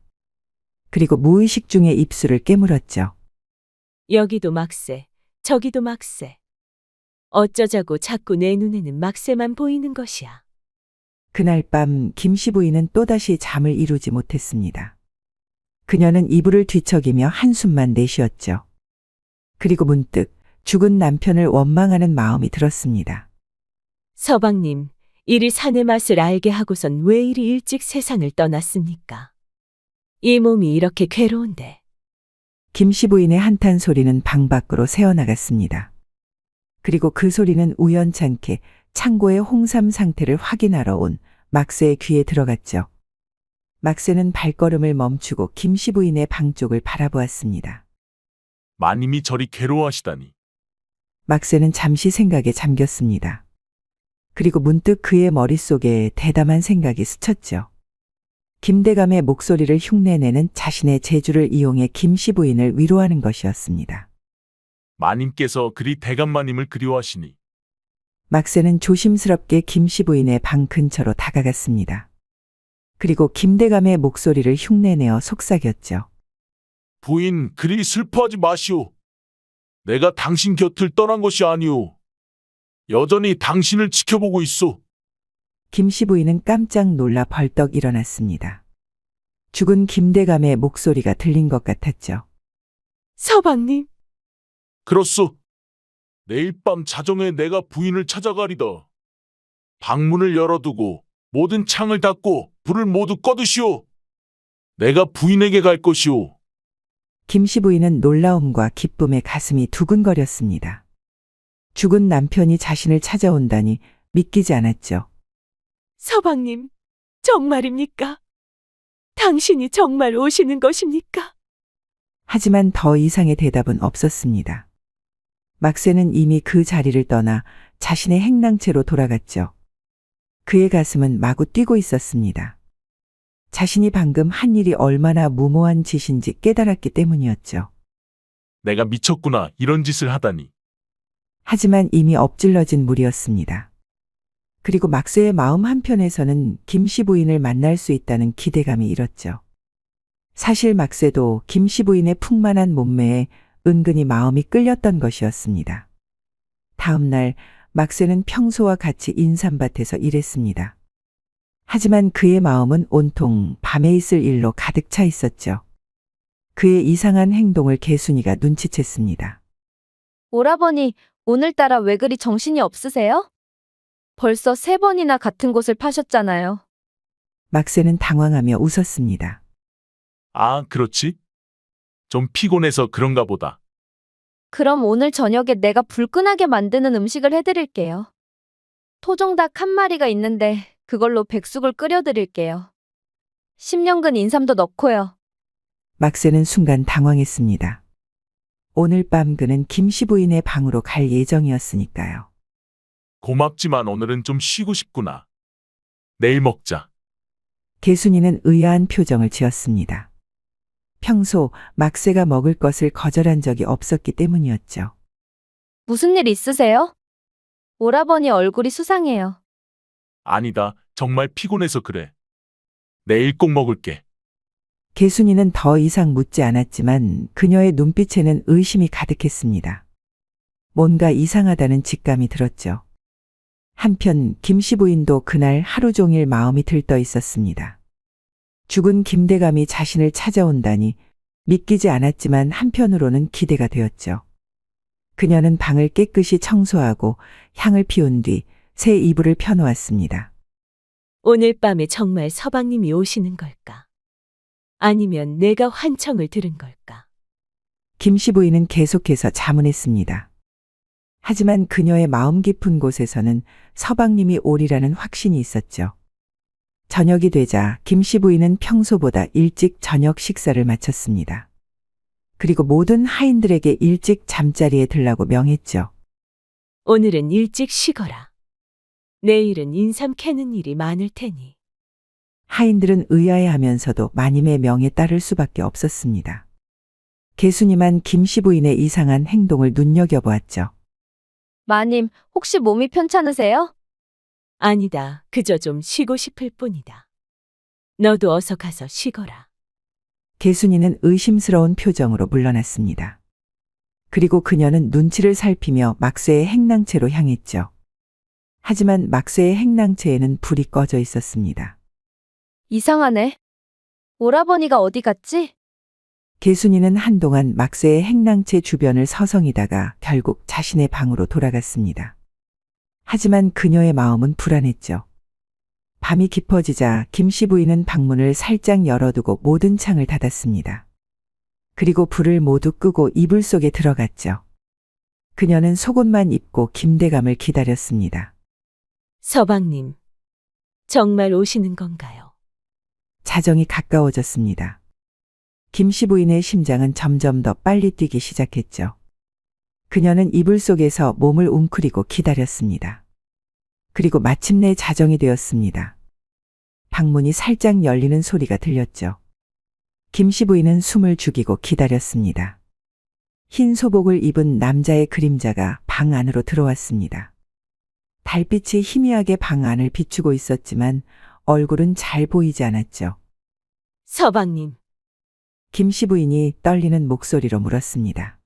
그리고 무의식 중에 입술을 깨물었죠. 여기도 막세, 저기도 막세. 어쩌자고 자꾸 내 눈에는 막세만 보이는 것이야. 그날 밤 김씨 부인은 또다시 잠을 이루지 못했습니다. 그녀는 이불을 뒤척이며 한숨만 내쉬었죠. 그리고 문득 죽은 남편을 원망하는 마음이 들었습니다. 서방님, 이리 산의 맛을 알게 하고선 왜 이리 일찍 세상을 떠났습니까? 이 몸이 이렇게 괴로운데. 김씨 부인의 한탄 소리는 방 밖으로 새어나갔습니다. 그리고 그 소리는 우연찮게 창고의 홍삼 상태를 확인하러 온 막세의 귀에 들어갔죠. 막세는 발걸음을 멈추고 김씨 부인의 방 쪽을 바라보았습니다. 마님이 저리 괴로워하시다니. 막세는 잠시 생각에 잠겼습니다. 그리고 문득 그의 머릿속에 대담한 생각이 스쳤죠. 김대감의 목소리를 흉내내는 자신의 재주를 이용해 김씨 부인을 위로하는 것이었습니다. 마님께서 그리 대감마님을 그리워하시니. 막세는 조심스럽게 김씨 부인의 방 근처로 다가갔습니다. 그리고 김대감의 목소리를 흉내내어 속삭였죠. 부인, 그리 슬퍼하지 마시오. 내가 당신 곁을 떠난 것이 아니오. 여전히 당신을 지켜보고 있소. 김씨 부인은 깜짝 놀라 벌떡 일어났습니다. 죽은 김대감의 목소리가 들린 것 같았죠. 서방님. 그렇소. 내일 밤 자정에 내가 부인을 찾아가리다. 방문을 열어두고 모든 창을 닫고 불을 모두 꺼두시오. 내가 부인에게 갈 것이오. 김씨 부인은 놀라움과 기쁨에 가슴이 두근거렸습니다. 죽은 남편이 자신을 찾아온다니 믿기지 않았죠. 서방님, 정말입니까? 당신이 정말 오시는 것입니까? 하지만 더 이상의 대답은 없었습니다. 막세는 이미 그 자리를 떠나 자신의 행랑채로 돌아갔죠. 그의 가슴은 마구 뛰고 있었습니다. 자신이 방금 한 일이 얼마나 무모한 짓인지 깨달았기 때문이었죠. 내가 미쳤구나, 이런 짓을 하다니. 하지만 이미 엎질러진 물이었습니다. 그리고 막세의 마음 한편에서는 김씨 부인을 만날 수 있다는 기대감이 일었죠. 사실 막세도 김씨 부인의 풍만한 몸매에 은근히 마음이 끌렸던 것이었습니다. 다음 날 막세는 평소와 같이 인삼밭에서 일했습니다. 하지만 그의 마음은 온통 밤에 있을 일로 가득 차 있었죠. 그의 이상한 행동을 개순이가 눈치챘습니다. 오라버니, 오늘따라 왜 그리 정신이 없으세요? 벌써 3번이나 같은 곳을 파셨잖아요. 막세는 당황하며 웃었습니다. 아, 그렇지? 좀 피곤해서 그런가 보다. 그럼 오늘 저녁에 내가 불끈하게 만드는 음식을 해드릴게요. 토종닭 한 마리가 있는데 그걸로 백숙을 끓여드릴게요. 10년근 인삼도 넣고요. 막새는 순간 당황했습니다. 오늘 밤 그는 김씨 부인의 방으로 갈 예정이었으니까요. 고맙지만 오늘은 좀 쉬고 싶구나. 내일 먹자. 개순이는 의아한 표정을 지었습니다. 평소 막새가 먹을 것을 거절한 적이 없었기 때문이었죠. 무슨 일 있으세요? 오라버니 얼굴이 수상해요. 아니다. 정말 피곤해서 그래. 내일 꼭 먹을게. 개순이는 더 이상 묻지 않았지만 그녀의 눈빛에는 의심이 가득했습니다. 뭔가 이상하다는 직감이 들었죠. 한편 김씨 부인도 그날 하루 종일 마음이 들떠 있었습니다. 죽은 김대감이 자신을 찾아온다니 믿기지 않았지만 한편으로는 기대가 되었죠. 그녀는 방을 깨끗이 청소하고 향을 피운 뒤 새 이불을 펴놓았습니다. 오늘 밤에 정말 서방님이 오시는 걸까? 아니면 내가 환청을 들은 걸까? 김씨 부인은 계속해서 자문했습니다. 하지만 그녀의 마음 깊은 곳에서는 서방님이 오리라는 확신이 있었죠. 저녁이 되자 김씨 부인은 평소보다 일찍 저녁 식사를 마쳤습니다. 그리고 모든 하인들에게 일찍 잠자리에 들라고 명했죠. 오늘은 일찍 쉬거라. 내일은 인삼 캐는 일이 많을 테니. 하인들은 의아해하면서도 마님의 명에 따를 수밖에 없었습니다. 개순이만 김씨 부인의 이상한 행동을 눈여겨보았죠. 마님, 혹시 몸이 편찮으세요? 아니다. 그저 좀 쉬고 싶을 뿐이다. 너도 어서 가서 쉬거라. 개순이는 의심스러운 표정으로 물러났습니다. 그리고 그녀는 눈치를 살피며 막쇠의 행랑채로 향했죠. 하지만 막쇠의 행랑채에는 불이 꺼져 있었습니다. 이상하네. 오라버니가 어디 갔지? 개순이는 한동안 막쇠의 행랑채 주변을 서성이다가 결국 자신의 방으로 돌아갔습니다. 하지만 그녀의 마음은 불안했죠. 밤이 깊어지자 김씨 부인은 방문을 살짝 열어두고 모든 창을 닫았습니다. 그리고 불을 모두 끄고 이불 속에 들어갔죠. 그녀는 속옷만 입고 김대감을 기다렸습니다. 서방님, 정말 오시는 건가요? 자정이 가까워졌습니다. 김씨 부인의 심장은 점점 더 빨리 뛰기 시작했죠. 그녀는 이불 속에서 몸을 웅크리고 기다렸습니다. 그리고 마침내 자정이 되었습니다. 방문이 살짝 열리는 소리가 들렸죠. 김씨 부인은 숨을 죽이고 기다렸습니다. 흰 소복을 입은 남자의 그림자가 방 안으로 들어왔습니다. 달빛이 희미하게 방 안을 비추고 있었지만 얼굴은 잘 보이지 않았죠. 서방님. 김씨 부인이 떨리는 목소리로 물었습니다.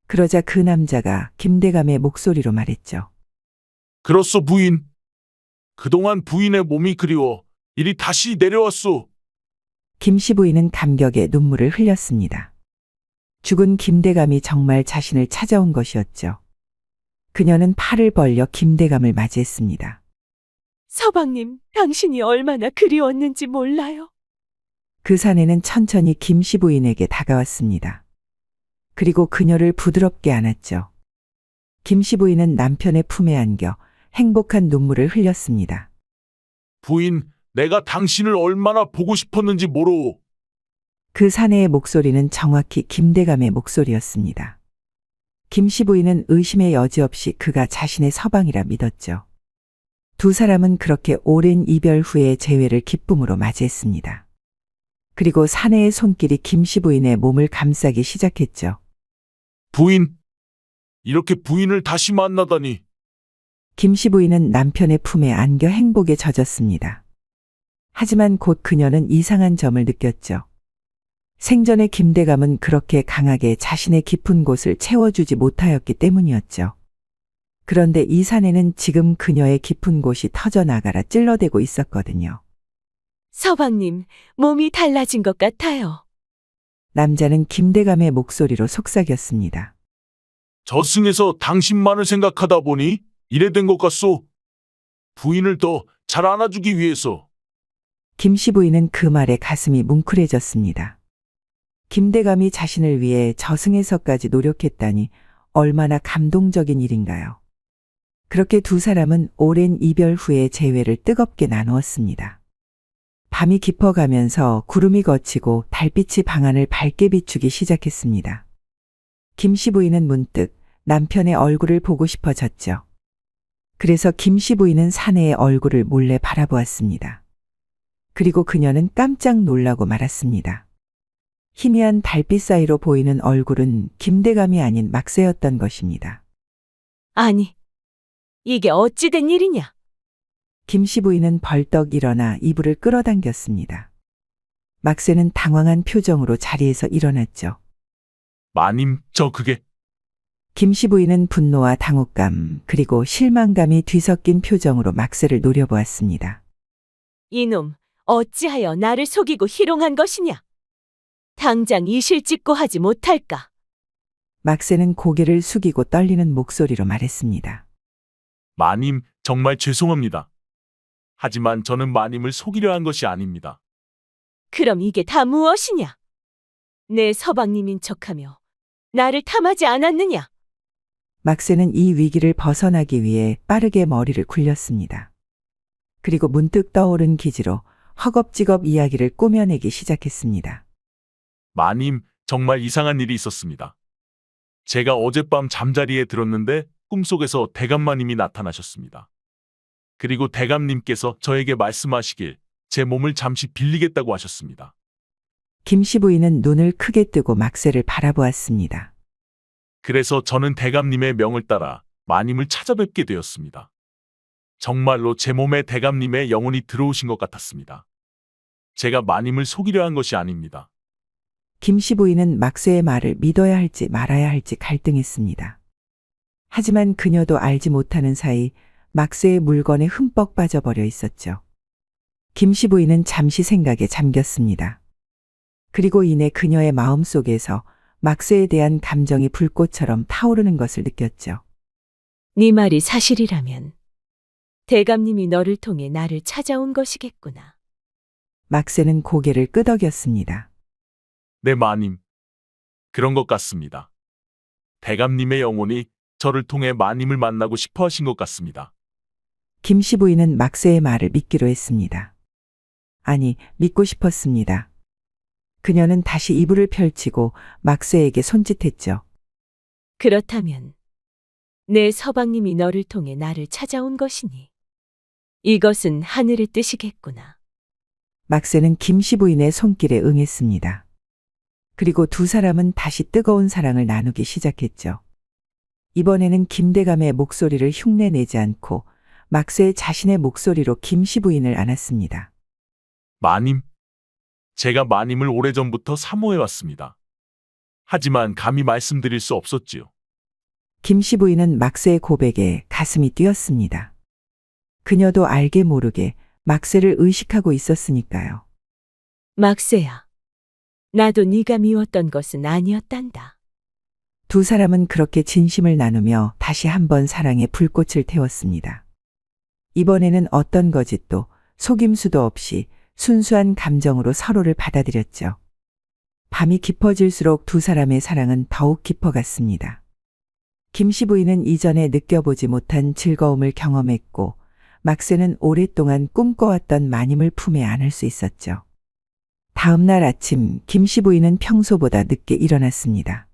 그러자 그 남자가 김대감의 목소리로 말했죠. 그렇소 부인. 그동안 부인의 몸이 그리워 이리 다시 내려왔소. 김씨 부인은 감격에 눈물을 흘렸습니다. 죽은 김대감이 정말 자신을 찾아온 것이었죠. 그녀는 팔을 벌려 김대감을 맞이했습니다. 서방님, 당신이 얼마나 그리웠는지 몰라요. 그 사내는 천천히 김씨 부인에게 다가왔습니다. 그리고 그녀를 부드럽게 안았죠. 김씨 부인은 남편의 품에 안겨 행복한 눈물을 흘렸습니다. 부인, 내가 당신을 얼마나 보고 싶었는지 모르오. 그 사내의 목소리는 정확히 김대감의 목소리였습니다. 김씨 부인은 의심의 여지 없이 그가 자신의 서방이라 믿었죠. 두 사람은 그렇게 오랜 이별 후의 재회를 기쁨으로 맞이했습니다. 그리고 사내의 손길이 김씨 부인의 몸을 감싸기 시작했죠. 부인, 이렇게 부인을 다시 만나다니. 김씨 부인은 남편의 품에 안겨 행복에 젖었습니다. 하지만 곧 그녀는 이상한 점을 느꼈죠. 생전에 김대감은 그렇게 강하게 자신의 깊은 곳을 채워주지 못하였기 때문이었죠. 그런데 이 사내는 지금 그녀의 깊은 곳이 터져나가라 찔러대고 있었거든요. 서방님, 몸이 달라진 것 같아요. 남자는 김대감의 목소리로 속삭였습니다. 저승에서 당신만을 생각하다 보니 이래 된 것 같소. 부인을 더 잘 안아주기 위해서. 김씨 부인은 그 말에 가슴이 뭉클해졌습니다. 김대감이 자신을 위해 저승에서까지 노력했다니 얼마나 감동적인 일인가요? 그렇게 두 사람은 오랜 이별 후에 재회를 뜨겁게 나누었습니다. 밤이 깊어가면서 구름이 걷히고 달빛이 방안을 밝게 비추기 시작했습니다. 김씨 부인은 문득 남편의 얼굴을 보고 싶어졌죠. 그래서 김씨 부인은 사내의 얼굴을 몰래 바라보았습니다. 그리고 그녀는 깜짝 놀라고 말았습니다. 희미한 달빛 사이로 보이는 얼굴은 김대감이 아닌 막새였던 것입니다. 아니, 이게 어찌 된 일이냐? 김씨 부인은 벌떡 일어나 이불을 끌어당겼습니다. 막새는 당황한 표정으로 자리에서 일어났죠. 마님, 저 그게 김씨 부인은 분노와 당혹감 그리고 실망감이 뒤섞인 표정으로 막새를 노려보았습니다. 이놈, 어찌하여 나를 속이고 희롱한 것이냐? 당장 이실 찍고 하지 못할까? 막새는 고개를 숙이고 떨리는 목소리로 말했습니다. 마님, 정말 죄송합니다. 하지만 저는 마님을 속이려 한 것이 아닙니다. 그럼 이게 다 무엇이냐? 내 서방님인 척하며 나를 탐하지 않았느냐? 막새는 이 위기를 벗어나기 위해 빠르게 머리를 굴렸습니다. 그리고 문득 떠오른 기지로 허겁지겁 이야기를 꾸며내기 시작했습니다. 마님, 정말 이상한 일이 있었습니다. 제가 어젯밤 잠자리에 들었는데 꿈속에서 대감마님이 나타나셨습니다. 그리고 대감님께서 저에게 말씀하시길 제 몸을 잠시 빌리겠다고 하셨습니다. 김씨 부인은 눈을 크게 뜨고 막새를 바라보았습니다. 그래서 저는 대감님의 명을 따라 마님을 찾아뵙게 되었습니다. 정말로 제 몸에 대감님의 영혼이 들어오신 것 같았습니다. 제가 마님을 속이려 한 것이 아닙니다. 김씨 부인은 막새의 말을 믿어야 할지 말아야 할지 갈등했습니다. 하지만 그녀도 알지 못하는 사이 막새의 물건에 흠뻑 빠져버려 있었죠. 김씨 부인은 잠시 생각에 잠겼습니다. 그리고 이내 그녀의 마음속에서 막새에 대한 감정이 불꽃처럼 타오르는 것을 느꼈죠. 네 말이 사실이라면 대감님이 너를 통해 나를 찾아온 것이겠구나. 막새는 고개를 끄덕였습니다. 네, 마님. 그런 것 같습니다. 대감님의 영혼이 저를 통해 마님을 만나고 싶어 하신 것 같습니다. 김씨 부인은 막새의 말을 믿기로 했습니다. 아니, 믿고 싶었습니다. 그녀는 다시 이불을 펼치고 막새에게 손짓했죠. 그렇다면 내 서방님이 너를 통해 나를 찾아온 것이니 이것은 하늘의 뜻이겠구나. 막새는 김씨 부인의 손길에 응했습니다. 그리고 두 사람은 다시 뜨거운 사랑을 나누기 시작했죠. 이번에는 김대감의 목소리를 흉내내지 않고 막새 자신의 목소리로 김씨 부인을 안았습니다. 마님, 제가 마님을 오래전부터 사모해왔습니다. 하지만 감히 말씀드릴 수 없었지요. 김씨 부인은 막새의 고백에 가슴이 뛰었습니다. 그녀도 알게 모르게 막새를 의식하고 있었으니까요. 막새야, 나도 네가 미웠던 것은 아니었단다. 두 사람은 그렇게 진심을 나누며 다시 한번 사랑의 불꽃을 태웠습니다. 이번에는 어떤 거짓도 속임수도 없이 순수한 감정으로 서로를 받아들였죠. 밤이 깊어질수록 두 사람의 사랑은 더욱 깊어갔습니다. 김씨 부인은 이전에 느껴보지 못한 즐거움을 경험했고 막새는 오랫동안 꿈꿔왔던 마님을 품에 안을 수 있었죠. 다음 날 아침 김씨 부인은 평소보다 늦게 일어났습니다.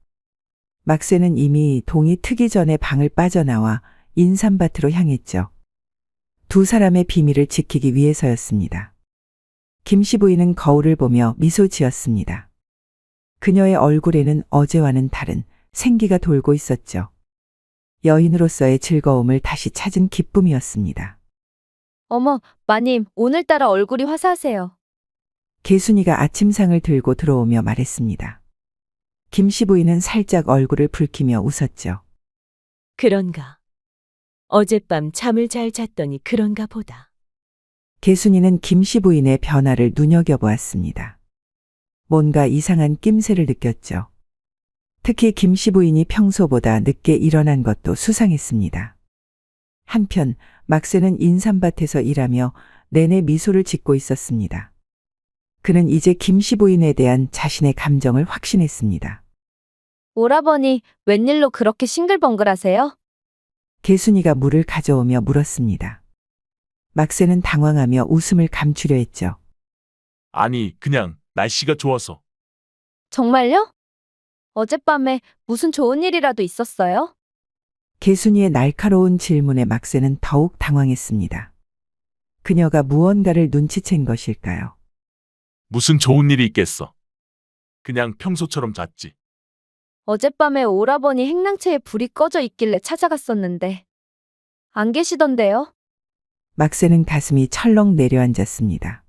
막새는 이미 동이 트기 전에 방을 빠져나와 인삼밭으로 향했죠. 두 사람의 비밀을 지키기 위해서였습니다. 김씨 부인은 거울을 보며 미소 지었습니다. 그녀의 얼굴에는 어제와는 다른 생기가 돌고 있었죠. 여인으로서의 즐거움을 다시 찾은 기쁨이었습니다. 어머, 마님, 오늘따라 얼굴이 화사하세요. 개순이가 아침상을 들고 들어오며 말했습니다. 김씨 부인은 살짝 얼굴을 붉히며 웃었죠. 그런가? 어젯밤 잠을 잘 잤더니 그런가 보다. 개순이는 김씨 부인의 변화를 눈여겨보았습니다. 뭔가 이상한 낌새를 느꼈죠. 특히 김씨 부인이 평소보다 늦게 일어난 것도 수상했습니다. 한편 막새는 인삼밭에서 일하며 내내 미소를 짓고 있었습니다. 그는 이제 김씨 부인에 대한 자신의 감정을 확신했습니다. 오라버니, 웬일로 그렇게 싱글벙글하세요? 개순이가 물을 가져오며 물었습니다. 막새는 당황하며 웃음을 감추려 했죠. 아니, 그냥 날씨가 좋아서. 정말요? 어젯밤에 무슨 좋은 일이라도 있었어요? 개순이의 날카로운 질문에 막새는 더욱 당황했습니다. 그녀가 무언가를 눈치챈 것일까요? 무슨 좋은 일이 있겠어. 그냥 평소처럼 잤지. 어젯밤에 오라버니 행랑채에 불이 꺼져 있길래 찾아갔었는데 안 계시던데요? 막새는 가슴이 철렁 내려앉았습니다.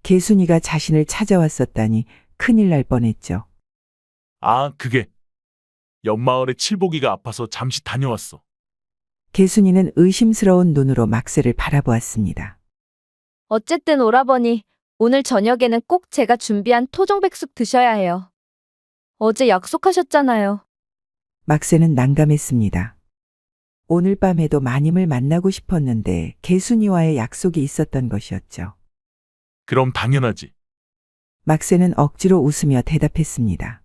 개순이가 자신을 찾아왔었다니 큰일 날 뻔했죠. 아, 그게 옆마을에 칠복이가 아파서 잠시 다녀왔어. 개순이는 의심스러운 눈으로 막새를 바라보았습니다. 어쨌든 오라버니, 오늘 저녁에는 꼭 제가 준비한 토종백숙 드셔야 해요. 어제 약속하셨잖아요. 막새는 난감했습니다. 오늘 밤에도 마님을 만나고 싶었는데 개순이와의 약속이 있었던 것이었죠. 그럼 당연하지. 막새는 억지로 웃으며 대답했습니다.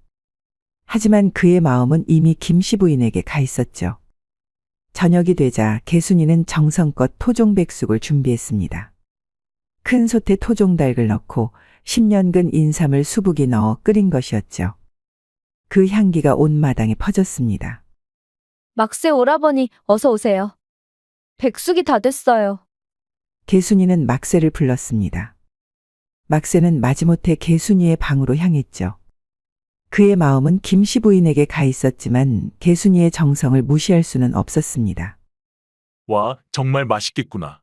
하지만 그의 마음은 이미 김씨 부인에게 가 있었죠. 저녁이 되자 개순이는 정성껏 토종백숙을 준비했습니다. 큰 솥에 토종닭을 넣고 10년근 인삼을 수북이 넣어 끓인 것이었죠. 그 향기가 온 마당에 퍼졌습니다. 막새 오라버니, 어서 오세요. 백숙이 다 됐어요. 개순이는 막새를 불렀습니다. 막새는 마지못해 개순이의 방으로 향했죠. 그의 마음은 김씨 부인에게 가 있었지만 개순이의 정성을 무시할 수는 없었습니다. 와, 정말 맛있겠구나.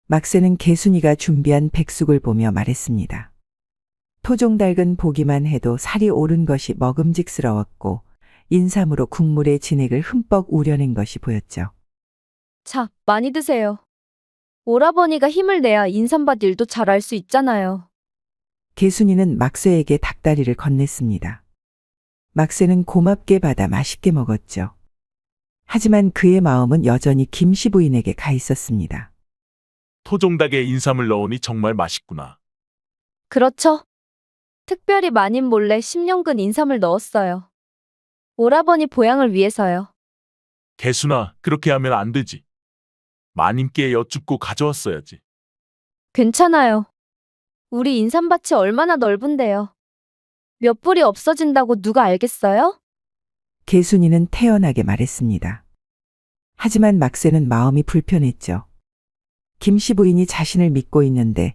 막새는 개순이가 준비한 백숙을 보며 말했습니다. 토종닭은 보기만 해도 살이 오른 것이 먹음직스러웠고 인삼으로 국물의 진액을 흠뻑 우려낸 것이 보였죠. 자, 많이 드세요. 오라버니가 힘을 내야 인삼밭 일도 잘할 수 있잖아요. 개순이는 막새에게 닭다리를 건넸습니다. 막새는 고맙게 받아 맛있게 먹었죠. 하지만 그의 마음은 여전히 김씨 부인에게 가 있었습니다. 토종닭에 인삼을 넣으니 정말 맛있구나. 그렇죠? 특별히 마님 몰래 10년근 인삼을 넣었어요. 오라버니 보양을 위해서요. 개순아, 그렇게 하면 안 되지. 마님께 여쭙고 가져왔어야지. 괜찮아요. 우리 인삼밭이 얼마나 넓은데요. 몇 뿌리 없어진다고 누가 알겠어요? 개순이는 태연하게 말했습니다. 하지만 막새는 마음이 불편했죠. 김씨 부인이 자신을 믿고 있는데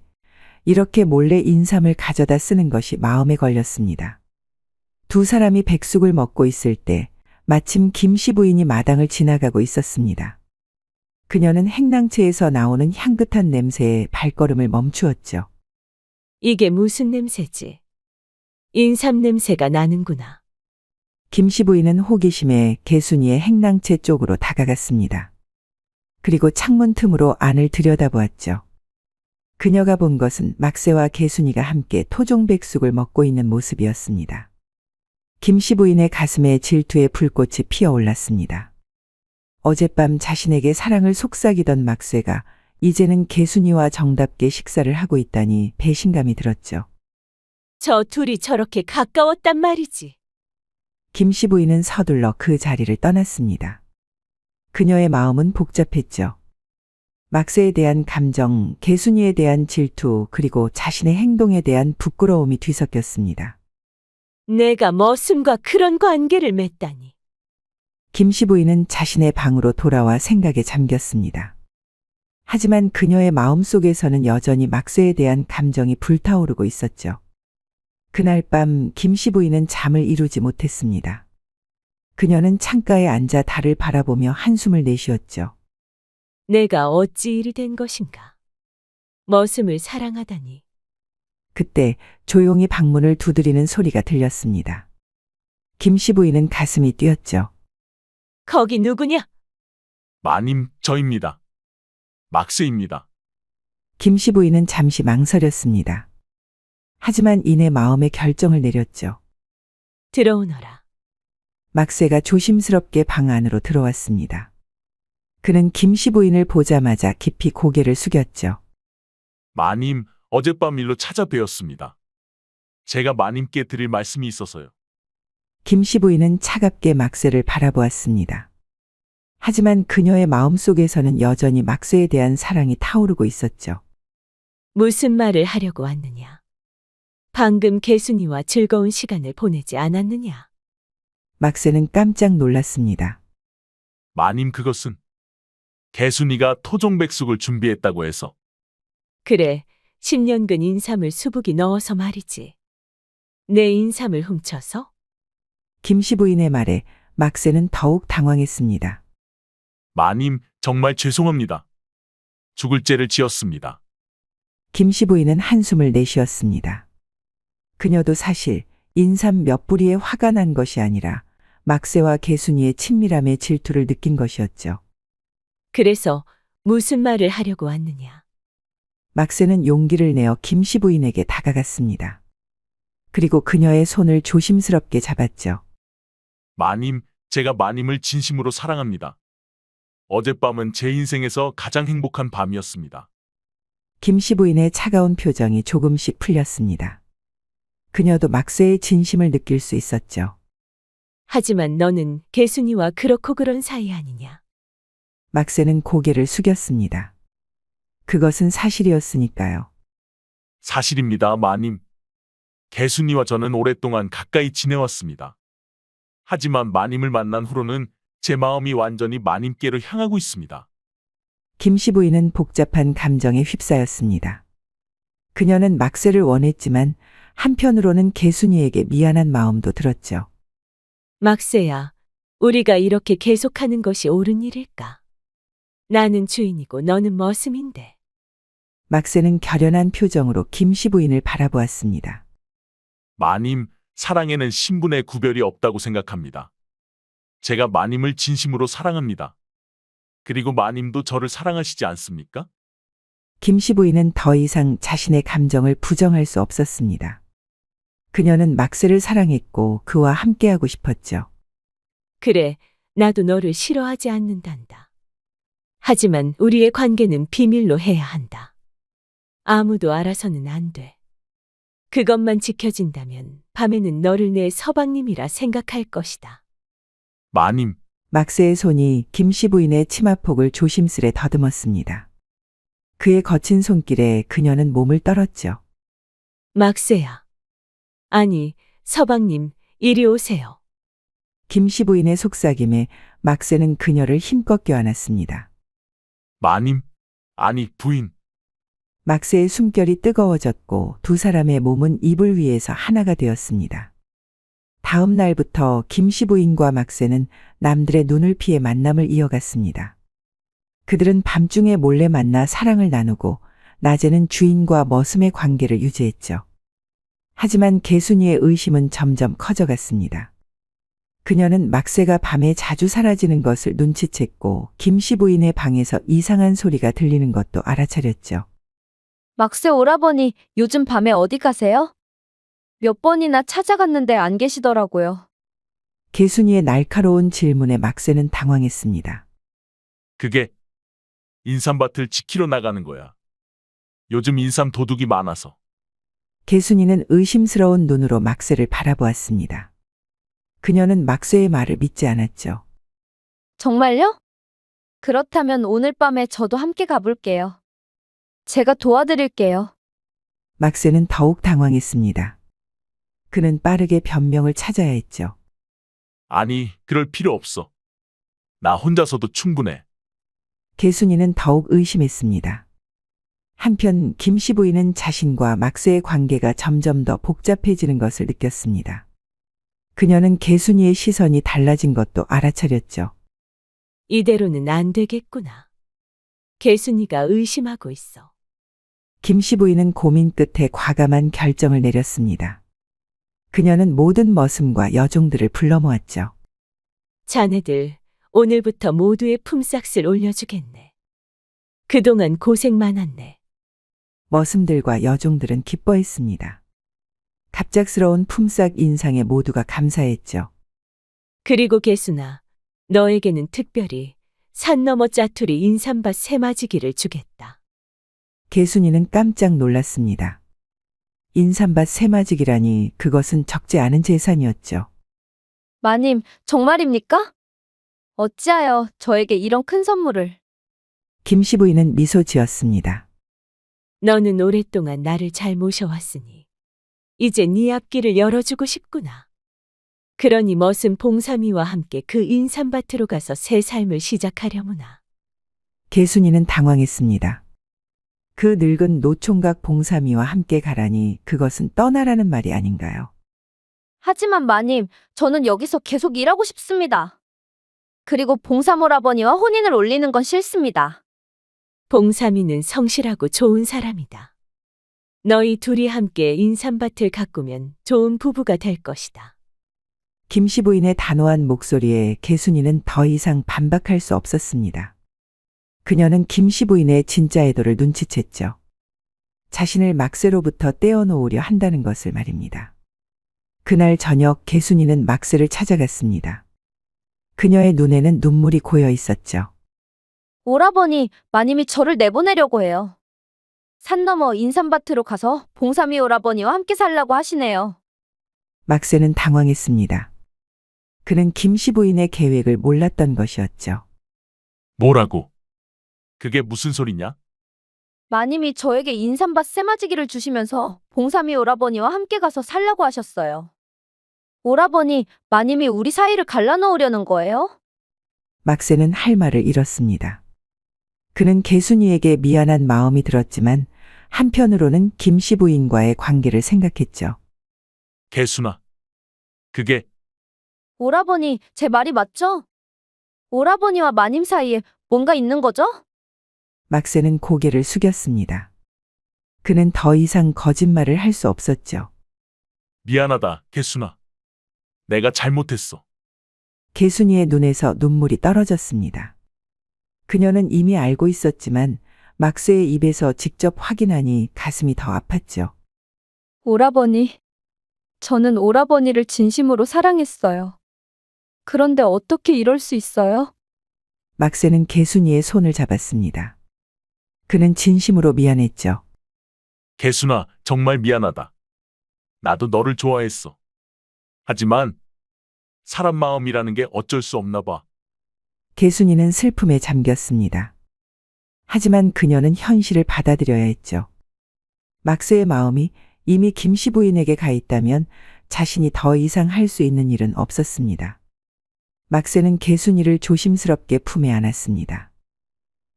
이렇게 몰래 인삼을 가져다 쓰는 것이 마음에 걸렸습니다. 두 사람이 백숙을 먹고 있을 때 마침 김씨 부인이 마당을 지나가고 있었습니다. 그녀는 행랑채에서 나오는 향긋한 냄새에 발걸음을 멈추었죠. 이게 무슨 냄새지? 인삼 냄새가 나는구나. 김씨 부인은 호기심에 개순이의 행랑채 쪽으로 다가갔습니다. 그리고 창문 틈으로 안을 들여다보았죠. 그녀가 본 것은 막새와 개순이가 함께 토종백숙을 먹고 있는 모습이었습니다. 김씨 부인의 가슴에 질투의 불꽃이 피어올랐습니다. 어젯밤 자신에게 사랑을 속삭이던 막새가 이제는 개순이와 정답게 식사를 하고 있다니 배신감이 들었죠. 저 둘이 저렇게 가까웠단 말이지. 김씨 부인은 서둘러 그 자리를 떠났습니다. 그녀의 마음은 복잡했죠. 막새에 대한 감정, 개순이에 대한 질투, 그리고 자신의 행동에 대한 부끄러움이 뒤섞였습니다. 내가 머슴과 그런 관계를 맺다니. 김씨 부인은 자신의 방으로 돌아와 생각에 잠겼습니다. 하지만 그녀의 마음속에서는 여전히 막새에 대한 감정이 불타오르고 있었죠. 그날 밤 김씨 부인은 잠을 이루지 못했습니다. 그녀는 창가에 앉아 달을 바라보며 한숨을 내쉬었죠. 내가 어찌 일이 된 것인가. 머슴을 사랑하다니. 그때 조용히 방문을 두드리는 소리가 들렸습니다. 김씨 부인은 가슴이 뛰었죠. 거기 누구냐? 마님, 저입니다. 막새입니다. 김씨 부인은 잠시 망설였습니다. 하지만 이내 마음의 결정을 내렸죠. 들어오너라. 막새가 조심스럽게 방 안으로 들어왔습니다. 그는 김씨 부인을 보자마자 깊이 고개를 숙였죠. 마님, 어젯밤 일로 찾아뵈었습니다. 제가 마님께 드릴 말씀이 있어서요. 김씨 부인은 차갑게 막쇠를 바라보았습니다. 하지만 그녀의 마음속에서는 여전히 막쇠에 대한 사랑이 타오르고 있었죠. 무슨 말을 하려고 왔느냐? 방금 개순이와 즐거운 시간을 보내지 않았느냐? 막쇠는 깜짝 놀랐습니다. 마님 그것은 개순이가 토종백숙을 준비했다고 해서. 그래, 10년근 인삼을 수북이 넣어서 말이지. 내 인삼을 훔쳐서? 김씨 부인의 말에 막쇠는 더욱 당황했습니다. 마님 정말 죄송합니다. 죽을 죄를 지었습니다. 김씨 부인은 한숨을 내쉬었습니다. 그녀도 사실 인삼 몇 뿌리에 화가 난 것이 아니라 막쇠와 개순이의 친밀함에 질투를 느낀 것이었죠. 그래서 무슨 말을 하려고 왔느냐? 막쇠는 용기를 내어 김씨 부인에게 다가갔습니다. 그리고 그녀의 손을 조심스럽게 잡았죠. 마님, 제가 마님을 진심으로 사랑합니다. 어젯밤은 제 인생에서 가장 행복한 밤이었습니다. 김씨 부인의 차가운 표정이 조금씩 풀렸습니다. 그녀도 막쇠의 진심을 느낄 수 있었죠. 하지만 너는 개순이와 그렇고 그런 사이 아니냐? 막쇠는 고개를 숙였습니다. 그것은 사실이었으니까요. 사실입니다, 마님. 개순이와 저는 오랫동안 가까이 지내왔습니다. 하지만 마님을 만난 후로는 제 마음이 완전히 마님께로 향하고 있습니다. 김씨 부인은 복잡한 감정에 휩싸였습니다. 그녀는 막쇠를 원했지만 한편으로는 개순이에게 미안한 마음도 들었죠. 막쇠야, 우리가 이렇게 계속하는 것이 옳은 일일까? 나는 주인이고 너는 머슴인데. 막쇠는 결연한 표정으로 김씨 부인을 바라보았습니다. 마님, 사랑에는 신분의 구별이 없다고 생각합니다. 제가 마님을 진심으로 사랑합니다. 그리고 마님도 저를 사랑하시지 않습니까? 김씨 부인은 더 이상 자신의 감정을 부정할 수 없었습니다. 그녀는 막쇠를 사랑했고 그와 함께하고 싶었죠. 그래, 나도 너를 싫어하지 않는단다. 하지만 우리의 관계는 비밀로 해야 한다. 아무도 알아서는 안 돼. 그것만 지켜진다면 밤에는 너를 내 서방님이라 생각할 것이다. 마님, 막쇠의 손이 김씨 부인의 치마폭을 조심스레 더듬었습니다. 그의 거친 손길에 그녀는 몸을 떨었죠. 막쇠야. 아니, 서방님, 이리 오세요. 김씨 부인의 속삭임에 막쇠는 그녀를 힘껏 껴안았습니다. 마님, 아니 부인. 막쇠의 숨결이 뜨거워졌고 두 사람의 몸은 이불 위에서 하나가 되었습니다. 다음 날부터 김씨 부인과 막쇠는 남들의 눈을 피해 만남을 이어갔습니다. 그들은 밤중에 몰래 만나 사랑을 나누고 낮에는 주인과 머슴의 관계를 유지했죠. 하지만 개순이의 의심은 점점 커져갔습니다. 그녀는 막쇠가 밤에 자주 사라지는 것을 눈치챘고 김씨 부인의 방에서 이상한 소리가 들리는 것도 알아차렸죠. 막쇠 오라버니 요즘 밤에 어디 가세요? 몇 번이나 찾아갔는데 안 계시더라고요. 개순이의 날카로운 질문에 막쇠는 당황했습니다. 그게 인삼밭을 지키러 나가는 거야. 요즘 인삼 도둑이 많아서. 개순이는 의심스러운 눈으로 막쇠를 바라보았습니다. 그녀는 막쇠의 말을 믿지 않았죠. 정말요? 그렇다면 오늘 밤에 저도 함께 가볼게요. 제가 도와드릴게요. 막쇠는 더욱 당황했습니다. 그는 빠르게 변명을 찾아야 했죠. 아니, 그럴 필요 없어. 나 혼자서도 충분해. 개순이는 더욱 의심했습니다. 한편 김씨 부인은 자신과 막쇠의 관계가 점점 더 복잡해지는 것을 느꼈습니다. 그녀는 개순이의 시선이 달라진 것도 알아차렸죠. 이대로는 안 되겠구나. 개순이가 의심하고 있어. 김씨 부인은 고민 끝에 과감한 결정을 내렸습니다. 그녀는 모든 머슴과 여종들을 불러 모았죠. 자네들, 오늘부터 모두의 품삯을 올려주겠네. 그동안 고생 많았네. 머슴들과 여종들은 기뻐했습니다. 갑작스러운 품삯 인상에 모두가 감사했죠. 그리고 개순아, 너에게는 특별히 산 너머 짜투리 인삼밭 세마지기를 주겠다. 개순이는 깜짝 놀랐습니다. 인삼밭 세마지기라니 그것은 적지 않은 재산이었죠. 마님, 정말입니까? 어찌하여 저에게 이런 큰 선물을? 김씨 부인은 미소 지었습니다. 너는 오랫동안 나를 잘 모셔왔으니 이제 네 앞길을 열어주고 싶구나. 그러니 머슴 봉삼이와 함께 그 인삼밭으로 가서 새 삶을 시작하려무나. 개순이는 당황했습니다. 그 늙은 노총각 봉삼이와 함께 가라니 그것은 떠나라는 말이 아닌가요? 하지만 마님, 저는 여기서 계속 일하고 싶습니다. 그리고 봉사모라버니와 혼인을 올리는 건 싫습니다. 봉삼이는 성실하고 좋은 사람이다. 너희 둘이 함께 인삼밭을 가꾸면 좋은 부부가 될 것이다. 김씨 부인의 단호한 목소리에 개순이는 더 이상 반박할 수 없었습니다. 그녀는 김씨 부인의 진짜 애도를 눈치챘죠. 자신을 막세로부터 떼어놓으려 한다는 것을 말입니다. 그날 저녁 개순이는 막세를 찾아갔습니다. 그녀의 눈에는 눈물이 고여 있었죠. 오라버니, 마님이 저를 내보내려고 해요. 산 너머 인삼밭으로 가서 봉삼이 오라버니와 함께 살라고 하시네요. 막세는 당황했습니다. 그는 김씨 부인의 계획을 몰랐던 것이었죠. 뭐라고? 그게 무슨 소리냐? 마님이 저에게 인삼밭 세마지기를 주시면서 봉삼이 오라버니와 함께 가서 살라고 하셨어요. 오라버니, 마님이 우리 사이를 갈라놓으려는 거예요? 막세는 할 말을 잃었습니다. 그는 개순이에게 미안한 마음이 들었지만 한편으로는 김씨 부인과의 관계를 생각했죠. 개순아. 그게 오라버니, 제 말이 맞죠? 오라버니와 마님 사이에 뭔가 있는 거죠? 막세는 고개를 숙였습니다. 그는 더 이상 거짓말을 할 수 없었죠. 미안하다, 개순아. 내가 잘못했어. 개순이의 눈에서 눈물이 떨어졌습니다. 그녀는 이미 알고 있었지만 막세의 입에서 직접 확인하니 가슴이 더 아팠죠. 오라버니, 저는 오라버니를 진심으로 사랑했어요. 그런데 어떻게 이럴 수 있어요? 막세는 개순이의 손을 잡았습니다. 그는 진심으로 미안했죠. 개순아, 정말 미안하다. 나도 너를 좋아했어. 하지만 사람 마음이라는 게 어쩔 수 없나 봐. 개순이는 슬픔에 잠겼습니다. 하지만 그녀는 현실을 받아들여야 했죠. 막세의 마음이 이미 김씨 부인에게 가 있다면 자신이 더 이상 할 수 있는 일은 없었습니다. 막세는 개순이를 조심스럽게 품에 안았습니다.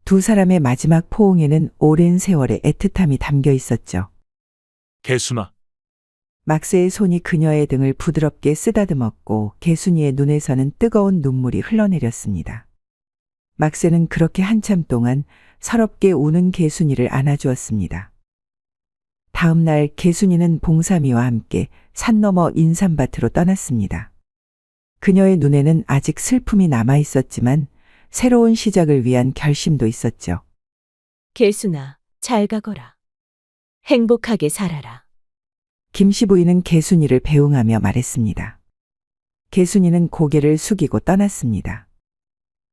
두 사람의 마지막 포옹에는 오랜 세월의 애틋함이 담겨 있었죠. 개순아. 막세의 손이 그녀의 등을 부드럽게 쓰다듬었고 개순이의 눈에서는 뜨거운 눈물이 흘러내렸습니다. 막세는 그렇게 한참 동안 서럽게 우는 개순이를 안아주었습니다. 다음 날 개순이는 봉삼이와 함께 산 너머 인삼밭으로 떠났습니다. 그녀의 눈에는 아직 슬픔이 남아 있었지만 새로운 시작을 위한 결심도 있었죠. 개순아, 잘 가거라. 행복하게 살아라. 김씨 부인은 개순이를 배웅하며 말했습니다. 개순이는 고개를 숙이고 떠났습니다.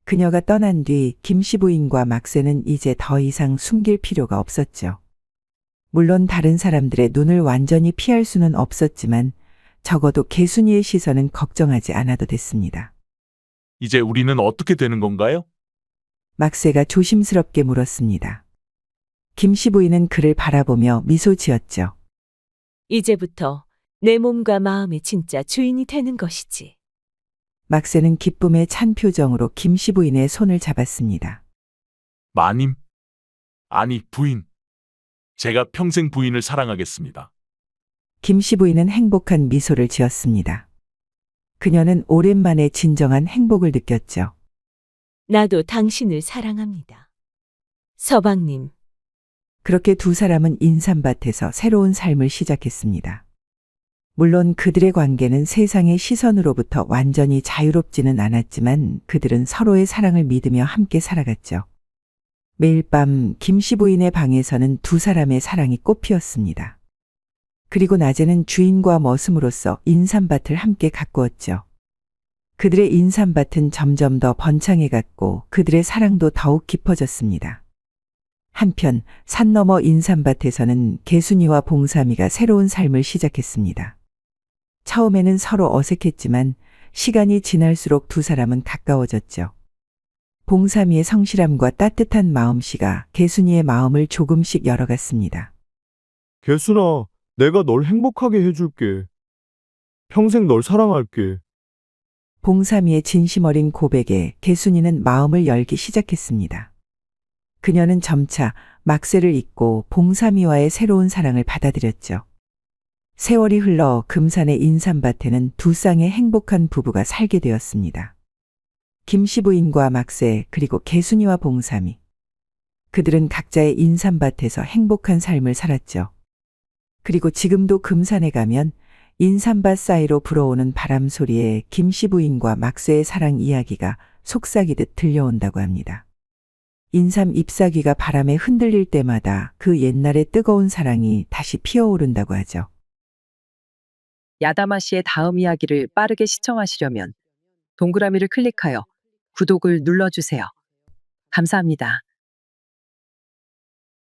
그녀가 떠난 뒤 김씨 부인과 막세는 이제 더 이상 숨길 필요가 없었죠. 물론 다른 사람들의 눈을 완전히 피할 수는 없었지만 적어도 개순이의 시선은 걱정하지 않아도 됐습니다. 이제 우리는 어떻게 되는 건가요? 막세가 조심스럽게 물었습니다. 김씨 부인은 그를 바라보며 미소 지었죠. 이제부터 내 몸과 마음의 진짜 주인이 되는 것이지. 막세는 기쁨에 찬 표정으로 김씨 부인의 손을 잡았습니다. 마님. 아니, 부인. 제가 평생 부인을 사랑하겠습니다. 김씨 부인은 행복한 미소를 지었습니다. 그녀는 오랜만에 진정한 행복을 느꼈죠. 나도 당신을 사랑합니다. 서방님. 그렇게 두 사람은 인삼밭에서 새로운 삶을 시작했습니다. 물론 그들의 관계는 세상의 시선으로부터 완전히 자유롭지는 않았지만 그들은 서로의 사랑을 믿으며 함께 살아갔죠. 매일 밤 김씨 부인의 방에서는 두 사람의 사랑이 꽃피었습니다. 그리고 낮에는 주인과 머슴으로서 인삼밭을 함께 가꾸었죠. 그들의 인삼밭은 점점 더 번창해 갔고 그들의 사랑도 더욱 깊어졌습니다. 한편 산 너머 인삼밭에서는 개순이와 봉삼이가 새로운 삶을 시작했습니다. 처음에는 서로 어색했지만 시간이 지날수록 두 사람은 가까워졌죠. 봉삼이의 성실함과 따뜻한 마음씨가 개순이의 마음을 조금씩 열어갔습니다. 개순아, 내가 널 행복하게 해줄게. 평생 널 사랑할게. 봉삼이의 진심 어린 고백에 개순이는 마음을 열기 시작했습니다. 그녀는 점차 막세를 잊고 봉삼이와의 새로운 사랑을 받아들였죠. 세월이 흘러 금산의 인삼밭에는 두 쌍의 행복한 부부가 살게 되었습니다. 김씨 부인과 막세 그리고 개순이와 봉삼이. 그들은 각자의 인삼밭에서 행복한 삶을 살았죠. 그리고 지금도 금산에 가면 인삼밭 사이로 불어오는 바람 소리에 김씨 부인과 막세의 사랑 이야기가 속삭이듯 들려온다고 합니다. 인삼 잎사귀가 바람에 흔들릴 때마다 그 옛날의 뜨거운 사랑이 다시 피어오른다고 하죠. 야다마 씨의 다음 이야기를 빠르게 시청하시려면 동그라미를 클릭하여 구독을 눌러주세요. 감사합니다.